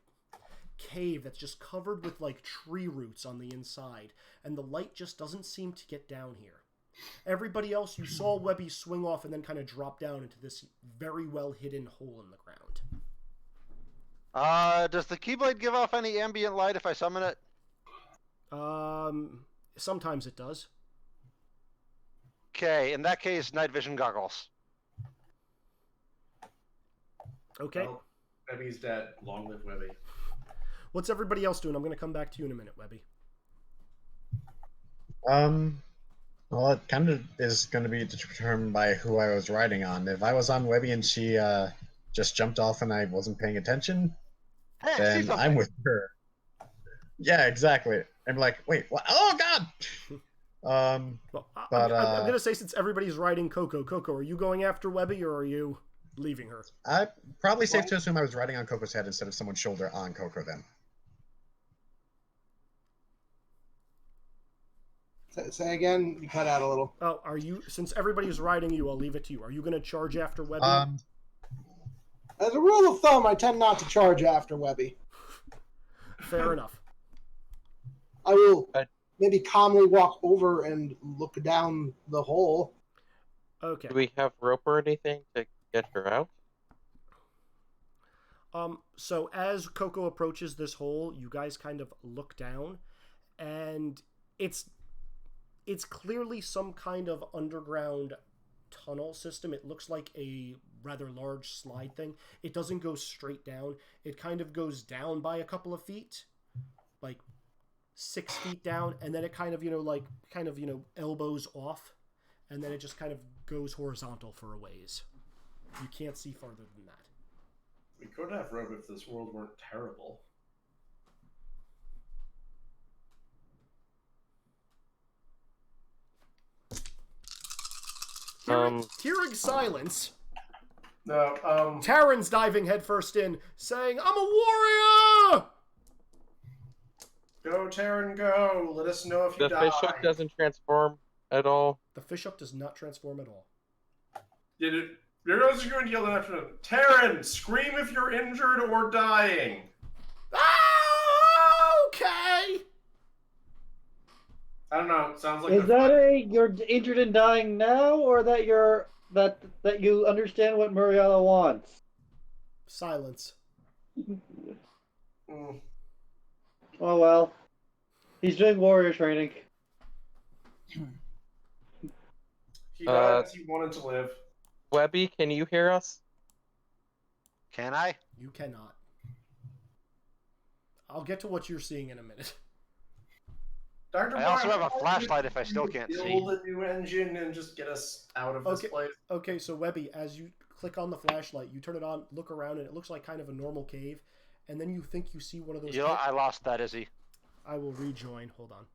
cave that's just covered with, like, tree roots on the inside. And the light just doesn't seem to get down here. Everybody else, you saw Webby swing off and then kind of drop down into this very well hidden hole in the ground. Does the Keyblade give off any ambient light if I summon it? Sometimes it does. Okay, in that case, night vision goggles. Okay. Well, Webby's dead. Long live Webby. What's everybody else doing? I'm going to come back to you in a minute, Webby. Well, it kind of is going to be determined by who I was riding on. If I was on Webby and she just jumped off and I wasn't paying attention, then I'm with her. Yeah, exactly. I'm like, wait, what? Oh, God! Well, I'm going to say, since everybody's riding Coco, are you going after Webby or are you leaving her? Probably safe to assume I was riding on Coco's head instead of someone's shoulder on Coco then. Say again, you cut out a little. Oh, are you, since everybody's riding you, I'll leave it to you. Are you going to charge after Webby? As a rule of thumb, I tend not to charge after Webby. Fair enough. I will maybe calmly walk over and look down the hole. Okay. Do we have rope or anything to get her out? So as Coco approaches this hole, you guys kind of look down, and it's clearly some kind of underground tunnel system. It looks like a rather large slide thing. It doesn't go straight down. It kind of goes down by a couple of feet, like 6 feet down, and then it kind of, elbows off, and then it just kind of goes horizontal for a ways. You can't see farther than that. We could have rope if this world weren't terrible. Hearing silence. No, Taryn's diving headfirst in, saying, "I'm a warrior!" Go, Taryn, go. Let us know if you die. The fish hook doesn't transform at all. The fish hook does not transform at all. You're going to yell after him. Taryn, scream if you're injured or dying. Okay. I don't know. It sounds like. Is that you're injured and dying now, or that that you understand what Muriella wants? Silence. Oh well. He's doing warrior training. He died as he wanted to live. Webby, can you hear us? Can I? You cannot. I'll get to what you're seeing in a minute. Dr. I also have a flashlight if I still can't see. Build a new engine and just get us out of this place. Okay, so Webby, as you click on the flashlight, you turn it on, look around, and it looks like kind of a normal cave. And then you think you see one of those... I lost that, Izzy. I will rejoin. Hold on.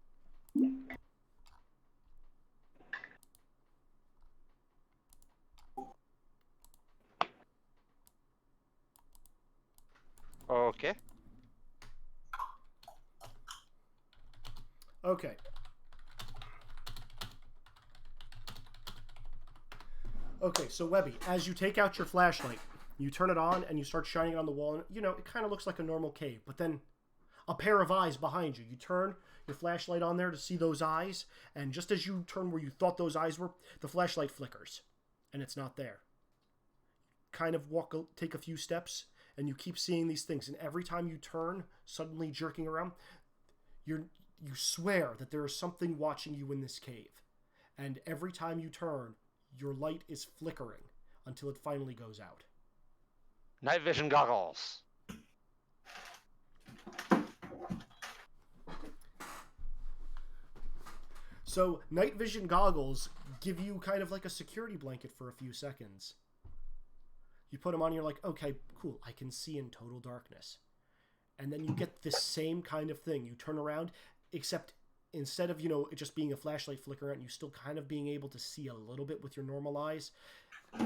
Okay. Okay. Okay, so Webby, as you take out your flashlight, you turn it on and you start shining it on the wall, and it kind of looks like a normal cave, but then a pair of eyes behind you. You turn your flashlight on there to see those eyes, and just as you turn where you thought those eyes were, the flashlight flickers, and it's not there. Kind of take a few steps, and you keep seeing these things, and every time you turn, suddenly jerking around, you swear that there is something watching you in this cave, and every time you turn, your light is flickering, until it finally goes out. Night vision goggles. So night vision goggles give you kind of like a security blanket for a few seconds. You put them on and you're like, okay, cool, I can see in total darkness. And then you get this same kind of thing. You turn around, except instead of, it just being a flashlight flicker and you still kind of being able to see a little bit with your normal eyes,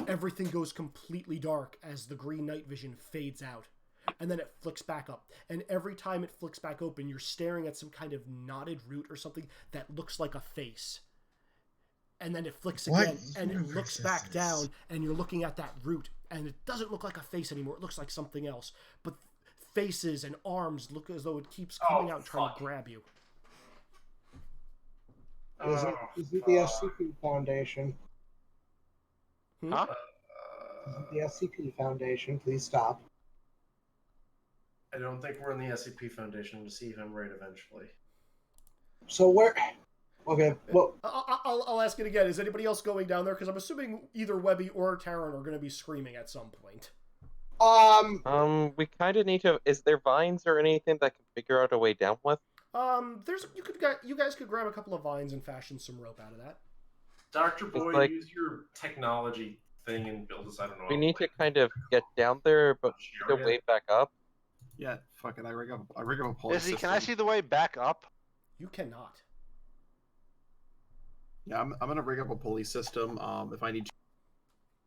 everything goes completely dark as the green night vision fades out. And then it flicks back up. And every time it flicks back open, you're staring at some kind of knotted root or something that looks like a face. And then it flicks again, and it looks back down, and you're looking at that root, and it doesn't look like a face anymore. It looks like something else. But faces and arms look as though it keeps coming out trying to grab you. Is it the SCP Foundation? Huh? Is it the SCP Foundation? Please stop. I don't think we're in the SCP Foundation. We'll see if I'm right eventually. So where? Okay, well, I'll ask it again. Is anybody else going down there? Because I'm assuming either Webby or Taran are going to be screaming at some point. We kind of need to. Is there vines or anything that can figure out a way down with? You guys could grab a couple of vines and fashion some rope out of that. Dr. Boy, like- use your technology thing and build us. I don't know. We need to kind of get down there, but need a way back up. Yeah, fuck it. I rig up a police Izzy, system. can I see the way back up? You cannot. Yeah, I'm gonna rig up a police system. If I need to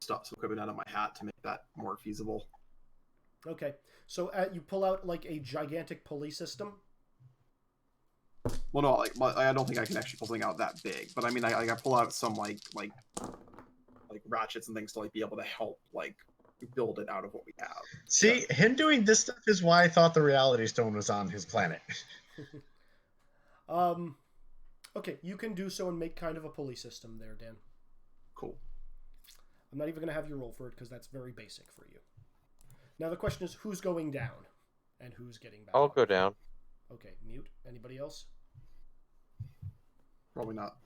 stop some equipment out of my hat to make that more feasible. Okay, so you pull out like a gigantic pulley system. Well, no, I don't think I can actually pull something out that big. But I mean, I pull out some like ratchets and things to like be able to help like build it out of what we have. See, him doing this stuff is why I thought the Reality Stone was on his planet. Okay, you can do so and make kind of a pulley system there, Dan. Cool. I'm not even going to have you roll for it because that's very basic for you. Now the question is, who's going down and who's getting back I'll up? go down. Okay, mute. Anybody else? Probably not.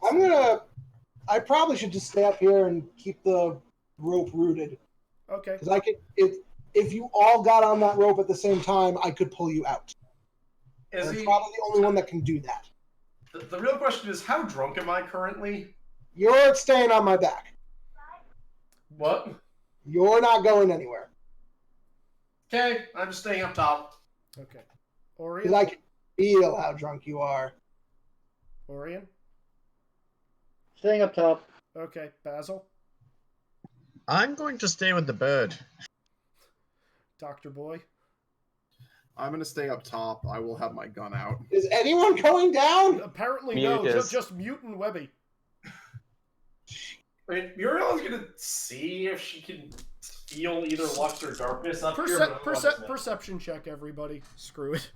I probably should just stay up here and keep the rope rooted. Okay. Because I could, if you all got on that rope at the same time, I could pull you out. I'm probably the only one that can do that. The real question is, how drunk am I currently? You're staying on my back. What? You're not going anywhere. Okay, I'm just staying up top. Okay. Because Orion? I can feel how drunk you are. Orion? Staying up top. Okay. Basil? I'm going to stay with the bird. Dr. Boy? I'm gonna stay up top. I will have my gun out. Is anyone going down? Apparently Mute no, is. just Mute and Webby. I mean, Muriel's gonna see if she can feel either lux or darkness up here. but otherwise, no. Perception check, everybody. Screw it.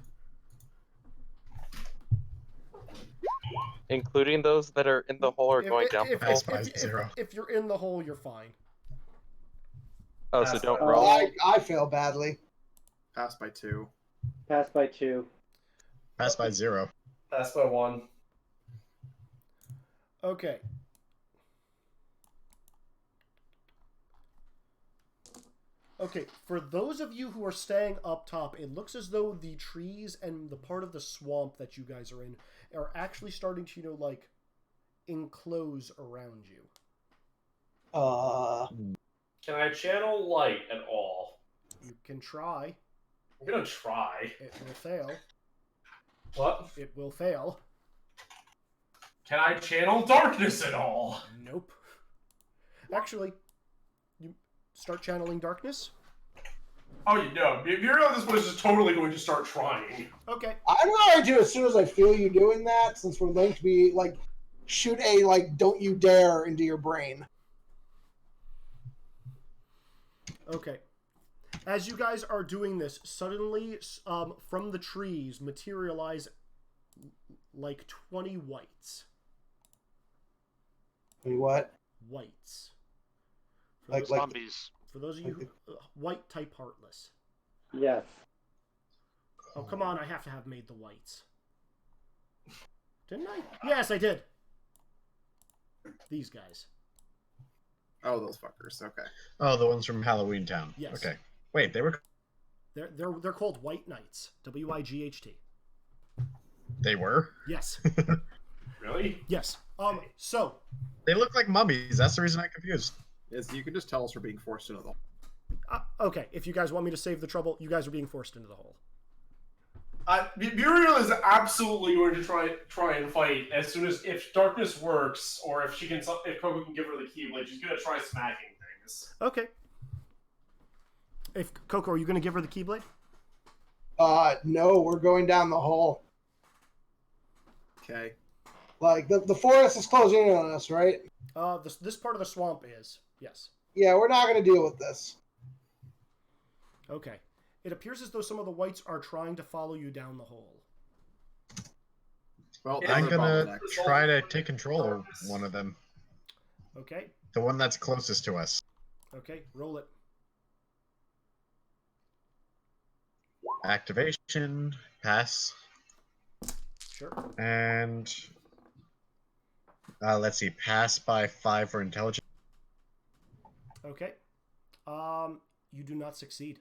Including those that are in the hole or going down the hole. If you're in the hole, you're fine. Oh, so Pass don't that. roll. I fail badly. Pass by 2. Pass by 2. Pass by 0. Pass by 1. Okay. Okay, for those of you who are staying up top, it looks as though the trees and the part of the swamp that you guys are in are actually starting to, like, enclose around you. Can I channel light at all? You can try. I'm gonna try. It will fail. What? It will fail. Can I channel darkness at all? Nope. Actually, you start channeling darkness? Oh, you know, Muriel at this point is just totally going to start trying. Okay. I'm going to, as soon as I feel you doing that, since we're linked, be like, shoot a, like, don't you dare into your brain. Okay. As you guys are doing this, suddenly, from the trees materialize like 20 whites. Wait, what? Whites. For Like Zombies. For those of you who, white type heartless. Yes. Oh, come on, I have to have made the whites. Didn't I? Yes, I did. These guys. Oh, those fuckers. Okay. Oh, the ones from Halloween Town. Yes. Okay. Wait, they were. They're called White Knights. WIGHT. They were. Yes. Really? Yes. So. They look like mummies. That's the reason I'm confused. Is you can just tell us we're being forced into the hole. Okay, if you guys want me to save the trouble, you guys are being forced into the hole. Muriel is absolutely going to try and fight as soon as if darkness works, or if Coco can give her the Keyblade, she's going to try smacking things. Okay. If Coco, are you going to give her the Keyblade? No, we're going down the hole. Okay. Like the forest is closing in on us, right? This part of the swamp is, yes. Yeah, we're not going to deal with this. Okay. It appears as though some of the whites are trying to follow you down the hole. Well, I'm gonna try to take control of one of them. Okay. The one that's closest to us. Okay, roll it. Activation, pass. Sure. And let's see, pass by 5 for intelligence. Okay. You do not succeed.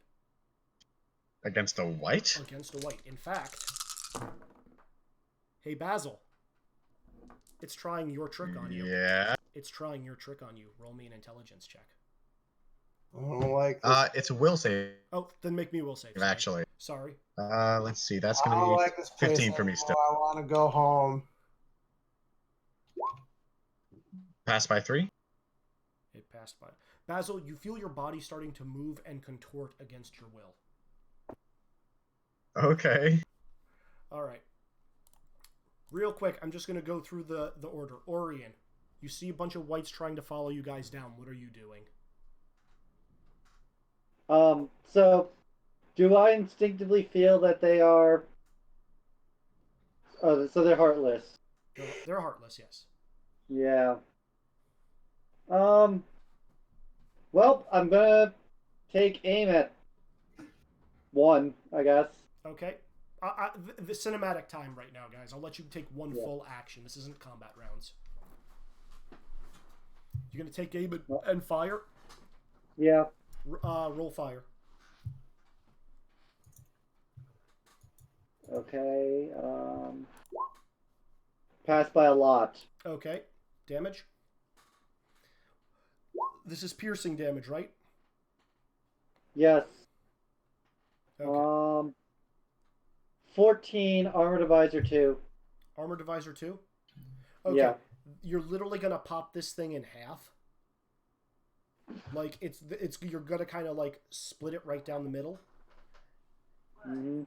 Against a white? Against a white. In fact, hey Basil, it's trying your trick on you. Yeah. It's trying your trick on you. Roll me an intelligence check. I don't like this. It's a will save. Oh, then make me will save. Sorry. Actually. Sorry. Let's see, that's I gonna don't be like this place 15 for me anymore. still. I want to go home. Pass by 3? It passed by. Basil, you feel your body starting to move and contort against your will. Okay. All right. Real quick, I'm just going to go through the order. Orion, you see a bunch of whites trying to follow you guys down. What are you doing? So, do I instinctively feel that they are... Oh, so they're heartless. They're heartless, yes. Yeah. Well, I'm gonna take aim at one, I guess. Okay. The cinematic time right now, guys. I'll let you take one full action. This isn't combat rounds. You're going to take aim and fire? Yeah. Roll fire. Okay. Pass by a lot. Okay. Damage? This is piercing damage, right? Yes. Okay. 14 armor divisor 2. Armor divisor 2? Okay. Yeah. You're literally gonna pop this thing in half. Like it's you're gonna kind of like split it right down the middle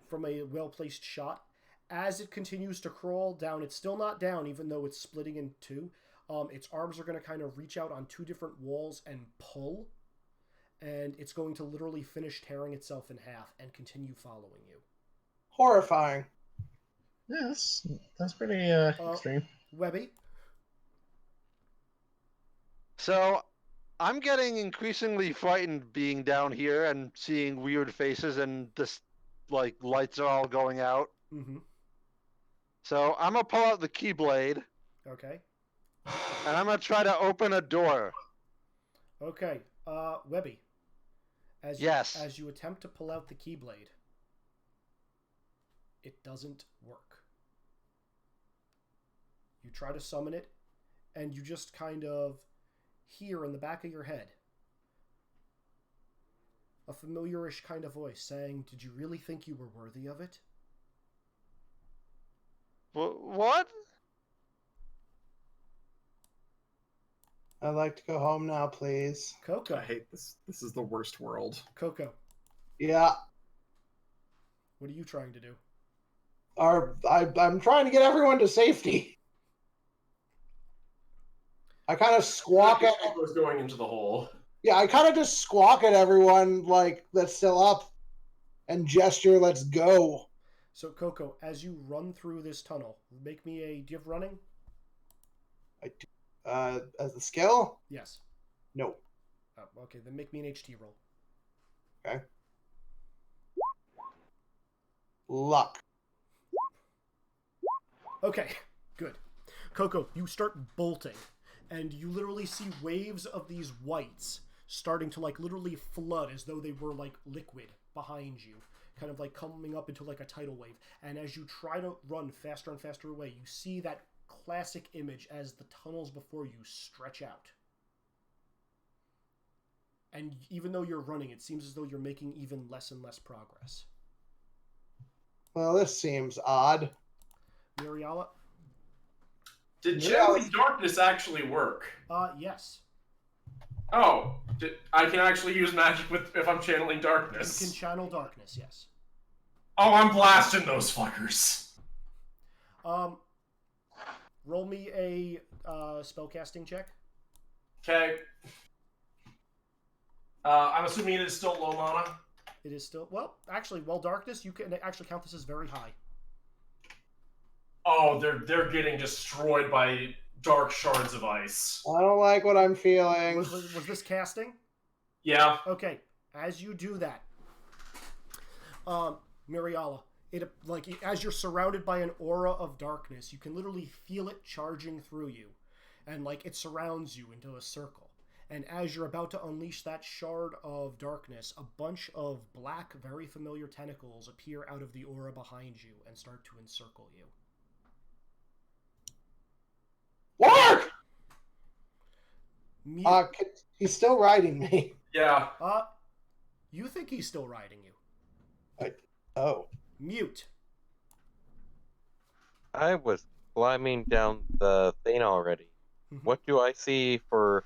from a well-placed shot. As it continues to crawl down, it's still not down, even though it's splitting in two. Its arms are gonna kind of reach out on two different walls and pull, and it's going to literally finish tearing itself in half and continue following you. Horrifying. Yeah, that's pretty extreme. Webby? So, I'm getting increasingly frightened being down here and seeing weird faces and this, like, lights are all going out. Mm-hmm. So, I'm gonna pull out the Keyblade. Okay. And I'm gonna try to open a door. Okay. Webby. As you attempt to pull out the Keyblade, it doesn't work. You try to summon it, and you just kind of hear in the back of your head a familiarish kind of voice saying, "Did you really think you were worthy of it?" What? I'd like to go home now, please. Coco. I hate this. This is the worst world. Coco. Yeah. What are you trying to do? I'm trying to get everyone to safety. I kind of squawk at. Was going into the hole. Yeah, I kind of just squawk at everyone like that's still up, and gesture, "Let's go." So Coco, as you run through this tunnel, make me a. Do you have running? I do. As the skill? Yes. No. Oh, okay, then make me an HT roll. Okay. Luck. Okay, good. Coco, you start bolting. and you literally see waves of these whites starting to like literally flood as though they were like liquid behind you, kind of like coming up into like a tidal wave. And as you try to run faster and faster away, you see that classic image as the tunnels before you stretch out. And even though you're running, it seems as though you're making even less and less progress. Well, this seems odd. Muriala? Did channeling darkness actually work? Yes. Oh, I can actually use magic if I'm channeling darkness. You can channel darkness, yes. Oh, I'm blasting those fuckers. Roll me a spellcasting check. Okay. I'm assuming it is still low mana. It is still, well, actually, darkness, you can actually count this as very high. Oh, they're getting destroyed by dark shards of ice. I don't like what I'm feeling. Was this casting? Yeah. Okay. As you do that, Muriala, as you're surrounded by an aura of darkness, you can literally feel it charging through you, and like it surrounds you into a circle. And as you're about to unleash that shard of darkness, a bunch of black, very familiar tentacles appear out of the aura behind you and start to encircle you. Lark! He's still riding me. Yeah. You think he's still riding you? Oh. Mute. I was climbing down the thing already. What do I see for?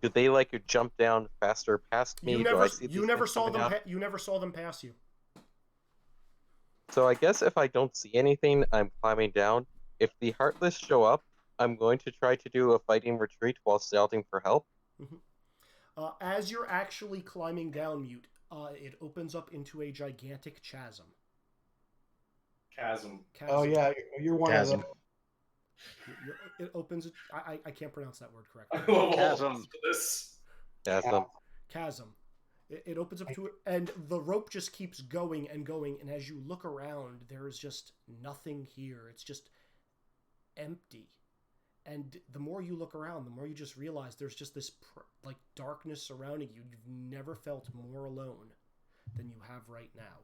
Do they like jump down faster past me? You never saw them. You never saw them pass you. So I guess if I don't see anything, I'm climbing down. If the Heartless show up, I'm going to try to do a fighting retreat while shouting for help. As you're actually climbing down, Mute, it opens up into a gigantic chasm. Chasm. Oh yeah, you're one of them. It opens. I can't pronounce that word correctly. Chasm. Chasm. It opens up to it, and the rope just keeps going and going. And as you look around, there is just nothing here. It's just empty. And the more you look around, the more you just realize there's just this like darkness surrounding you. You've never felt more alone than you have right now.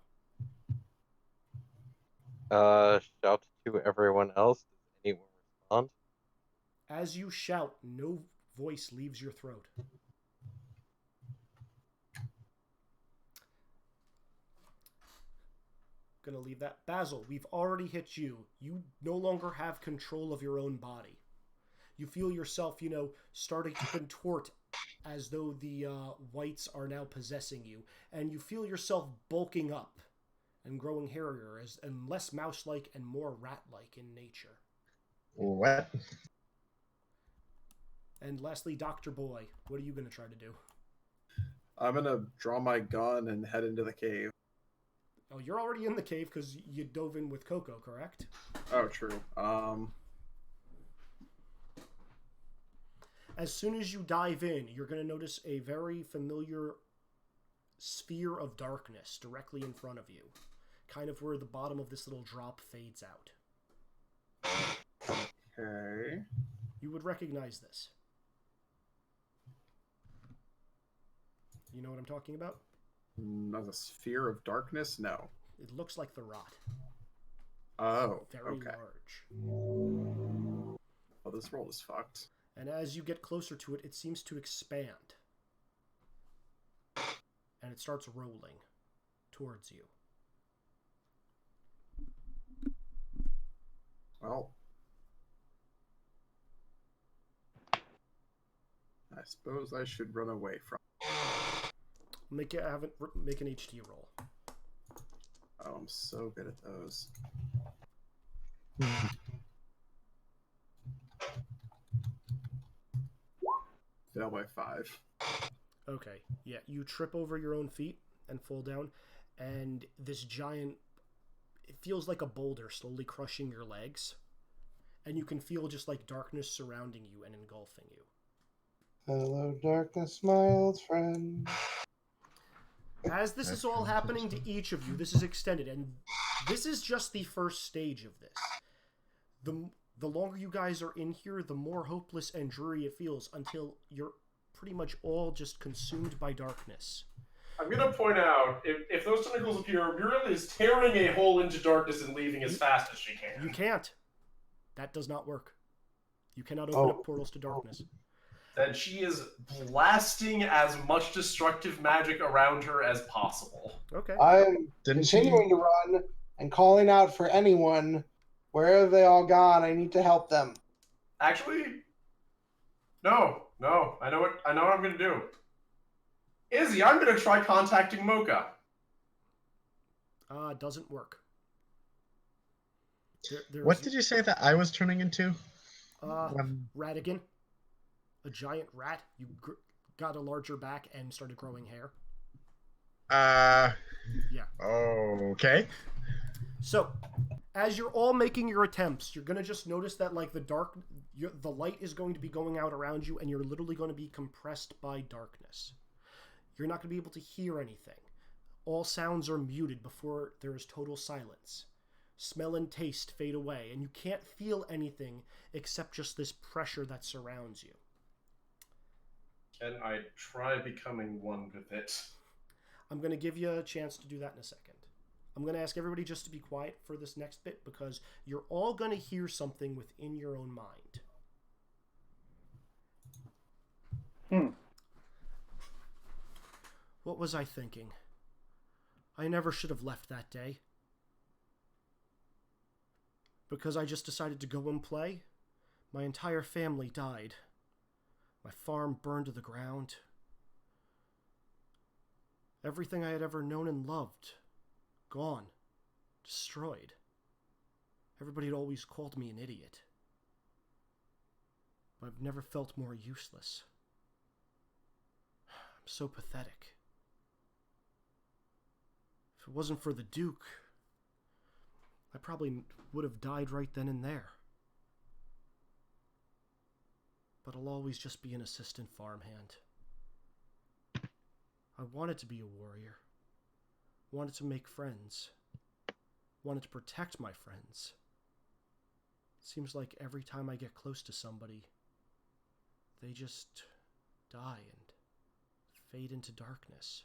Shout to everyone else. Does anyone respond? As you shout, no voice leaves your throat. Gonna leave that. Basil, we've already hit you. You no longer have control of your own body. You feel yourself, starting to contort as though the whites are now possessing you. And you feel yourself bulking up and growing hairier and less mouse-like and more rat-like in nature. What? And lastly, Dr. Boy, what are you going to try to do? I'm going to draw my gun and head into the cave. Oh, you're already in the cave because you dove in with Coco, correct? Oh, true. As soon as you dive in, you're going to notice a very familiar sphere of darkness directly in front of you. Kind of where the bottom of this little drop fades out. Okay. You would recognize this. You know what I'm talking about? As a sphere of darkness? No. It looks like the rot. Oh, Very okay. large. Oh, this roll is fucked. And as you get closer to it, it seems to expand. And it starts rolling towards you. Well, I suppose I should run away from it. Make an HT roll. Oh, I'm so good at those. Fail by 5. Okay, yeah, you trip over your own feet and fall down, and this giant, it feels like a boulder slowly crushing your legs, and you can feel just like darkness surrounding you and engulfing you. Hello, darkness, my old friend. As this is all happening to each of you, this is extended, and this is just the first stage of this. the longer you guys are in here, the more hopeless and dreary it feels until you're pretty much all just consumed by darkness. I'm gonna point out, if those tentacles appear, Muriel is tearing a hole into darkness and leaving as fast as she can. You can't. That does not work. You cannot open up portals to darkness. Then she is blasting as much destructive magic around her as possible. Okay. I'm continuing to run and calling out for anyone. Where have they all gone? I need to help them. Actually, no. I know what I'm gonna do. Izzy, I'm gonna try contacting Mocha. Doesn't work. What did you say that I was turning into? Ratigan. A giant rat. You got a larger back and started growing hair. Yeah. Okay. So, as you're all making your attempts, you're gonna just notice that like the light is going to be going out around you, and you're literally going to be compressed by darkness. You're not going to be able to hear anything. All sounds are muted before there is total silence. Smell and taste fade away, and you can't feel anything except just this pressure that surrounds you. Can I try becoming one with it? I'm going to give you a chance to do that in a second. I'm going to ask everybody just to be quiet for this next bit because you're all going to hear something within your own mind. What was I thinking? I never should have left that day. Because I just decided to go and play, my entire family died. My farm burned to the ground. Everything I had ever known and loved, gone, destroyed. Everybody had always called me an idiot. But I've never felt more useless. I'm so pathetic. If it wasn't for the Duke, I probably would have died right then and there. But I'll always just be an assistant farmhand. I wanted to be a warrior. Wanted to make friends. Wanted to protect my friends. It seems like every time I get close to somebody, they just die and fade into darkness.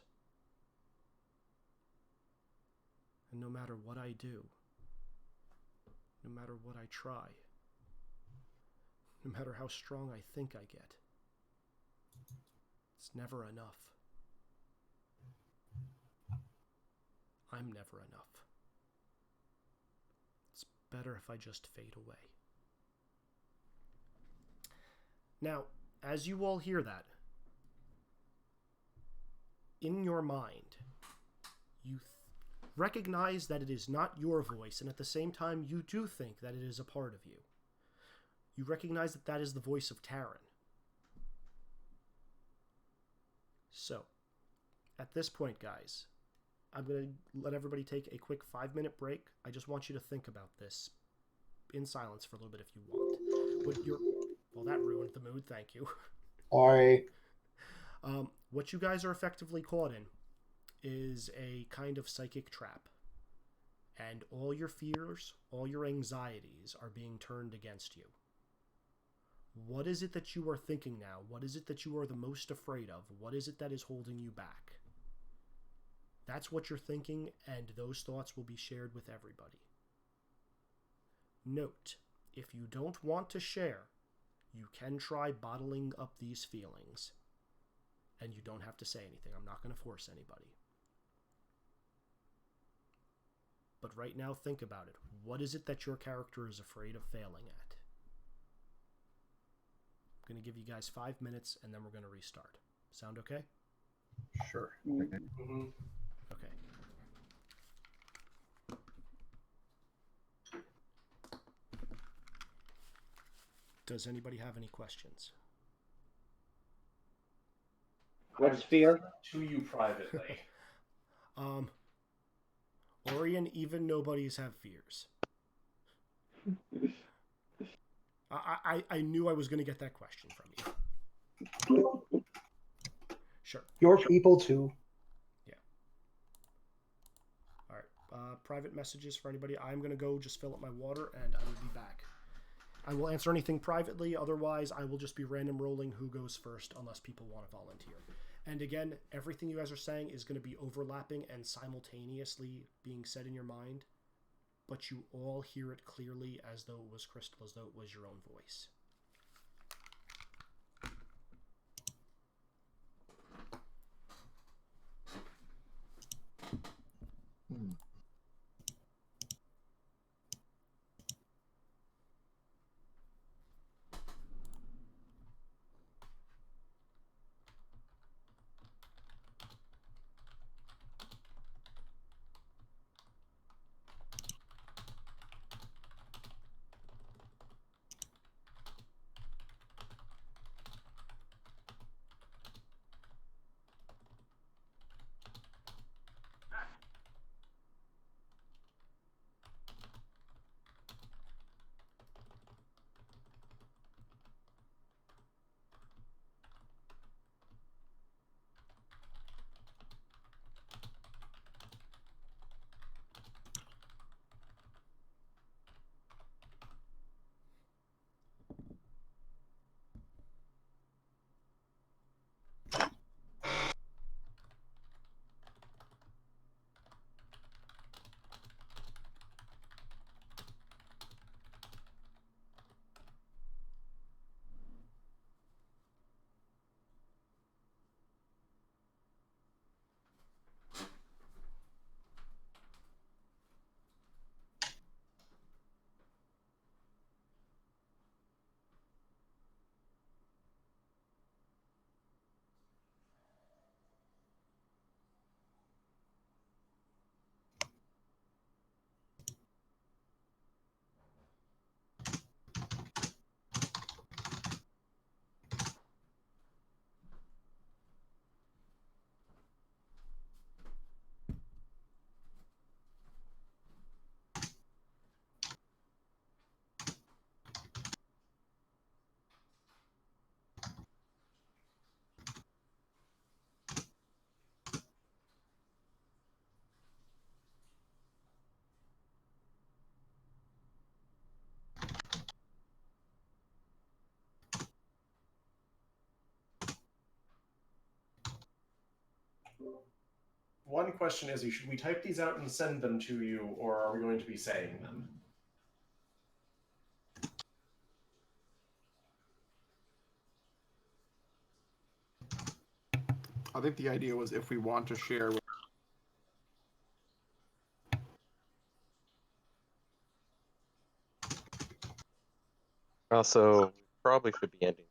And no matter what I do, no matter what I try, no matter how strong I think I get, it's never enough. I'm never enough. It's better if I just fade away. Now, as you all hear that, in your mind, you recognize that it is not your voice, and at the same time, you do think that it is a part of you. You recognize that that is the voice of Taryn. So, at this point, guys, I'm going to let everybody take a quick 5-minute break. I just want you to think about this in silence for a little bit if you want. Well, that ruined the mood. Thank you. Sorry. What you guys are effectively caught in is a kind of psychic trap. And all your fears, all your anxieties are being turned against you. What is it that you are thinking now? What is it that you are the most afraid of? What is it that is holding you back? That's what you're thinking, and those thoughts will be shared with everybody. Note, if you don't want to share, you can try bottling up these feelings. And you don't have to say anything. I'm not going to force anybody. But right now, think about it. What is it that your character is afraid of failing at? I'm going to give you guys 5 minutes, and then we're going to restart. Sound okay? Sure. Mm-hmm. Okay. Does anybody have any questions? What's fear? To you privately. Orion, even nobodies have fears. I knew I was going to get that question from you. Sure. Your people too. Yeah. All right. Private messages for anybody. I'm going to go just fill up my water, and I will be back. I will answer anything privately. Otherwise, I will just be random rolling who goes first unless people want to volunteer. And again, everything you guys are saying is going to be overlapping and simultaneously being said in your mind, but you all hear it clearly as though it was Crystal, as though it was your own voice. One question is, should we type these out and send them to you, or are we going to be saying them? I think the idea was if we want to share with Also, probably should be ending.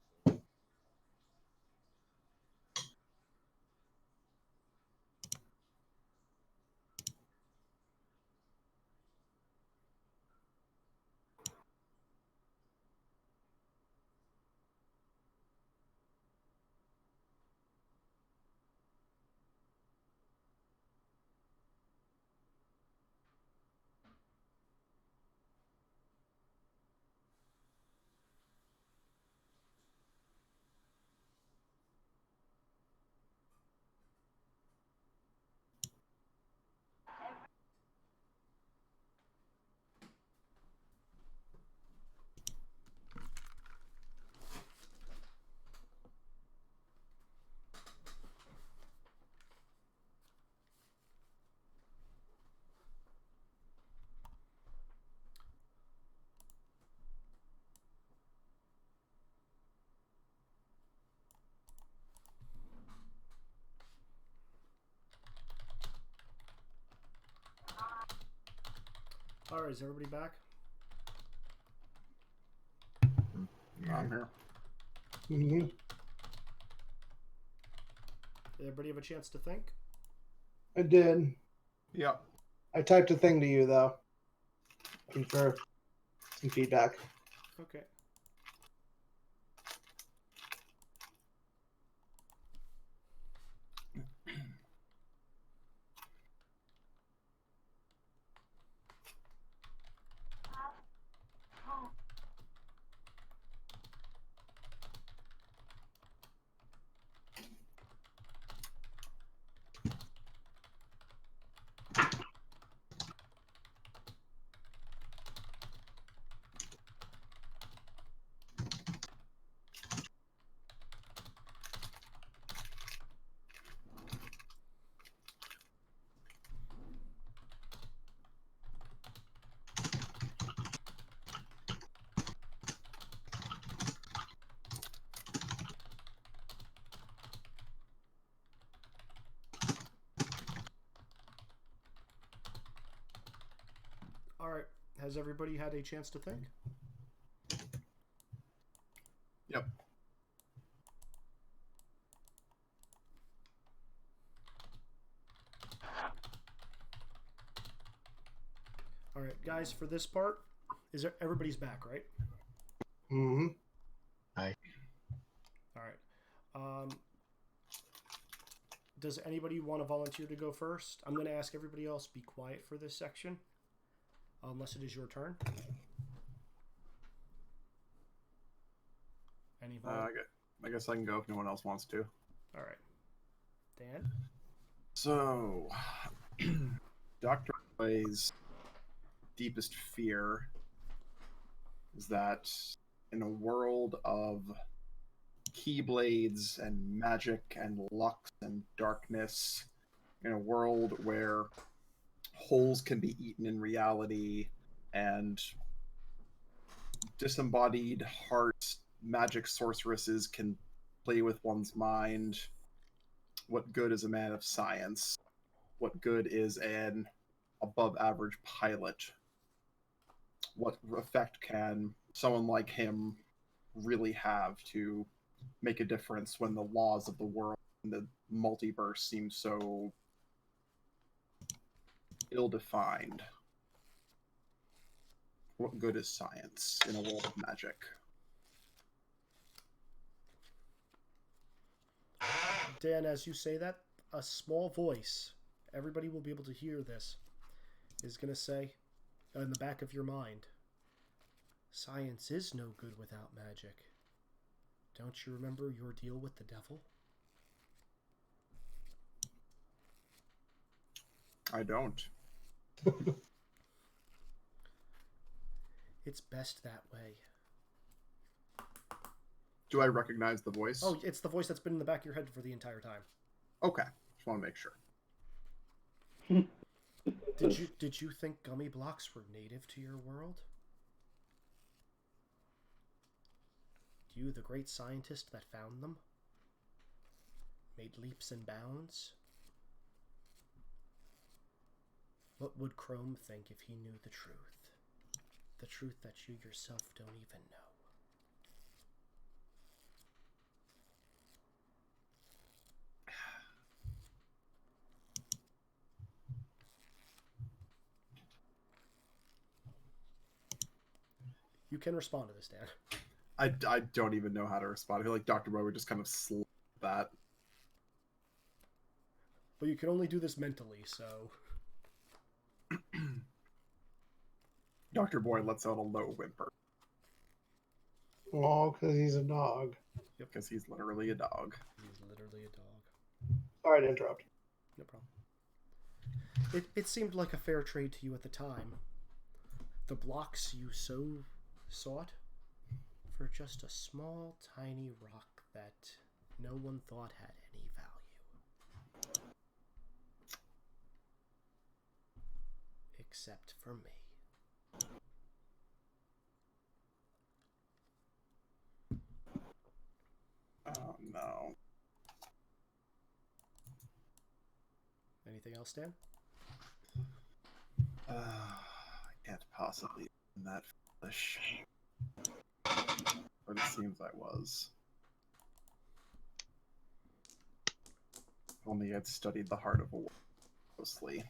All right, is everybody back? I'm here. Mm-hmm. Did everybody have a chance to think? I did. Yeah. I typed a thing to you though. Looking for some feedback. Okay. Alright. Has everybody had a chance to think? Yep. Alright, guys, for this part, everybody's back, right? Mm-hmm. Hi. Alright. Does anybody want to volunteer to go first? I'm going to ask everybody else be quiet for this section. Unless it is your turn. Any I guess I can go if no one else wants to. Alright. Dan? So, Dr. Boy's deepest fear is that in a world of keyblades and magic and lux and darkness, in a world where holes can be eaten in reality and disembodied heart magic sorceresses can play with one's mind, what good is a man of science? What good is an above average pilot? What effect can someone like him really have to make a difference when the laws of the world and the multiverse seem so ill-defined? What good is science in a world of magic? Dan, as you say that, a small voice, everybody will be able to hear this, is going to say, in the back of your mind, science is no good without magic. Don't you remember your deal with the devil? I don't. It's best that way. Do I recognize the voice? Oh, it's the voice that's been in the back of your head for the entire time. Okay. Just want to make sure. Did you think gummy blocks were native to your world? You, the great scientist that found them? Made leaps and bounds? What would Chrome think if he knew the truth? The truth that you yourself don't even know. You can respond to this, Dan. I don't even know how to respond. I feel like Dr. Boy would just kind of slip that. But you can only do this mentally, so... Dr. Boy lets out a low whimper. Oh, because he's a dog. Yep. Because he's literally a dog. He's literally a dog. Sorry to interrupt. No problem. It seemed like a fair trade to you at the time. The blocks you so sought for just a small, tiny rock that no one thought had any value. Except for me. Oh, no. Anything else, Dan? I can't possibly be that foolish. But it seems I was. If only I'd studied the heart of a woman closely.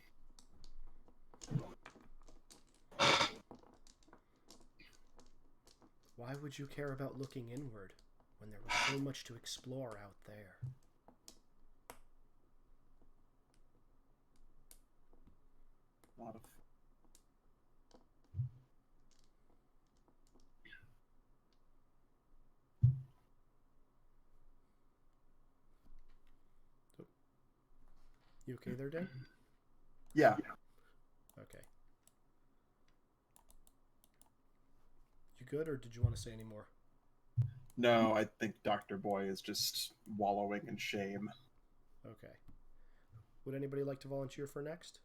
Why would you care about looking inward when there was so much to explore out there? A lot of... You okay there, Dan? Yeah. Okay. You good, or did you want to say any more? No, I think Dr. Boy is just wallowing in shame. Okay. Would anybody like to volunteer for next?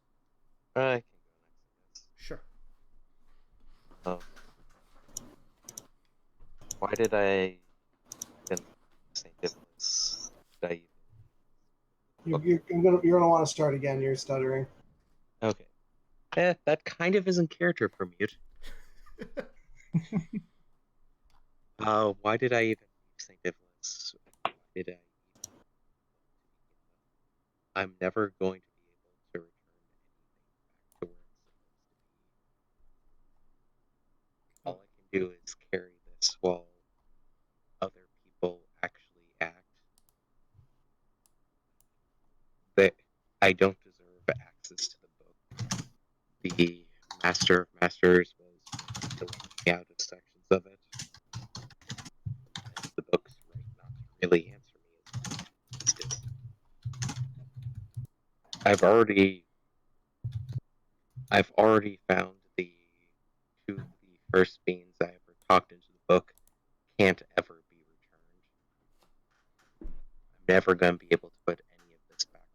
I can go next, I guess. Sure. Why did I even say this? Did I You're gonna want to start again. You're stuttering. Okay. That kind of isn't character for Mute. Why did I even leave St. Nicholas? Why did I? I'm never going to be able to return anything back to where it's supposed to be. All I can do is carry this while other people actually act. That I don't deserve access to the book. The Master of Masters was filling me out of sections of it. And the book's right not to really answer me as much as I've already found the two of the first beings I ever talked into the book can't ever be returned. I'm never going to be able to put any of this back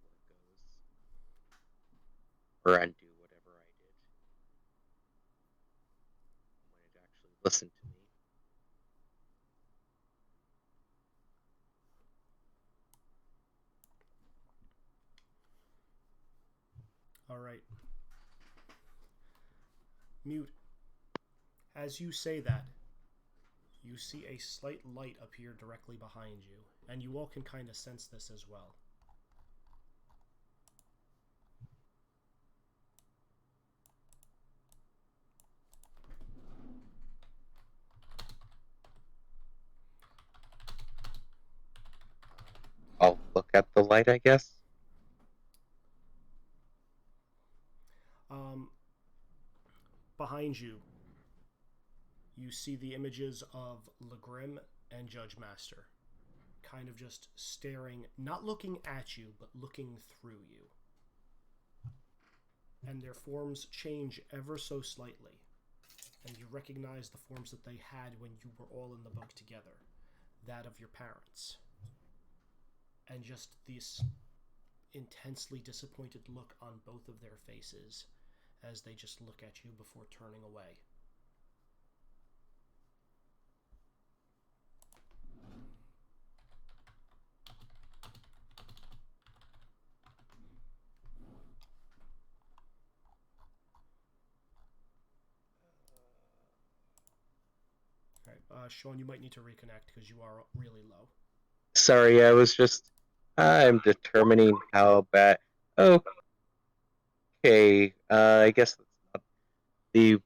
where it goes, or undo whatever I did when it actually listened to me. All right. Mute. As you say that, you see a slight light appear directly behind you, and you all can kind of sense this as well. I'll look at the light, I guess. Behind you, you see the images of Legrim and Judge Master, kind of just staring, not looking at you, but looking through you. And their forms change ever so slightly, and you recognize the forms that they had when you were all in the book together, that of your parents. And just this intensely disappointed look on both of their faces as they just look at you before turning away. Alright, Sean, you might need to reconnect because you are really low. Sorry, I'm determining how bad. Okay, I guess that's not the.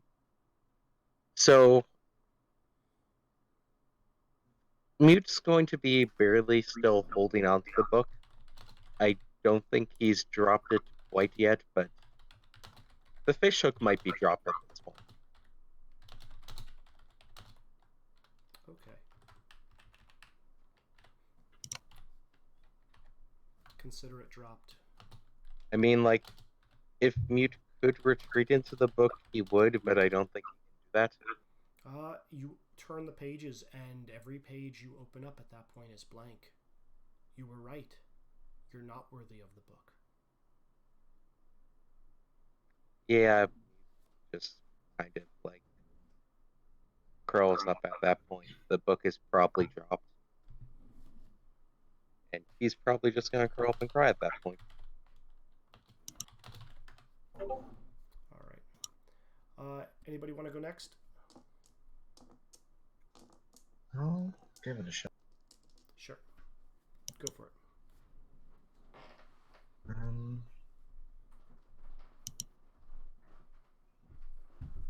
So, Mute's going to be barely still holding on to the book. I don't think he's dropped it quite yet, but the fishhook might be dropped at this point. Okay. Consider it dropped. I mean, like, if Mute could retreat into the book, he would, but I don't think he can do that. You turn the pages, and every page you open up at that point is blank. You were right. You're not worthy of the book. Yeah, just kind of like curls up at that point. The book is probably dropped. And he's probably just gonna curl up and cry at that point. Alright. Anybody want to go next? I'll give it a shot. Sure. Go for it.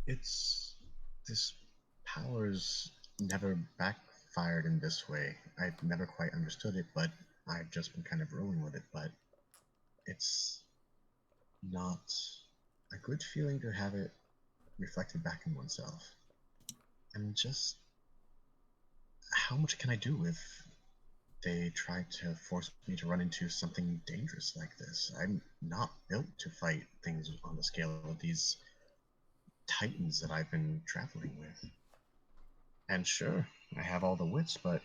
It's this power's never backfired in this way. I've never quite understood it, but I've just been kind of rolling with it. But it's not a good feeling to have it reflected back in oneself. And just how much can I do if they try to force me to run into something dangerous like this? I'm not built to fight things on the scale of these titans that I've been traveling with. And sure, I have all the wits, but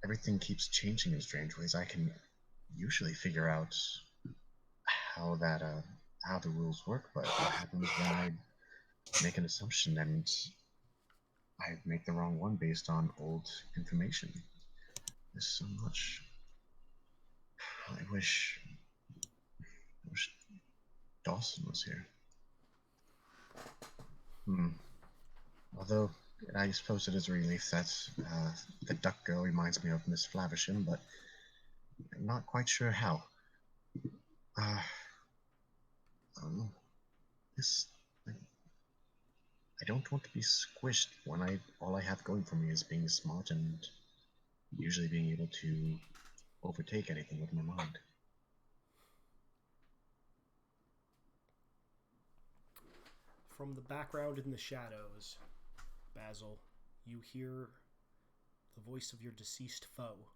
everything keeps changing in strange ways. I can usually figure out how the rules work, but what happens when I make an assumption and I make the wrong one based on old information? There's so much. I wish Dawson was here. Although, I suppose it is a relief that the duck girl reminds me of Miss Flavisham, but I'm not quite sure how. This... I don't want to be squished when all I have going for me is being smart and usually being able to overtake anything with my mind. From the background in the shadows, Basil, you hear the voice of your deceased foe,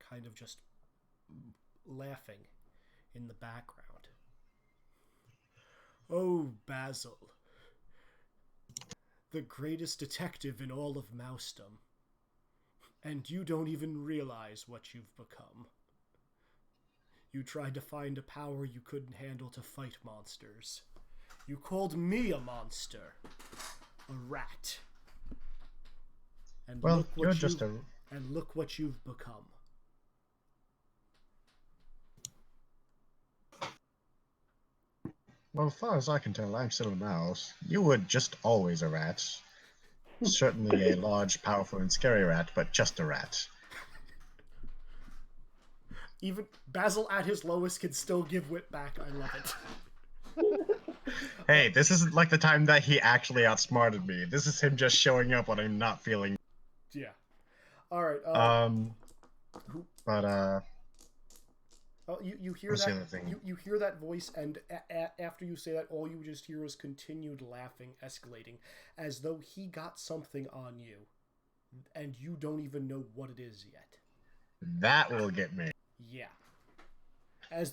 kind of just laughing in the background. Oh, Basil, the greatest detective in all of Mousedom, and you don't even realize what you've become. You tried to find a power you couldn't handle to fight monsters. You called me a monster, a rat. And Well, look what you're just a... And look what you've become. Well, as far as I can tell, I'm still a mouse. You were just always a rat. Certainly a large, powerful, and scary rat, but just a rat. Even Basil at his lowest can still give wit back. I love it. Hey, this isn't like the time that he actually outsmarted me. This is him just showing up when I'm not feeling... Yeah. Alright, Oh, you hear what's the that? other thing? You hear that voice, and after you say that, all you just hear is continued laughing, escalating, as though he got something on you, and you don't even know what it is yet. That will get me. Yeah. As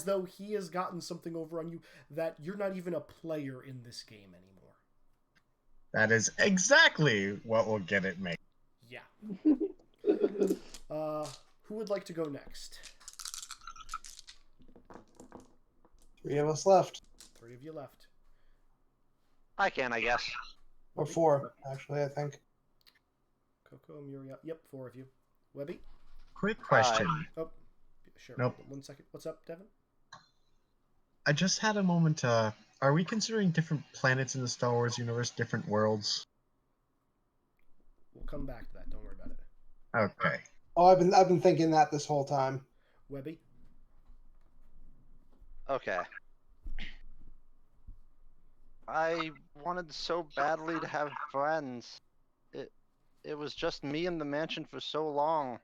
though he has gotten something over on you that you're not even a player in this game anymore. That is exactly what will get it me. Yeah. Who would like to go next? 3 of us left. 3 of you left. I can, I guess. Or 4, actually, I think. Coco, Muriel. Yep, 4 of you. Webby? Quick question. Oh, sure. Nope. 1 second. What's up, Devin? I just had a moment. Are we considering different planets in the Star Wars universe, different worlds? We'll come back to that. Don't worry about it. Okay. Oh, I've been thinking that this whole time. Webby? Okay. I wanted so badly to have friends. It was just me in the mansion for so long.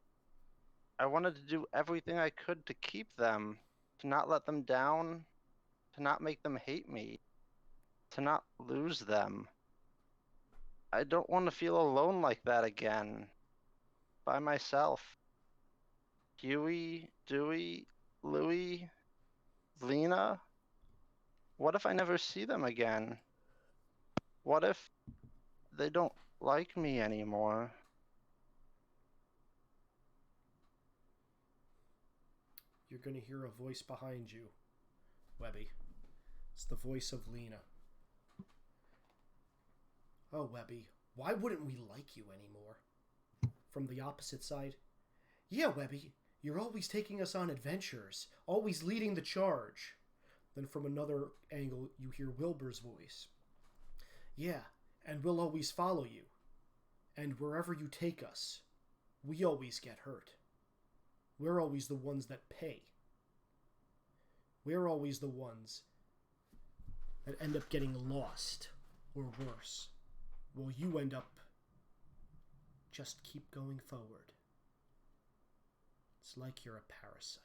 I wanted to do everything I could to keep them, to not let them down, to not make them hate me, to not lose them. I don't want to feel alone like that again. By myself. Huey, Dewey, Louie, Lena? What if I never see them again? What if they don't like me anymore? You're going to hear a voice behind you, Webby. It's the voice of Lena. Oh, Webby, why wouldn't we like you anymore? From the opposite side. Yeah, Webby, you're always taking us on adventures, always leading the charge. Then from another angle, you hear Wilbur's voice. Yeah, and we'll always follow you. And wherever you take us, we always get hurt. We're always the ones that pay. We're always the ones that end up getting lost, or worse. While you end up just keep going forward. It's like you're a parasite.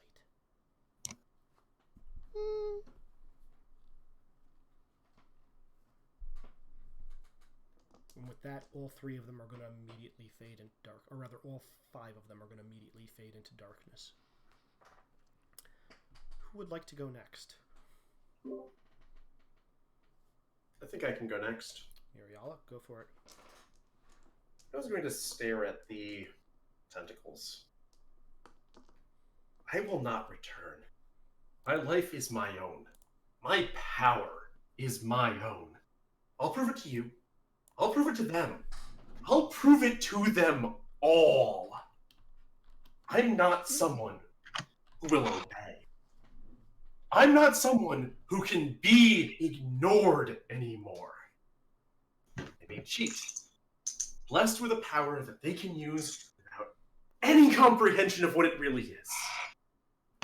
And with that, all 3 of them are going to immediately fade into dark, or rather, all 5 of them are going to immediately fade into darkness. Who would like to go next? I think I can go next. Muriala, go for it. I was going to stare at the tentacles. I will not return. My life is my own. My power is my own. I'll prove it to you. I'll prove it to them. I'll prove it to them all. I'm not someone who will obey. I'm not someone who can be ignored anymore. They may cheat, blessed with a power that they can use without any comprehension of what it really is.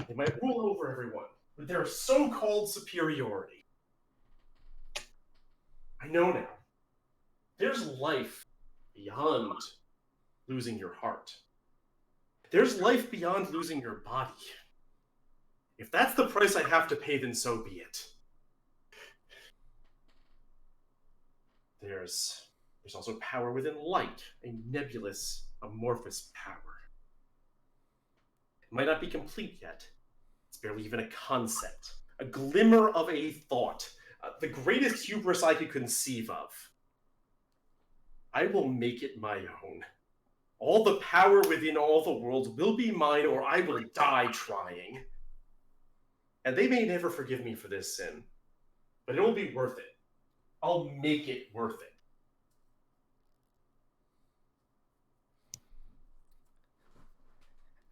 They might rule over everyone with their so-called superiority. I know now. There's life beyond losing your heart. There's life beyond losing your body. If that's the price I have to pay, then so be it. There's also power within light, a nebulous, amorphous power. It might not be complete yet. It's barely even a concept, a glimmer of a thought, the greatest hubris I could conceive of. I will make it my own. All the power within all the world will be mine, or I will die trying. And they may never forgive me for this sin, but it will be worth it. I'll make it worth it.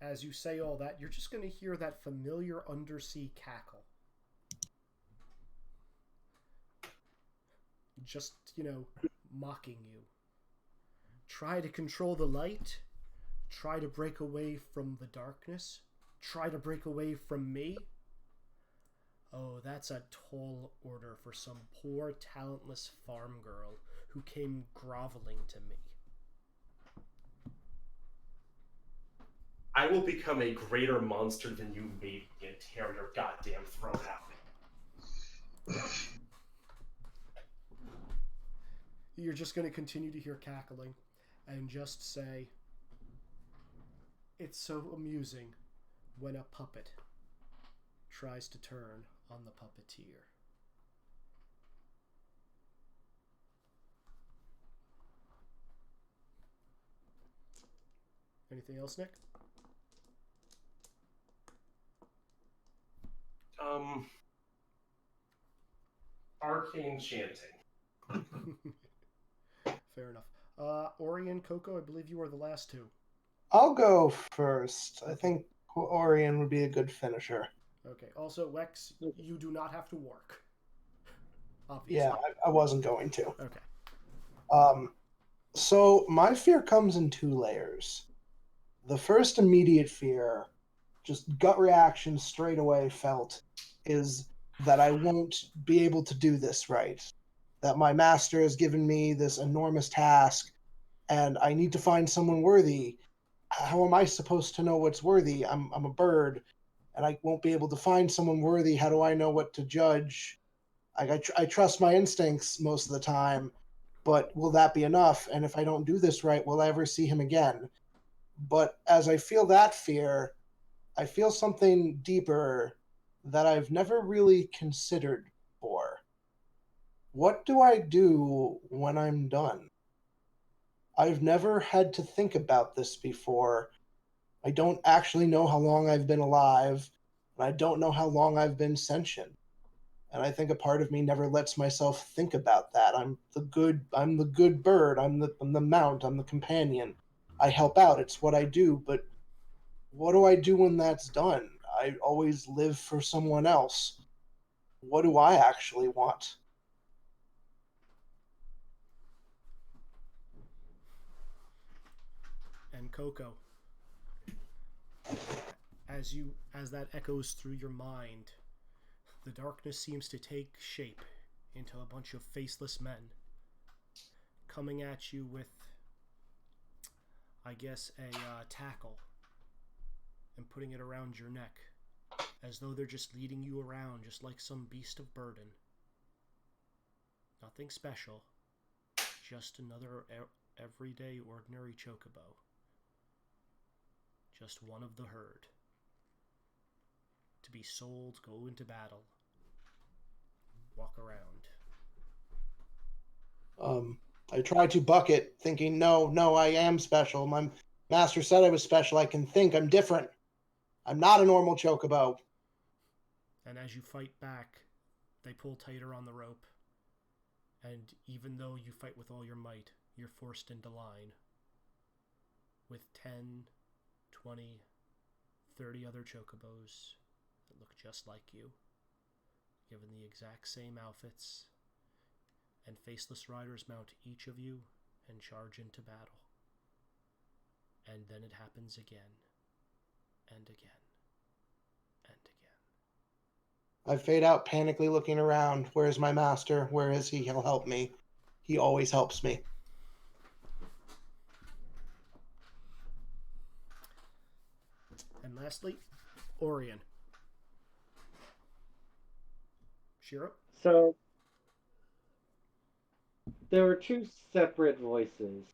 As you say all that, you're just going to hear that familiar undersea cackle. Just, mocking you. Try to control the light. Try to break away from the darkness. Try to break away from me. Oh, that's a tall order for some poor, talentless farm girl who came groveling to me. I will become a greater monster than you made me and tear your goddamn throat out. You're just going to continue to hear cackling and just say, "It's so amusing when a puppet tries to turn on the puppeteer." Anything else, Nick? Arcane chanting. Fair enough. Ori and Coco, I believe you are the last two. I'll go first. I think Orion would be a good finisher. Okay. Also, Wex, you do not have to work. Obviously. Yeah, I wasn't going to. Okay. So my fear comes in two layers. The first immediate fear, just gut reaction straight away felt, is that I won't be able to do this right. That my master has given me this enormous task, and I need to find someone worthy. How am I supposed to know what's worthy? I'm a bird, and I won't be able to find someone worthy. How do I know what to judge? I trust my instincts most of the time, but will that be enough? And if I don't do this right, will I ever see him again? But as I feel that fear, I feel something deeper that I've never really considered before. What do I do when I'm done? I've never had to think about this before. I don't actually know how long I've been alive, and I don't know how long I've been sentient. And I think a part of me never lets myself think about that. I'm the good bird, I'm the mount, I'm the companion. I help out, it's what I do, but what do I do when that's done? I always live for someone else. What do I actually want? And Coco, as that echoes through your mind, the darkness seems to take shape into a bunch of faceless men coming at you with, I guess, a tackle and putting it around your neck as though they're just leading you around just like some beast of burden. Nothing special, just another everyday ordinary chocobo. Just one of the herd. To be sold, go into battle, walk around. I tried to buck it, thinking, no, I am special. My master said I was special. I can think. I'm different. I'm not a normal chocobo. And as you fight back, they pull tighter on the rope. And even though you fight with all your might, you're forced into line with 10, 20, 30 other chocobos that look just like you, given the exact same outfits and faceless riders mount each of you and charge into battle. And then it happens again, and again, and again. I fade out, panically looking around. Where's my master? Where is he? He'll help me. He always helps me. And lastly, Orion. Shira? So, there were two separate voices.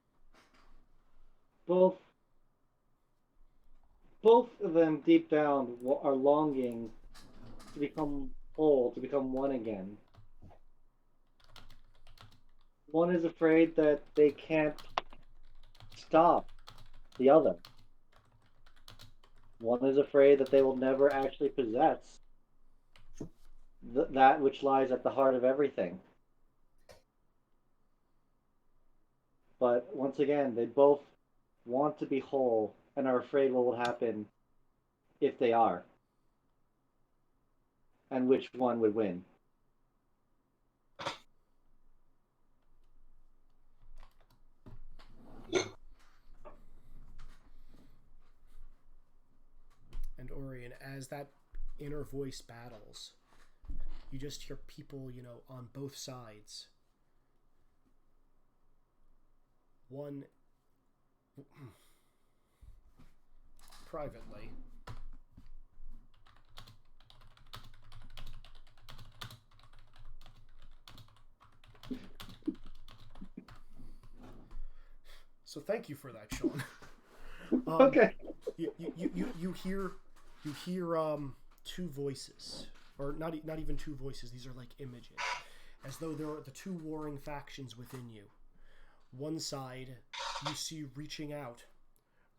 Both of them deep down are longing to become whole, to become one again. One is afraid that they can't stop the other. One is afraid that they will never actually possess that which lies at the heart of everything. But once again, they both want to be whole and are afraid what will happen if they are, and which one would win. And Orion, as that inner voice battles, you just hear people, on both sides. One privately. So thank you for that, Sean. Okay. You hear two voices, or not even two voices. These are like images, as though there are the two warring factions within you. One side you see reaching out,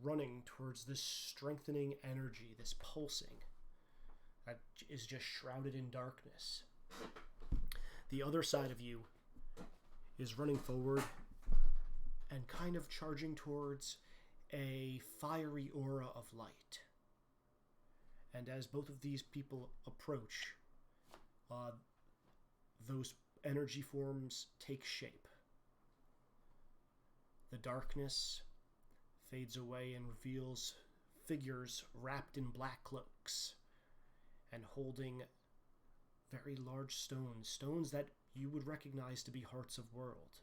running towards this strengthening energy, this pulsing that is just shrouded in darkness. The other side of you is running forward and kind of charging towards a fiery aura of light. And as both of these people approach, those energy forms take shape. The darkness fades away and reveals figures wrapped in black cloaks and holding very large stones that you would recognize to be Hearts of World.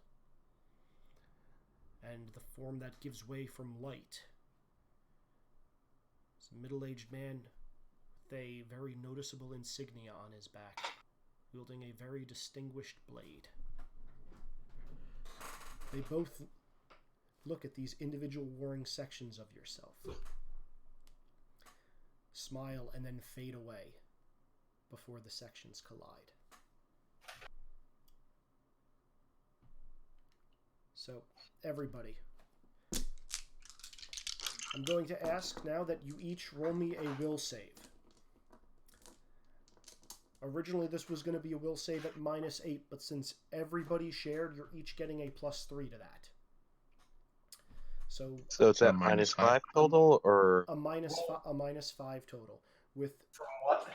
And the form that gives way from light is a middle-aged man with a very noticeable insignia on his back, wielding a very distinguished blade. They both look at these individual warring sections of yourself, smile, and then fade away before the sections collide. So, everybody, I'm going to ask now that you each roll me a will save. Originally, this was going to be a will save at -8, but since everybody shared, you're each getting a +3 to that. So it's at -5 total, or a -5 total with From what?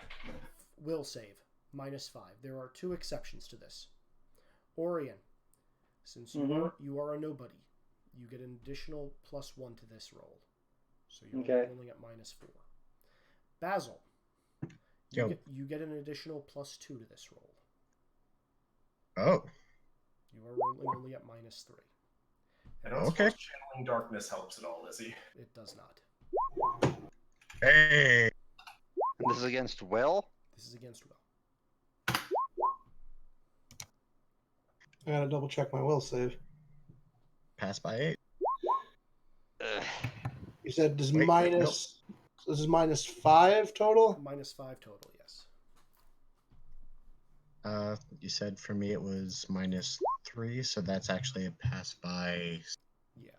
will save -5. There are two exceptions to this. Orion, since you are a nobody, you get an additional +1 to this roll, so you're rolling at -4. Basil, you get an additional +2 to this roll. Oh. You are rolling only at -3. I don't suppose channeling darkness helps at all, is he? It does not. Hey. This is against Will? This is against Will. I gotta double check my will save. Pass by 8. You said this this is -5 total? -5 total, yes. You said for me it was -3, so that's actually a pass by. Yeah.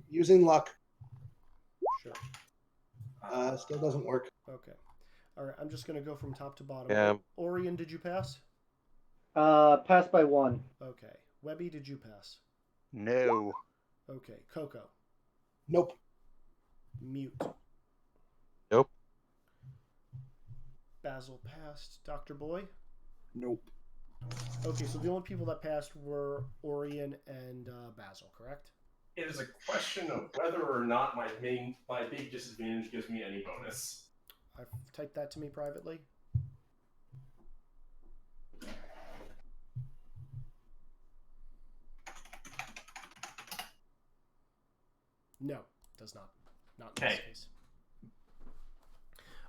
Using luck. Sure. Still doesn't work. Okay. All right, I'm just going to go from top to bottom. Yeah. Orion, did you pass? Pass by 1. Okay. Webby, did you pass? No. Okay. Coco? Nope. Mute? Nope. Basil passed. Dr. Boy? Nope. Okay, so the only people that passed were Orion and Basil, correct? It is a question of whether or not my big disadvantage gives me any bonus. I've typed that to me privately. No, does not. Not in this case.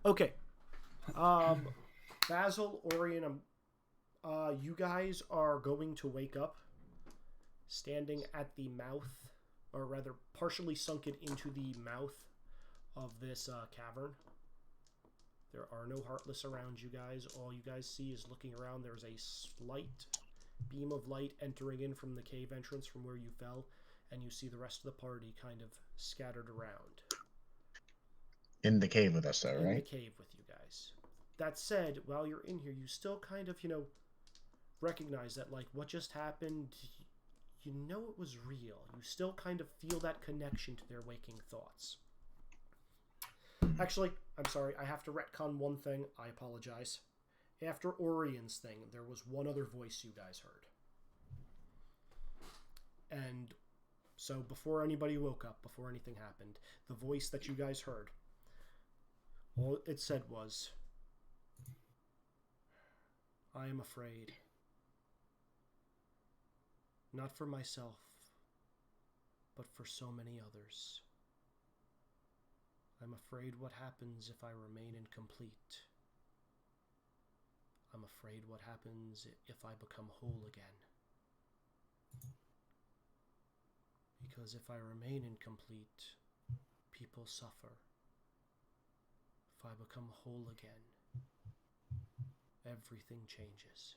Okay. Basil, Orion, you guys are going to wake up standing at the mouth, or rather partially sunken into the mouth of this cavern. There are no Heartless around you guys. All you guys see is looking around. There's a slight beam of light entering in from the cave entrance from where you fell, and you see the rest of the party kind of scattered around. In the cave with us, though, right? In the cave with you guys. That said, while you're in here, you still kind of, recognize that, like, what just happened, you know it was real. You still kind of feel that connection to their waking thoughts. Actually, I'm sorry, I have to retcon one thing. I apologize. After Orion's thing, there was one other voice you guys heard. And so before anybody woke up, before anything happened, the voice that you guys heard, all it said was, I am afraid. Not for myself, but for so many others. I'm afraid what happens if I remain incomplete. I'm afraid what happens if I become whole again. Because if I remain incomplete, people suffer. If I become whole again, everything changes.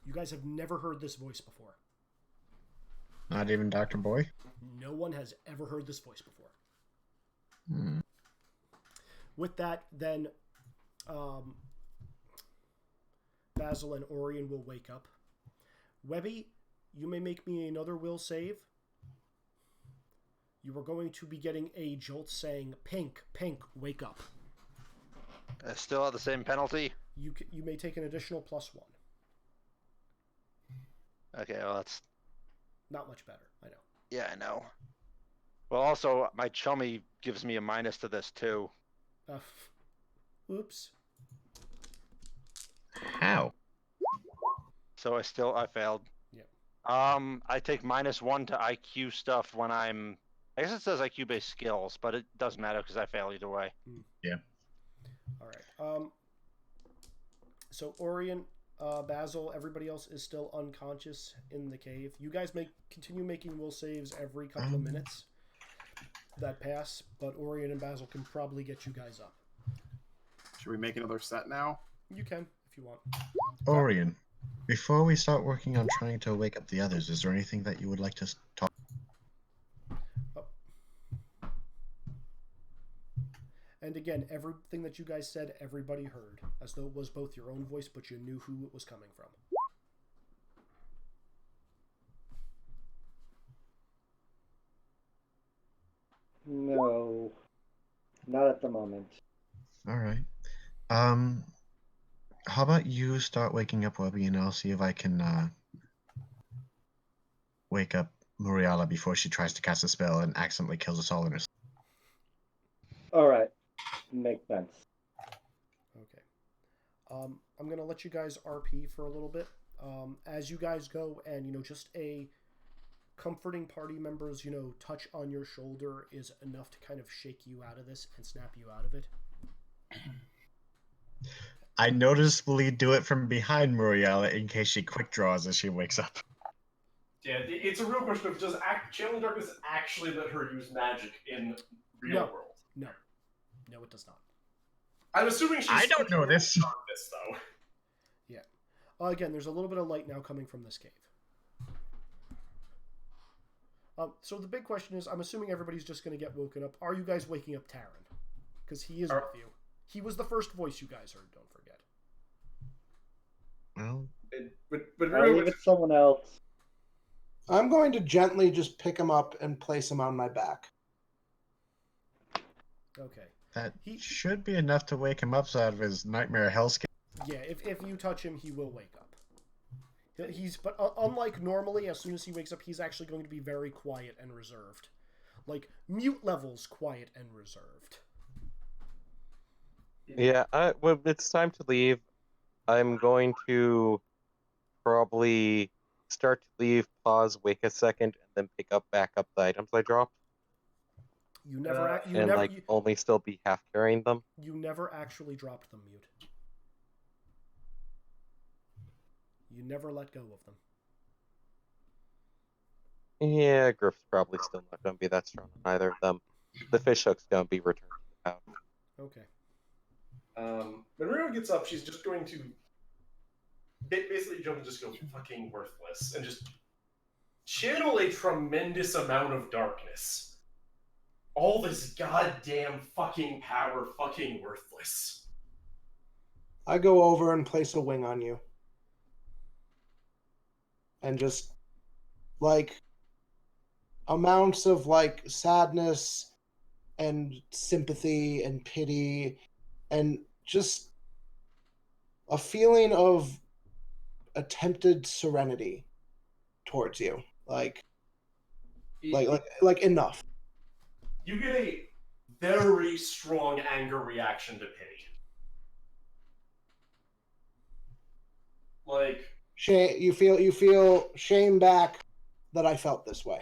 You guys have never heard this voice before. Not even Dr. Boy? No one has ever heard this voice before. Hmm. With that, then Basil and Orion will wake up. Webby, you may make me another will save. You are going to be getting a jolt saying, Pink, Pink, wake up. Still have the same penalty? You may take an additional +1. Okay, well, that's... Not much better, I know. Yeah, I know. Well, also, my chummy gives me a minus to this, too. Oops. How? So I failed. Yep. I take -1 to IQ stuff when I'm... I guess it says IQ-based skills, but it doesn't matter because I fail either way. Yeah. All right. So Orion, Basil, everybody else is still unconscious in the cave. You guys continue making will saves every couple of minutes that pass, but Orion and Basil can probably get you guys up. Should we make another set now? You can, if you want. Orion, before we start working on trying to wake up the others, is there anything that you would like to talk? And again, everything that you guys said, everybody heard, as though it was both your own voice, but you knew who it was coming from. No, not at the moment. All right. How about you start waking up Webby, and I'll see if I can wake up Muriala before she tries to cast a spell and accidentally kills us all in her. All right, makes sense. Okay. I'm going to let you guys RP for a little bit. As you guys go and, just a comforting party member's, touch on your shoulder is enough to kind of shake you out of this and snap you out of it. I noticeably do it from behind Muriala in case she quick draws as she wakes up. Yeah, it's a real question of does Channeling Darkness actually let her use magic in real world? No. No, it does not. I'm assuming she's... I don't know this. Darkness, though. Yeah. Again, there's a little bit of light now coming from this cave. So the big question is, I'm assuming everybody's just going to get woken up. Are you guys waking up Taran? Because he is with you. He was the first voice you guys heard, don't forget. Well... But I'll leave it to someone else. I'm going to gently just pick him up and place him on my back. Okay. That should be enough to wake him up out of his nightmare hellscape. Yeah, if you touch him, he will wake up. But unlike normally, as soon as he wakes up, he's actually going to be very quiet and reserved. Like, mute levels quiet and reserved. Yeah, well, it's time to leave. I'm going to probably start to leave, pause, wait a second, and then pick up back up the items I dropped. You never, only still be half carrying them. You never actually dropped them, Mute. You never let go of them. Yeah, Griff's probably still not going to be that strong on either of them. The fish hook's going to be returned to the pouch. Okay. When Riro gets up, she's just going to basically jump and just go fucking worthless and just channel a tremendous amount of darkness. All this goddamn fucking power, fucking worthless. I go over and place a wing on you. And just, like, amounts of, like, sadness and sympathy and pity and just a feeling of attempted serenity towards you. Like enough. You get a very strong anger reaction to pity. Like, Shame, you feel shame back that I felt this way.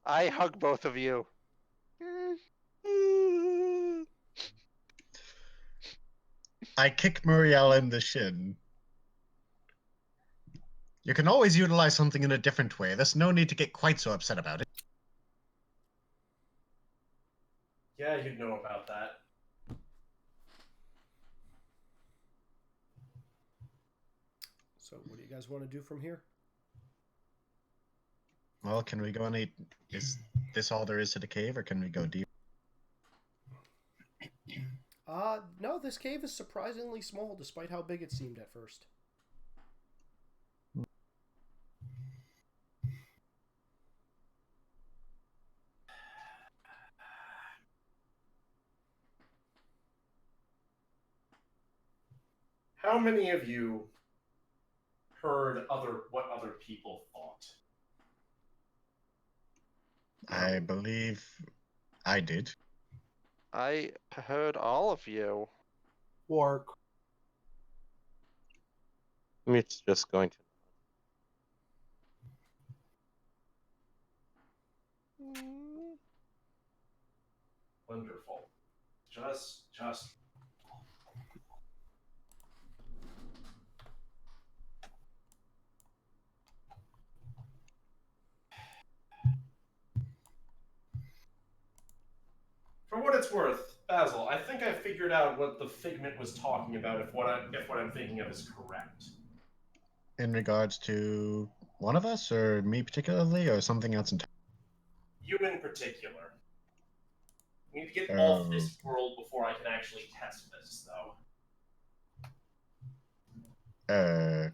I hug both of you. I kick Muriel in the shin. You can always utilize something in a different way. There's no need to get quite so upset about it. yeah, you'd know about that. So, what do you guys want to do from here? Well, can we go any... Is this all there is to the cave, or can we go deep? No, this cave is surprisingly small, despite how big it seemed at first. How many of you heard what other people thought? I believe I did. I heard all of you. Work. It's just going to... Wonderful. Just. For what it's worth, Basil, I think I figured out what the Figment was talking about if what I'm thinking of is correct. In regards to one of us, or me particularly, or something else entirely? You in particular. We need to get off this world before I can actually test this, though.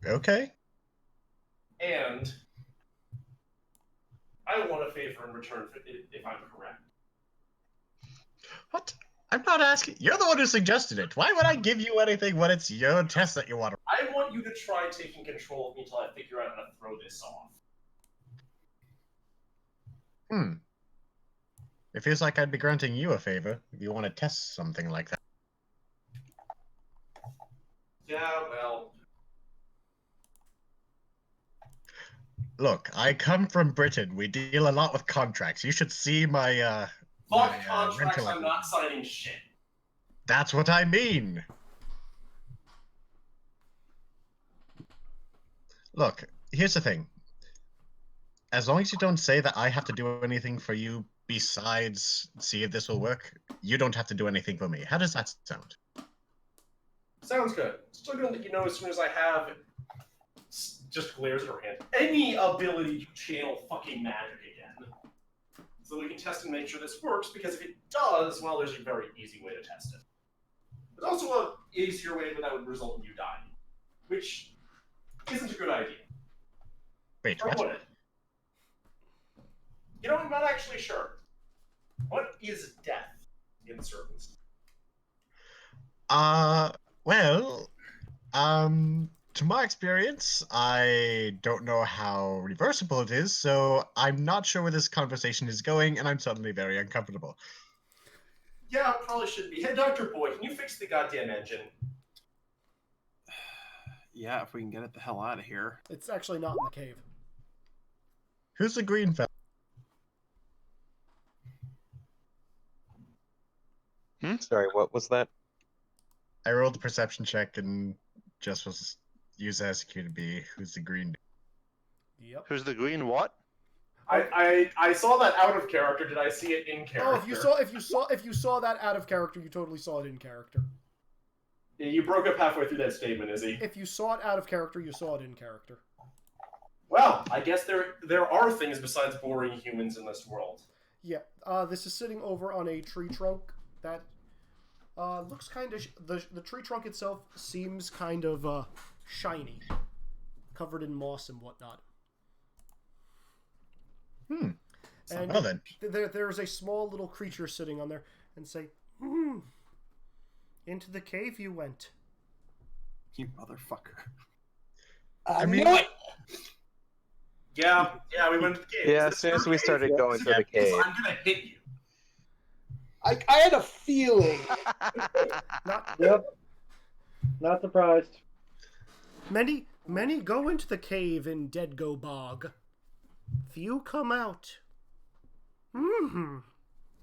Okay. And I want a favor in return if I'm correct. What? I'm not asking. You're the one who suggested it. Why would I give you anything when it's your test that you want to... I want you to try taking control of me until I figure out how to throw this off. It feels like I'd be granting you a favor if you want to test something like that. Yeah, well... Look, I come from Britain. We deal a lot with contracts. You should see my, Fuck contracts, I'm not signing shit. That's what I mean. Look, here's the thing. As long as you don't say that I have to do anything for you besides see if this will work, you don't have to do anything for me. How does that sound? Sounds good. Still gonna let you know as soon as I have, just glares at her hand, any ability to channel fucking magic again. So we can test and make sure this works, because if it does, well, there's a very easy way to test it. There's also an easier way that would result in you dying, which isn't a good idea. Wait, or what? would it? You know, I'm not actually sure. What is death in servants? Well, to my experience, I don't know how reversible it is, so I'm not sure where this conversation is going, and I'm suddenly very uncomfortable. Yeah, probably should be. Hey, Dr. Boy, can you fix the goddamn engine? Yeah, if we can get it the hell out of here. It's actually not in the cave. Who's the green fella? Sorry, what was that? I rolled a perception check and just was used as Q to be. Who's the green? Yep. Who's the green what? I saw that out of character. Did I see it in character? Oh, if you saw that out of character, you totally saw it in character. Yeah, you broke up halfway through that statement, Izzy. If you saw it out of character, you saw it in character. Well, I guess there are things besides boring humans in this world. Yeah. This is sitting over on a tree trunk that looks kind of... The tree trunk itself seems kind of shiny, covered in moss and whatnot. And well then. There's a small little creature sitting on there and say, into the cave you went. You motherfucker. I mean, Yeah, we went to the cave. Yeah, Is as soon this as your we cave? started going to the Yes, cave. I'm gonna hit you. I had a feeling. Not surprised. Many go into the cave in Dead Go Bog. Few come out.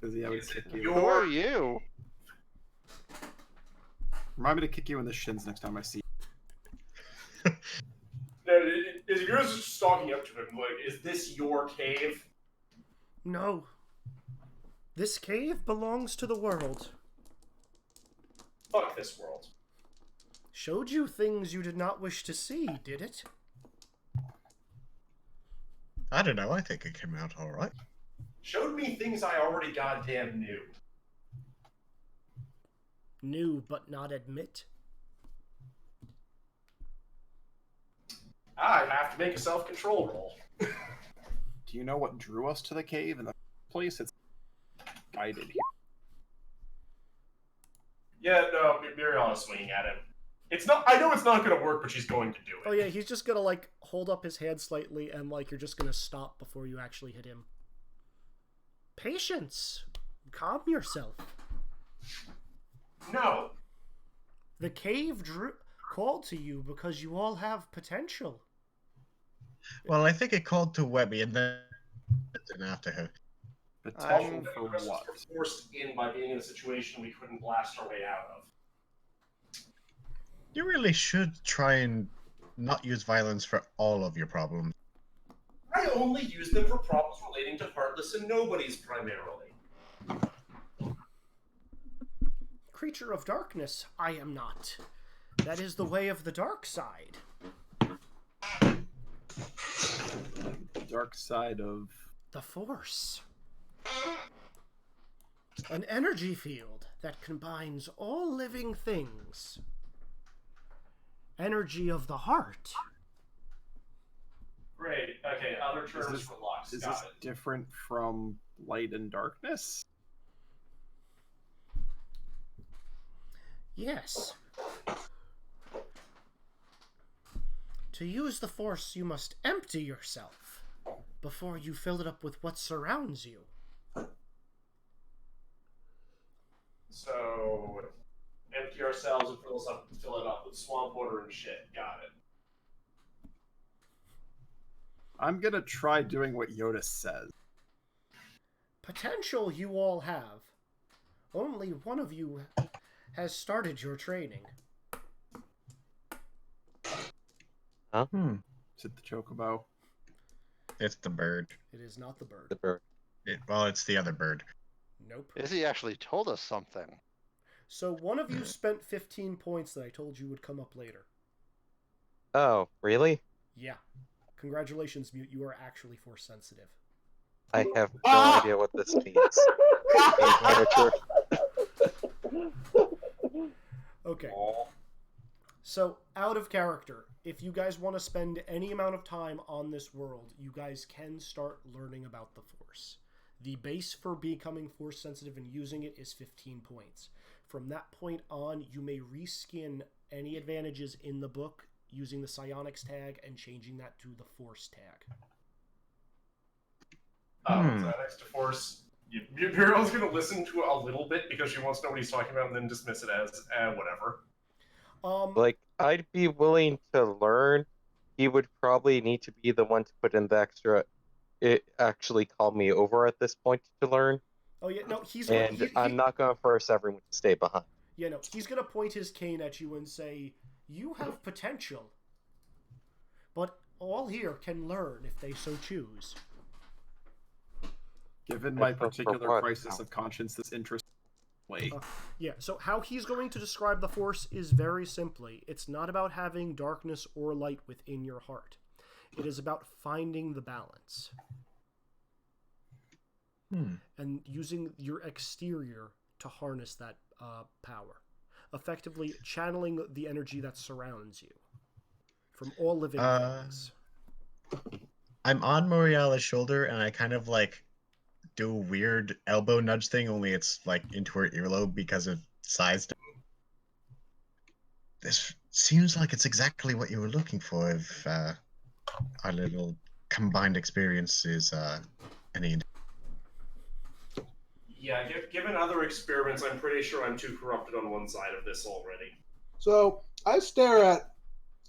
Izzy, I would kick you. Who are you? Remind me to kick you in the shins next time I see you. Is yours just stalking up to him? Like, is this your cave? No. This cave belongs to the world. Fuck this world. Showed you things you did not wish to see, did it? I don't know. I think it came out all right. Showed me things I already goddamn knew. Knew but not admit. I have to make a self-control roll. Do you know what drew us to the cave in the place? It's guided here. Yeah, no, Muriel is swinging at him. It's not. I know it's not going to work, but she's going to do it. Oh yeah, he's just gonna like hold up his hand slightly and like you're just gonna stop before you actually hit him. Patience. Calm yourself. No. The cave called to you because you all have potential. Well, I think it called to Webby and then after her. Potential for None of us what? were forced in by being in a situation we couldn't blast our way out of. You really should try and not use violence for all of your problems. I only use them for problems relating to Heartless and Nobodies primarily. Creature of darkness, I am not. That is the way of the dark side. Dark side of... The Force. An energy field that combines all living things. Energy of the heart. Great. Okay, other terms for Lux. Is Got this it. different from light and darkness? Yes. To use the Force, you must empty yourself before you fill it up with what surrounds you. So, empty ourselves and fill it up with swamp water and shit. Got it. I'm gonna try doing what Yoda says. Potential you all have. Only one of you has started your training. Huh? Is it the chocobo? It's the bird. It is not the bird. The bird. Well, it's the other bird. Nope. Izzy actually told us something. So one of you spent 15 points that I told you would come up later. Oh, really? Yeah. Congratulations, Mute. You are actually Force sensitive. I have no idea what this means. Okay. So, out of character, if you guys want to spend any amount of time on this world, you guys can start learning about the Force. The base for becoming force sensitive and using it is 15 points. From that point on, you may reskin any advantages in the book using the psionics tag and changing that to the force tag. Psionics to force. Muriel's going to listen to it a little bit because she wants to know what he's talking about and then dismiss it as, whatever. Like, I'd be willing to learn. He would probably need to be the one to put in the extra. It actually called me over at this point to learn. Oh yeah, no, I'm not going to force everyone to stay behind. Yeah, no, he's going to point his cane at you and say, "You have potential, but all here can learn if they so choose." Given my particular crisis of conscience, this interests me. Yeah, so how he's going to describe the Force is very simply, it's not about having darkness or light within your heart. It is about finding the balance. And using your exterior to harness that power. Effectively channeling the energy that surrounds you from all living things. I'm on Moriala's shoulder, and I kind of like do a weird elbow nudge thing, only it's like into her earlobe because of size. This seems like it's exactly what you were looking for if our little combined experience is any. Yeah, given other experiments, I'm pretty sure I'm too corrupted on one side of this already. So I stare at.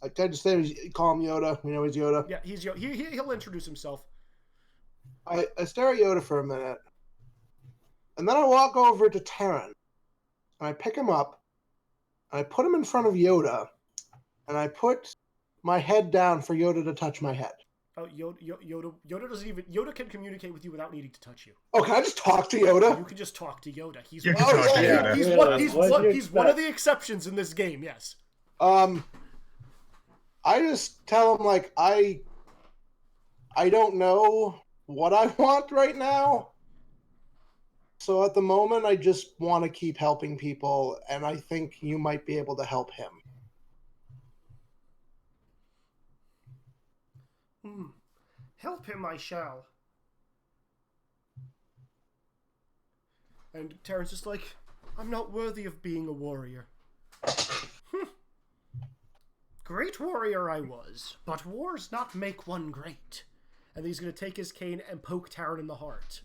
I kind of say, call him Yoda. We know he's Yoda. Yeah, he's Yoda. He'll introduce himself. I stare at Yoda for a minute, and then I walk over to Terran, and I pick him up, and I put him in front of Yoda, and I put my head down for Yoda to touch my head. Oh, Yoda doesn't even. Yoda can communicate with you without needing to touch you. Oh, can I just talk to Yoda? You can just talk to Yoda. He's You can talk to Yoda. He's one of the exceptions in this game. Yes. I just tell him like I don't know what I want right now. So at the moment, I just want to keep helping people, and I think you might be able to help him. Help him, I shall. And Terran's just like, I'm not worthy of being a warrior. Great warrior I was, but wars not make one great. And he's going to take his cane and poke Terran in the heart.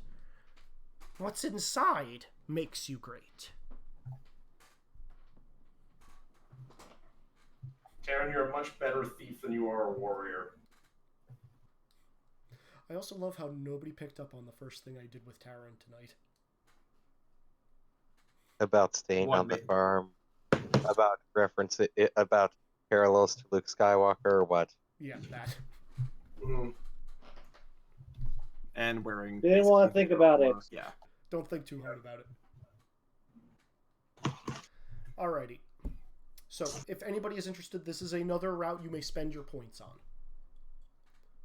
What's inside makes you great. Terran, you're a much better thief than you are a warrior. I also love how nobody picked up on the first thing I did with Terran tonight. About staying on the farm, about reference it, about parallels to Luke Skywalker, or what? Yeah, that. And wearing. Didn't want to think about it. Yeah. Don't think too hard about it. Alrighty. So, if anybody is interested, this is another route you may spend your points on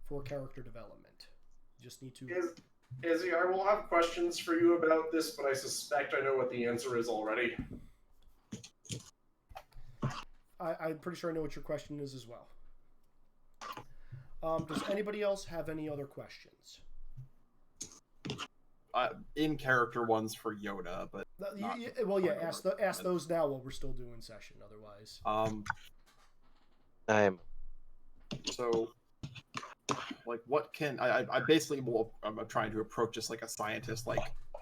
for character development. You just need to. Izzy, I will have questions for you about this, but I suspect I know what the answer is already. I'm pretty sure I know what your question is as well. Does anybody else have any other questions? In character ones for Yoda, but ask those now while we're still doing session. Otherwise, So, like, what can I basically I'm trying to approach this like a scientist. Like,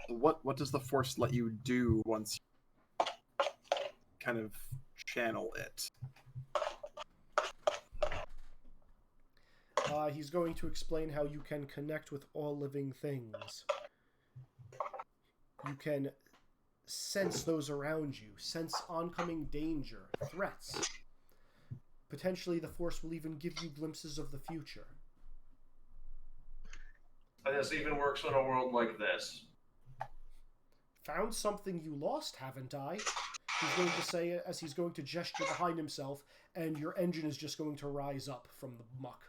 what does the Force let you do once you kind of channel it? He's going to explain how you can connect with all living things. You can sense those around you, sense oncoming danger, threats. Potentially, the Force will even give you glimpses of the future. And this even works in a world like this. Found something you lost, haven't I? He's going to say it as he's going to gesture behind himself, and your engine is just going to rise up from the muck.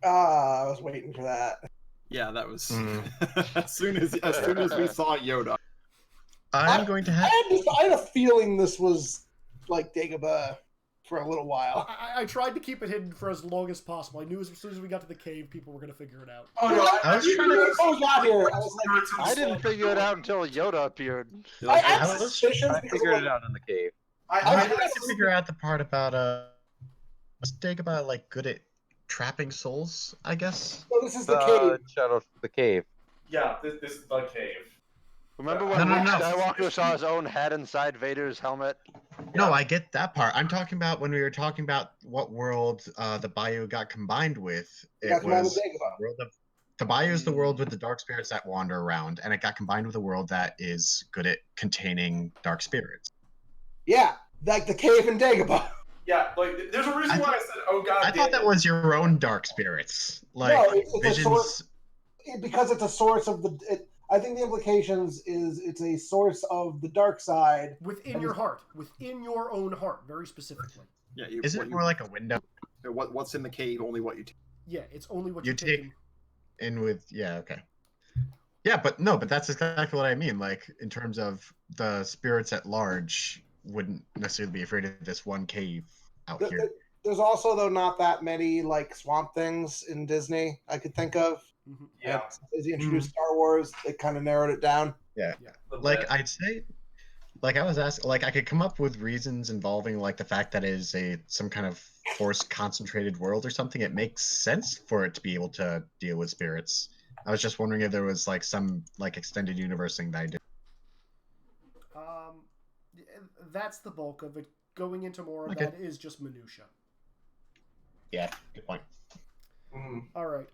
I was waiting for that. Yeah, that was as soon as we saw Yoda. I'm going to have. I had a feeling this was like Dagobah. for a little while. I tried to keep it hidden for as long as possible. I knew as soon as we got to the cave, people were going to figure it out. Oh no! I was trying to. Oh, got here. I was like, I didn't figure it out until Yoda appeared. I had I was suspicions I because figured of, it out in the cave. I I was trying to figure out the part about mistake about like good at trapping souls, I guess. So this is the cave. Shadow of the cave. Yeah, this is the cave. Remember No, when no, Luke no. Skywalker saw his own head inside Vader's helmet? No, I get that part. I'm talking about when we were talking about what world the Bayou got combined with. It Got combined was with Dagobah. the world of the Bayou is the world with the dark spirits that wander around, and it got combined with a world that is good at containing dark spirits. Yeah, like the cave in Dagobah. Yeah, like there's a reason why I said, "Oh God." I thought that was your own dark spirits, like No, it's a visions. source because it's a source of the. I think the implications is it's a source of the dark side Within your heart. Within your own heart, very specifically. Yeah, Isn't it more like a window? What's in the cave? Only what you take. Yeah, it's only what You you're take taking. in with okay. Yeah, but that's exactly what I mean. Like in terms of the spirits at large wouldn't necessarily be afraid of this one cave out here. There's also though not that many like swamp things in Disney I could think of. Mm-hmm. Yeah. As he introduced Star Wars, they kind of narrowed it down. Yeah. The Like red- I'd say, like I was asking, like I could come up with reasons involving like the fact that it is some kind of force concentrated world or something. It makes sense for it to be able to deal with spirits. I was just wondering if there was like some like extended universe thing that I did. That's the bulk of it. Going into more of Okay. that is just minutia. Yeah, good point. All right.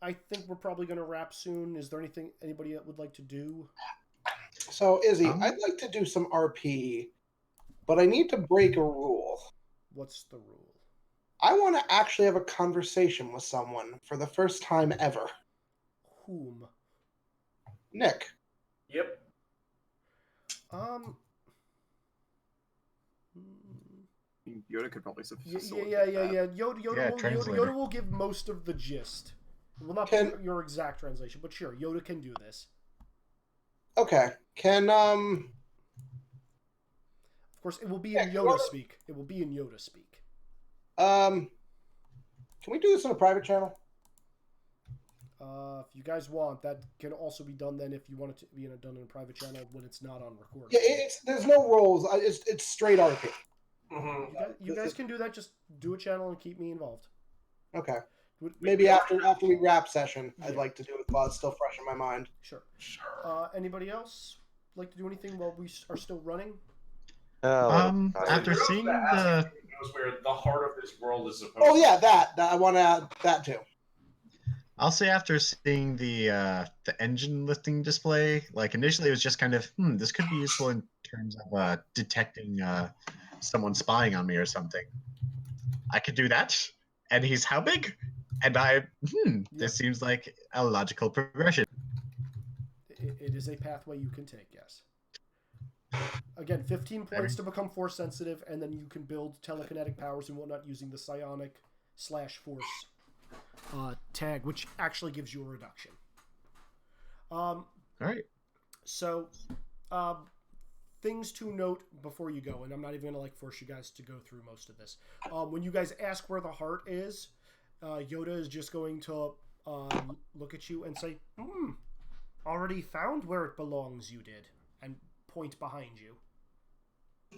I think we're probably going to wrap soon. Is there anything anybody that would like to do? So Izzy, I'd like to do some RP, but I need to break a rule. What's the rule? I want to actually have a conversation with someone for the first time ever. Whom? Nick. Yep. Yoda could probably Yeah. facilitate that. Yoda will give most of the gist. It will not be your exact translation, but sure, Yoda can do this. Okay. Can Of course, it will be in Yoda speak. It will be in Yoda speak. can we do this on a private channel? If you guys want, that can also be done then if you want it to be done in a private channel when it's not on recording. Yeah, there's no roles. It's straight RP. You guys can do that. Just do a channel and keep me involved. Okay. Maybe after we wrap session, I'd like to do it while it's still fresh in my mind. Sure. Anybody else like to do anything while we are still running? After seeing the knows where the heart of this world is supposed. Oh yeah, that I want to add that too. I'll say after seeing the engine lifting display, like initially it was just kind of, this could be useful in terms of detecting someone spying on me or something. I could do that, and he's how big? And this seems like a logical progression. It is a pathway you can take, yes. Again, 15 points to become force sensitive, and then you can build telekinetic powers and whatnot using the psionic/force tag, which actually gives you a reduction. All right. So, things to note before you go, and I'm not even gonna force you guys to go through most of this. When you guys ask where the heart is, Yoda is just going to look at you and say, already found where it belongs, you did, and point behind you.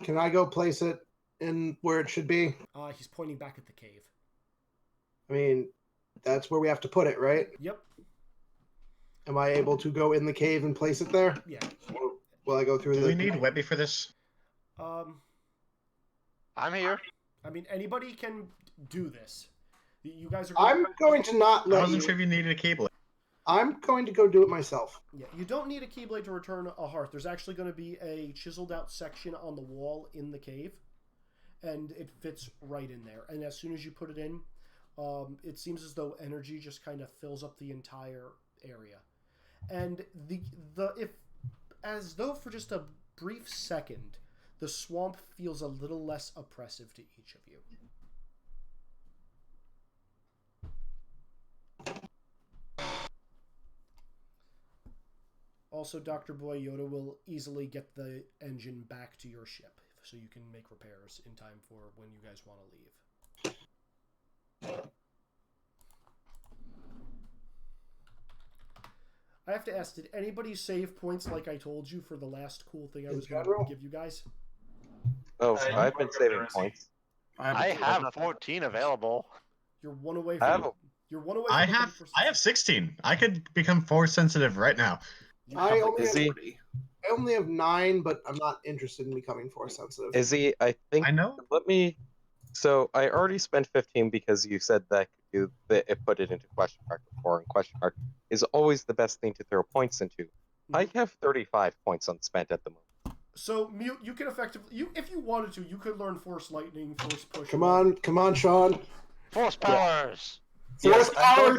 Can I go place it in where it should be? He's pointing back at the cave. I mean, that's where we have to put it, right? Yep. Am I able to go in the cave and place it there? Yeah. Or will I go through Do we need Webby for this? I'm here. I mean, anybody can do this. You guys are. I'm going to not let I wasn't you. sure if you needed a cable. I'm going to go do it myself. Yeah, you don't need a Keyblade to return a heart. There's actually going to be a chiseled out section on the wall in the cave, and it fits right in there. And as soon as you put it in, it seems as though energy just kind of fills up the entire area. And as though for just a brief second, the swamp feels a little less oppressive to each of you. Also, Dr. Boy Yoda will easily get the engine back to your ship, so you can make repairs in time for when you guys want to leave. I have to ask, did anybody save points like I told you for the last cool thing I was going to give you guys? Oh, I've been saving points. I have 14 available. You're one away I from have- You're one away I from have 16. I could become force sensitive right now. I only, Is he- I only have 9, but I'm not interested in becoming force sensitive. Izzy, I think. I know. Let me. So I already spent 15 because you said that it put it into question mark before, and question mark is always the best thing to throw points into. I have 35 points unspent at the moment. So, Mute, you can effectively, if you wanted to, you could learn Force Lightning, Force Push. Come on, Sean. Force powers. Force power,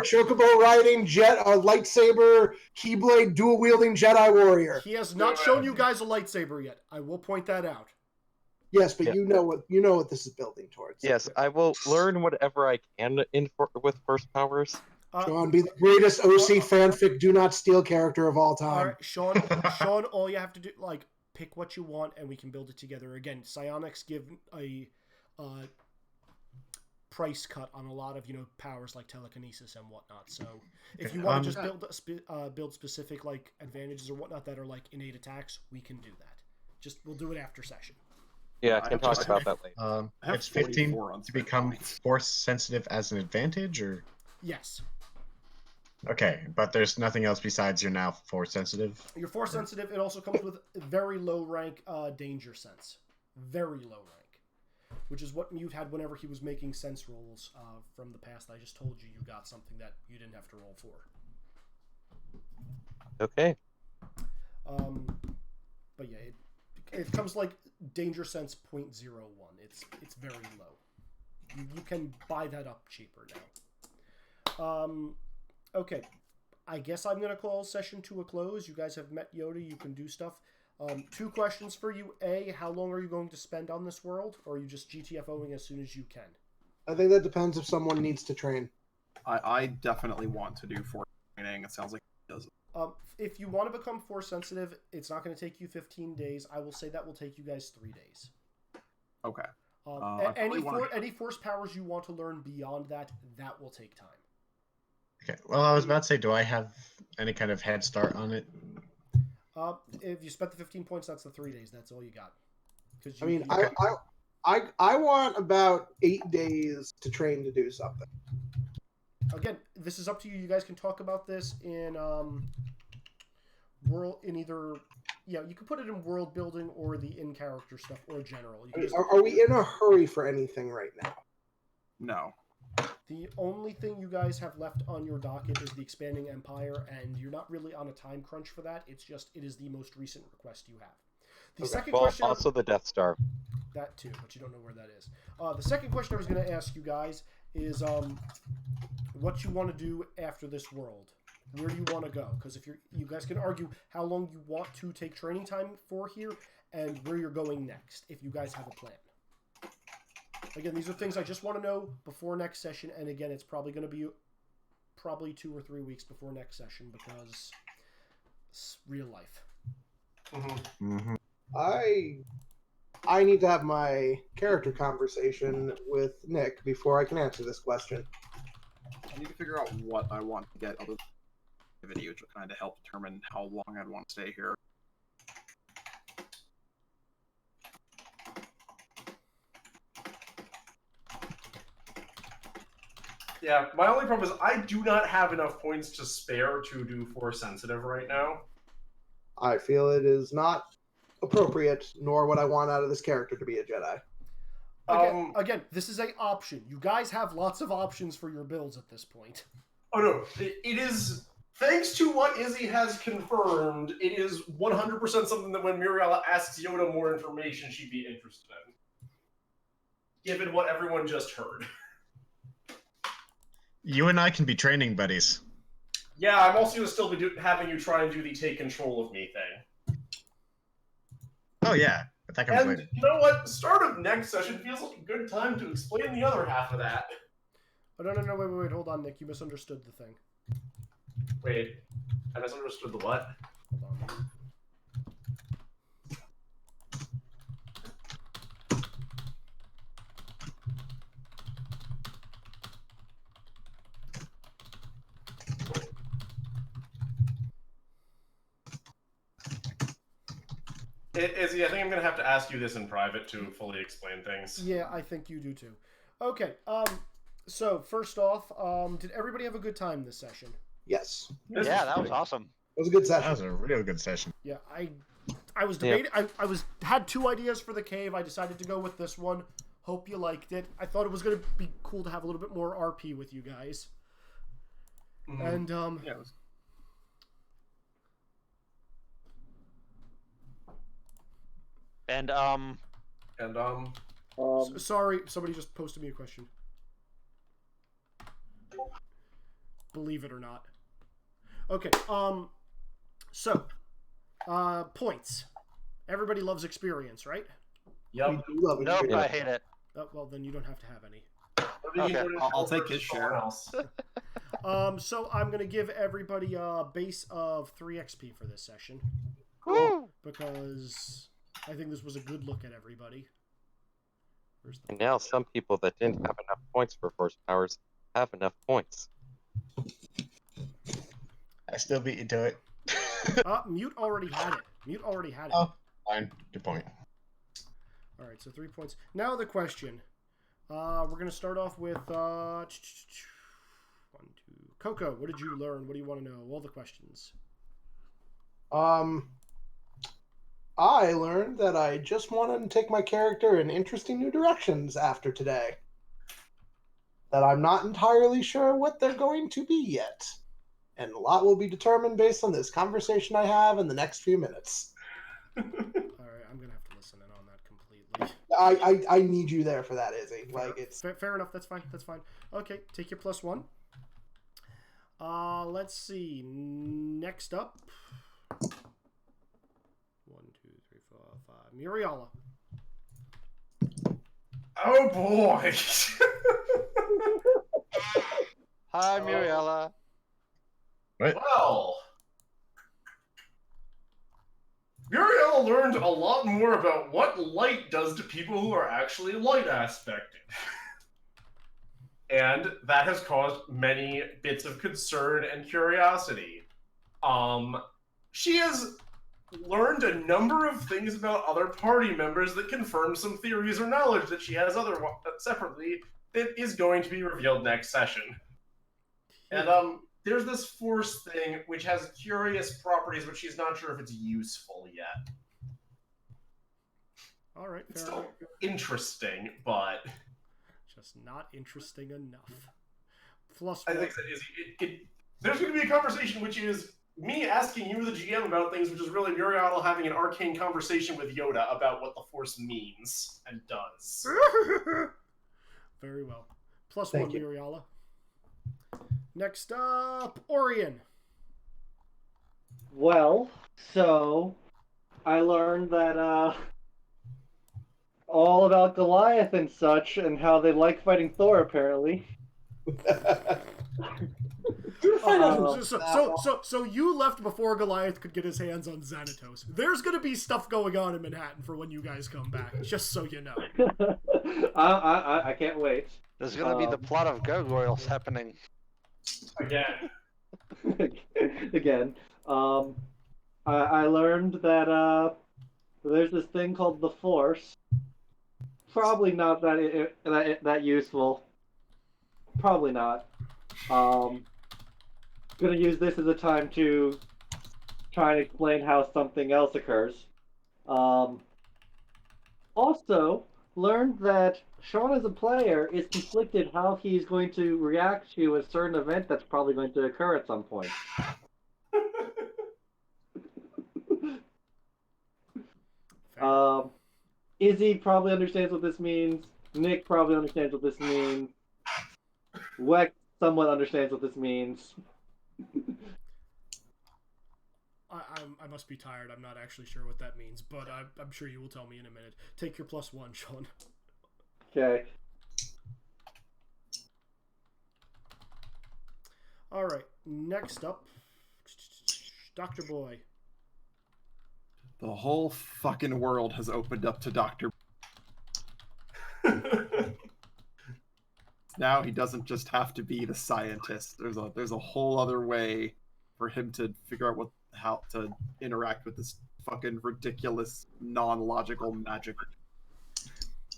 chocobo riding, lightsaber, keyblade, dual wielding Jedi warrior. He has not shown you guys a lightsaber yet. I will point that out. Yes, but you know what this is building towards. Yes, I will learn whatever I can with Force powers. Sean, be the greatest OC fanfic do not steal character of all time. All right, Sean, all you have to do, pick what you want, and we can build it together. Again, psionics give a price cut on a lot of powers like telekinesis and whatnot. So if you want to just build specific advantages or whatnot that are innate attacks, we can do that. We'll do it after session. Yeah, I can talk about that later. It's 15 to become force sensitive as an advantage, or yes. Okay, but there's nothing else besides you're now force sensitive. You're force sensitive. It also comes with very low rank danger sense, very low rank, which is what Mute had whenever he was making sense rolls from the past. I just told you got something that you didn't have to roll for. Okay. But yeah, it comes danger sense 0.01. It's very low. You can buy that up cheaper now. Okay, I guess I'm gonna call session 2 a close. You guys have met Yoda. You can do stuff. 2 questions for you. A, how long are you going to spend on this world, or are you just GTFOing as soon as you can? I think that depends if someone needs to train. I definitely want to do force training. It sounds like he does. If you want to become force sensitive, it's not going to take you 15 days. I will say that will take you guys 3 days. Okay. Any force powers you want to learn beyond that will take time. Okay. Well, I was about to say, do I have any kind of head start on it? If you spent the 15 points, that's the 3 days. That's all you got. I want about 8 days to train to do something. Again, this is up to you. You guys can talk about this in you can put it in world building or the in character stuff or general. Are we in a hurry for anything right now? No. The only thing you guys have left on your docket is the expanding empire, and you're not really on a time crunch for that. It is the most recent request you have. The second question, also the Death Star. That too, but you don't know where that is. The second question I was going to ask you guys is what you want to do after this world. Where do you want to go? Because if you guys can argue how long you want to take training time for here and where you're going next, if you guys have a plan. Again, these are things I just want to know before next session, and again, it's probably going to be 2 or 3 weeks before next session because it's real life. Mm-hmm. I need to have my character conversation with Nick before I can answer this question. I need to figure out what I want to get other than activity, which will kind of help determine how long I'd want to stay here. Yeah, my only problem is I do not have enough points to spare to do force sensitive right now. I feel it is not appropriate, nor would I want out of this character to be a Jedi. Again, this is an option. You guys have lots of options for your builds at this point. Oh no, it is, thanks to what Izzy has confirmed, it is 100% something that when Muriel asks Yoda more information, she'd be interested in. Given what everyone just heard. You and I can be training buddies. Yeah, I'm also going to still be having you try and do the take control of me thing. Oh yeah, but that comes later. And you know what? Start of next session feels like a good time to explain the other half of that. Oh, no, wait, hold on, Nick. You misunderstood the thing. Wait. I misunderstood the what? Hold on. Izzy, I think I'm gonna have to ask you this in private to fully explain things. Yeah, I think you do too. Okay. So first off, did everybody have a good time this session? Yes. Yeah, that was awesome. It was a good That session. was a real good session. Yeah, I was debating. I had two ideas for the cave. I decided to go with this one. Hope you liked it. I thought it was gonna be cool to have a little bit more RP with you guys. Mhm. And Yeah, it was And sorry, somebody just posted me a question. Believe it or not. Okay. So, points. Everybody loves experience, right? Yep. nope, I hate it. Oh, well, then you don't have to have any. Okay. I'll take his share. So I'm gonna give everybody a base of 3 XP for this session. Woo! Because I think this was a good look at everybody. And now some people that didn't have enough points for force powers have enough points. I still beat you to it. Mute already had it. Mute already had it. Oh, fine. Good point. All right, so 3 points. Now the question. We're gonna start off with 1, 2. Coco, what did you learn? What do you want to know? All the questions. I learned that I just wanted to take my character in interesting new directions after today. That I'm not entirely sure what they're going to be yet. And a lot will be determined based on this conversation I have in the next few minutes. All right, I'm gonna have to listen in on that completely. I need you there for that, Izzy. Like it's Fair enough. That's fine. That's fine. Okay, take your +1. Let's see. Next up. 1, 2, 3, 4, 5. Muriala. Oh boy. Hi, Muriella. Well, Muriel learned a lot more about what light does to people who are actually light aspected. And that has caused many bits of concern and curiosity. She has learned a number of things about other party members that confirm some theories or knowledge that she has separately that is going to be revealed next session. And there's this force thing which has curious properties, but she's not sure if it's useful yet. All right, It's fair still enough. interesting, but Just not interesting enough. I think that is there's going to be a conversation which is me asking you, the GM, about things, which is really Muriel having an arcane conversation with Yoda about what the Force means and does. Very well. +1, Thank you. Muriala. Next up, Orion. Well, so I learned that all about Goliath and such, and how they like fighting Thor. Apparently. So you left before Goliath could get his hands on Xanatos. There's gonna be stuff going on in Manhattan for when you guys come back, just so you know. I can't wait. There's gonna be the plot of Gargoyles happening. Again. Again. I learned that there's this thing called the Force. Probably not that useful. Probably not. Gonna use this as a time to try and explain how something else occurs. Also, learned that Sean as a player is conflicted how he's going to react to a certain event that's probably going to occur at some point. Izzy probably understands what this means. Nick probably understands what this means. Weck somewhat understands what this means. I must be tired. I'm not actually sure what that means, but I'm sure you will tell me in a minute. Take your +1, Sean. Okay. All right. Next up, Dr. Boy. The whole fucking world has opened up to Dr. Now he doesn't just have to be the scientist. There's a whole other way for him to figure out how to interact with this fucking ridiculous, non-logical magic.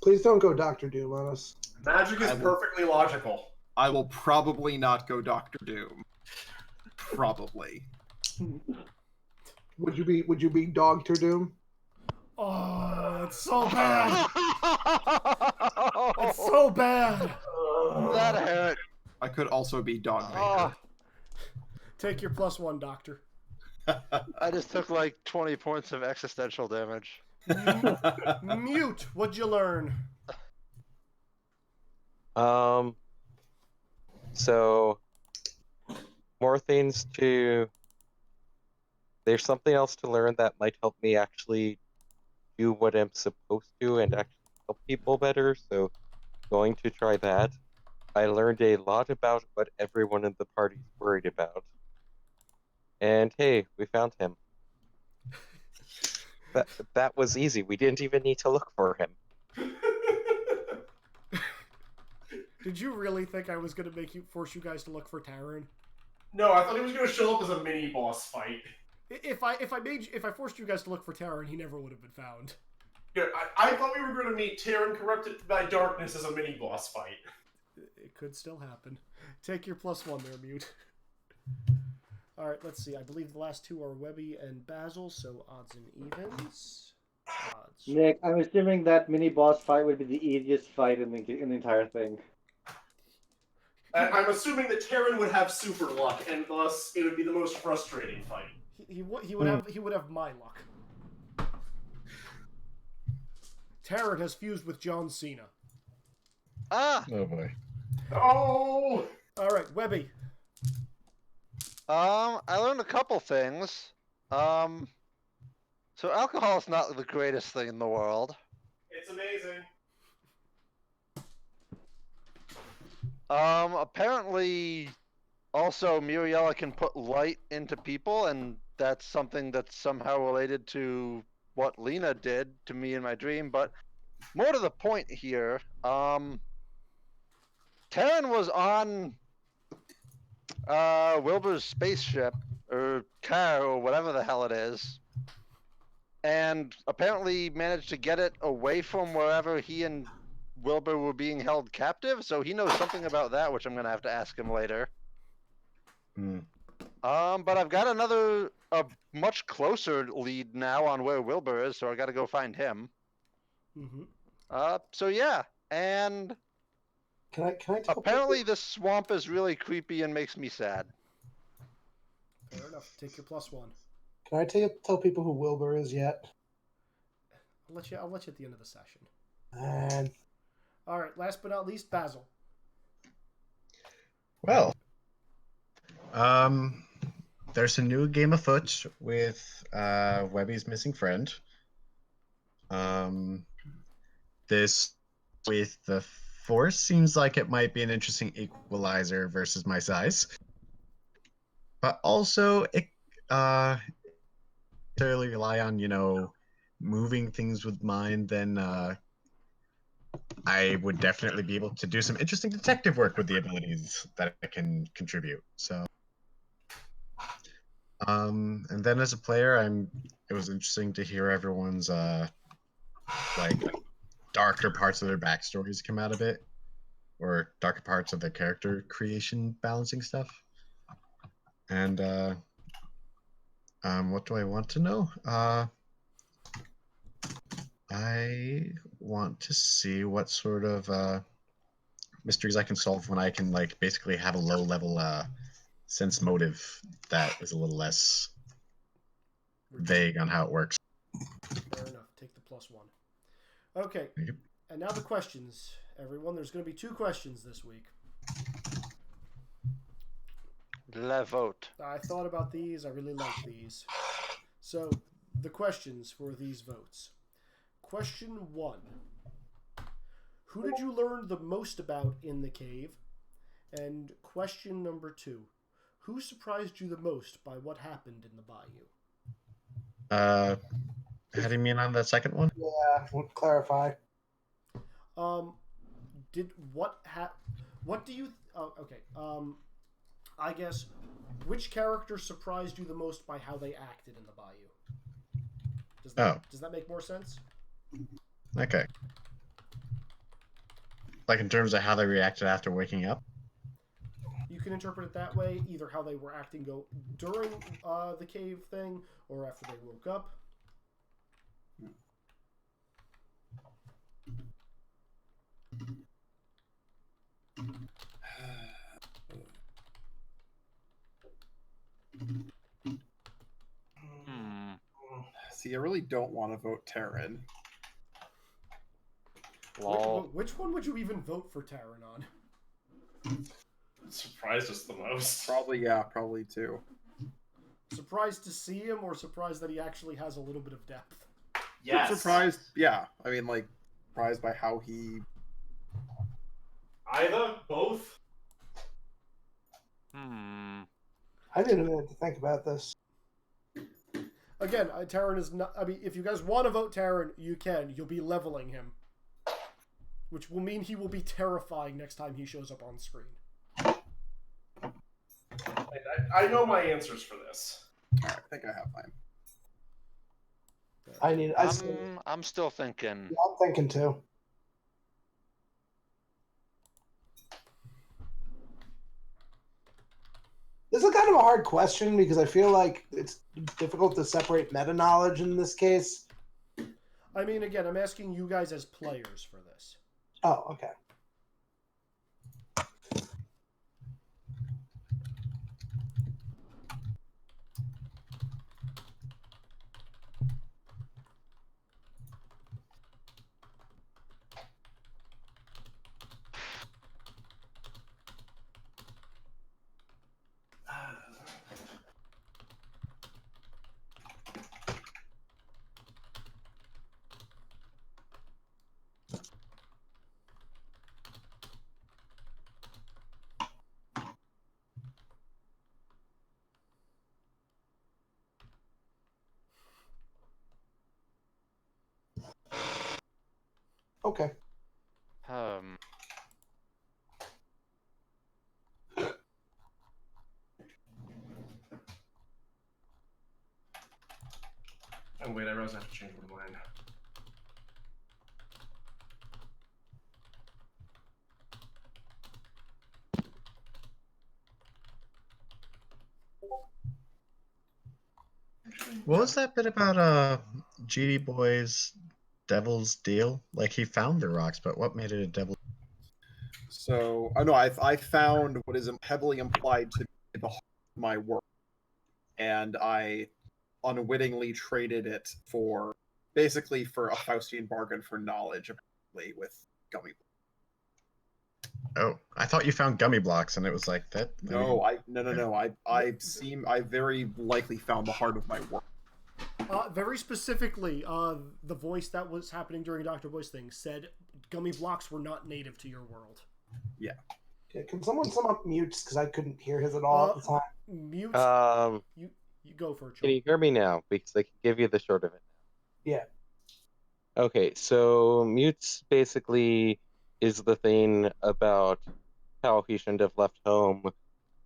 Please don't go Doctor Doom on us. Magic is perfectly logical. I will probably not go Doctor Doom. Probably. Would you be Dogter Doom? Oh, it's so bad. It's so bad. That hurt. I could also be Dog Maker. Oh, Take your +1, Doctor. I just took like 20 points of existential damage. Mute. What'd you learn? So more things to. There's something else to learn that might help me actually do what I'm supposed to and actually help people better. So, going to try that. I learned a lot about what everyone in the party's worried about. And hey, we found him. That was easy. We didn't even need to look for him. Did you really think I was gonna force you guys to look for Taran? No, I thought he was going to show up as a mini boss fight. If I forced you guys to look for Taran, he never would have been found. Yeah, I thought we were going to meet Terran corrupted by darkness as a mini boss fight. It could still happen. Take your +1 there, Mute. All right, let's see. I believe the last two are Webby and Basil, so odds and evens. Odds. Nick, I'm assuming that mini boss fight would be the easiest fight in the entire thing. I'm assuming that Terran would have super luck, and thus it would be the most frustrating fight. He would have my luck. Taran has fused with John Cena. Ah! Oh boy. Oh! All right, Webby. I learned a couple things. So alcohol is not the greatest thing in the world. It's amazing. Apparently, also Muriella can put light into people, and that's something that's somehow related to what Lena did to me in my dream. But more to the point here, Terran was on Wilbur's spaceship or car or whatever the hell it is, and apparently managed to get it away from wherever he and Wilbur were being held captive. So he knows something about that, which I'm gonna have to ask him later. But I've got a much closer lead now on where Wilbur is, so I got to go find him. So yeah, and Can I tell apparently this swamp is really creepy and makes me sad. Fair enough. Take your +1. Can I tell people who Wilbur is yet? I'll let you at the end of the session. And all right. Last but not least, Basil. Well, there's a new game afoot with Webby's missing friend. This with the Force seems like it might be an interesting equalizer versus my size, but also it necessarily rely on moving things with mind. Then I would definitely be able to do some interesting detective work with the abilities that I can contribute. So. And then as a player, it was interesting to hear everyone's like darker parts of their backstories come out of it, or darker parts of their character creation balancing stuff. And what do I want to know? I want to see what sort of mysteries I can solve when I can basically have a low level sense motive that is a little less vague on how it works. Fair enough. Take the +1. Okay. And now the questions, everyone. There's going to be 2 questions this week. Le vote. I thought about these. I really like these. So, the questions for these votes. Question 1. Who did you learn the most about in the cave? And question number 2. Who surprised you the most by what happened in the bayou? How do you mean on the second one? Yeah, we'll clarify. What do you? Okay. I guess which character surprised you the most by how they acted in the bayou? Does that make more sense? Okay. Like in terms of how they reacted after waking up? You can interpret it that way, either how they were acting during the cave thing or after they woke up. See, I really don't want to vote Terran. Which one would you even vote for Terran on? Surprised us the most. Probably two. Surprised to see him, or surprised that he actually has a little bit of depth? Yes. Surprised, yeah. I mean, like, surprised by how he... Either? Both? I didn't even have to think about this. Again, Terran is not... I mean, if you guys want to vote Terran, you can. You'll be leveling him. Which will mean he will be terrifying next time he shows up on screen. I know my answers for this. Alright, I think I have mine. I'm still thinking. I'm thinking too. This is kind of a hard question because I feel like it's difficult to separate meta knowledge in this case. I mean, again, I'm asking you guys as players for this. Oh, okay. Okay. Oh wait, I realize I have to change one of mine. What was that bit about GD Boy's devil's deal? Like he found the rocks, but what made it a devil? So, I know I found what is heavily implied to be the heart of my work, and I unwittingly traded it for basically for a Faustian bargain for knowledge, apparently with gummy. Oh, I thought you found gummy blocks, and it was like that. No, I very likely found the heart of my work. Very specifically, the voice that was happening during Dr. Voice thing said gummy blocks were not native to your world. Yeah. Can someone sum up Mutes, because I couldn't hear his at all at the time? Mutes, you go for it. Can you hear me now? Because I can give you the short of it now. Yeah. Okay, so Mutes basically is the thing about how he shouldn't have left home,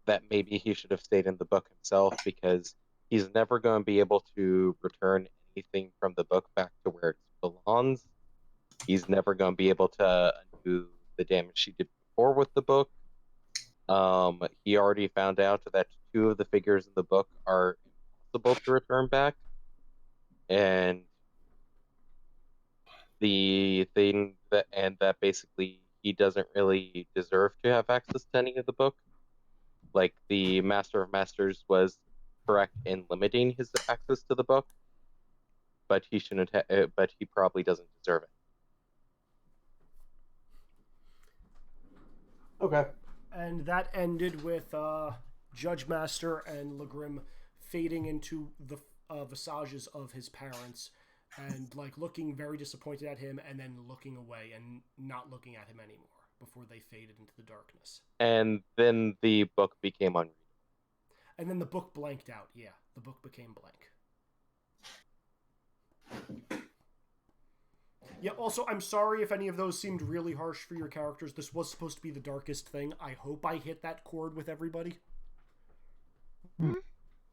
that maybe he should have stayed in the book himself, because he's never going to be able to return anything from the book back to where it belongs. He's never going to be able to undo the damage he did before with the book. He already found out that 2 of the figures in the book are impossible to return back. And the thing that basically he doesn't really deserve to have access to any of the book. Like the Master of Masters was correct in limiting his access to the book, but he shouldn't. But he probably doesn't deserve it. Okay. And that ended with Judge Master and Legrim fading into the visages of his parents, and like looking very disappointed at him, and then looking away and not looking at him anymore before they faded into the darkness. And then the book became unreadable. And then the book blanked out. Yeah, the book became blank. Yeah, also, I'm sorry if any of those seemed really harsh for your characters. This was supposed to be the darkest thing. I hope I hit that chord with everybody.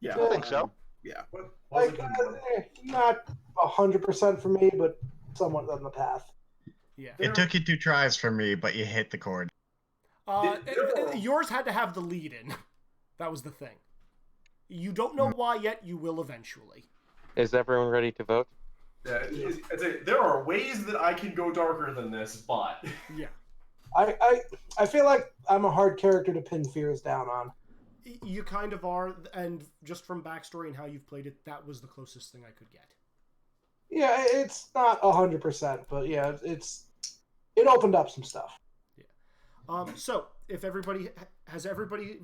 Yeah, I think so. Yeah. Like, not 100% for me, but somewhat on the path. Yeah. It took you 2 tries for me, but you hit the chord. Yours had to have the lead in. That was the thing. You don't know why yet, you will eventually. Is everyone ready to vote? Yeah, there are ways that I can go darker than this, but yeah, I feel like I'm a hard character to pin fears down on. You kind of are, and just from backstory and how you've played it, that was the closest thing I could get. Yeah, it's not 100%, but yeah, it opened up some stuff. Yeah. So if everybody has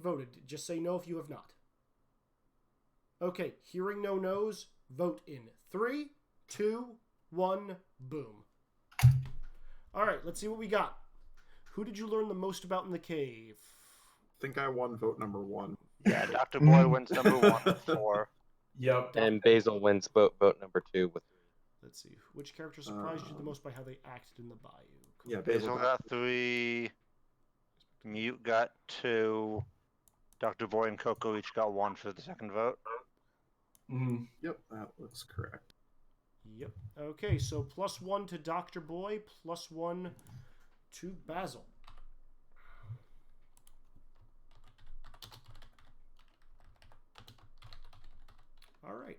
voted, just say no if you have not. Okay, hearing no no's, vote in 3, 2, 1, boom. All right, let's see what we got. Who did you learn the most about in the cave? I think I won vote number 1. Yeah, Dr. Boy wins number 1 with 4. Yep. And Basil wins vote number 2 with 3. Let's see. Which character surprised you the most by how they acted in the bayou? Yeah, Basil got 3. Mute got 2. Dr. Boy and Coco each got 1 for the second vote. Yep, that looks correct. Yep. Okay, so +1 to Dr. Boy, +1 to Basil. All right.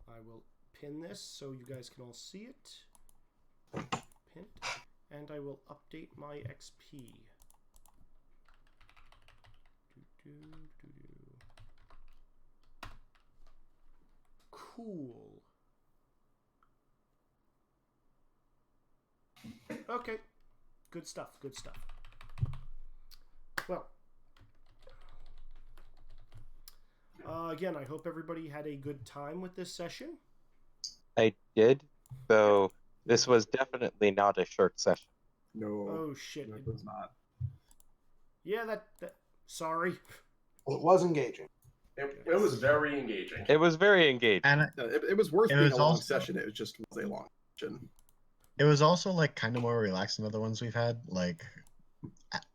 I will pin this so you guys can all see it. Pin it. And I will update my XP. Cool. Okay. Good stuff. Good stuff. Well. Again, I hope everybody had a good time with this session. I did, though this was definitely not a short session. No. Oh shit! It was not. Yeah, that. Sorry. It was engaging. It was very engaging. It was very engaging. And It was worth it being was a long also- session. It just was a long session. It was also like kind of more relaxed than other ones we've had. Like,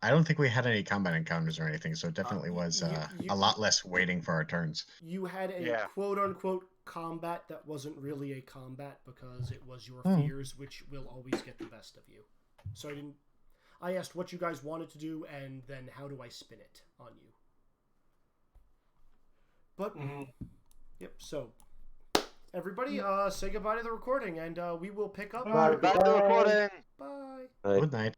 I don't think we had any combat encounters or anything, so it definitely was a lot less waiting for our turns. You had a Yeah. quote-unquote combat that wasn't really a combat because it was your Hmm. fears, which will always get the best of you. So I asked what you guys wanted to do, and then how do I spin it on you. But, yep, so, everybody, say goodbye to the recording, and we will pick up. Bye. Back to recording! Bye. Right. Good night.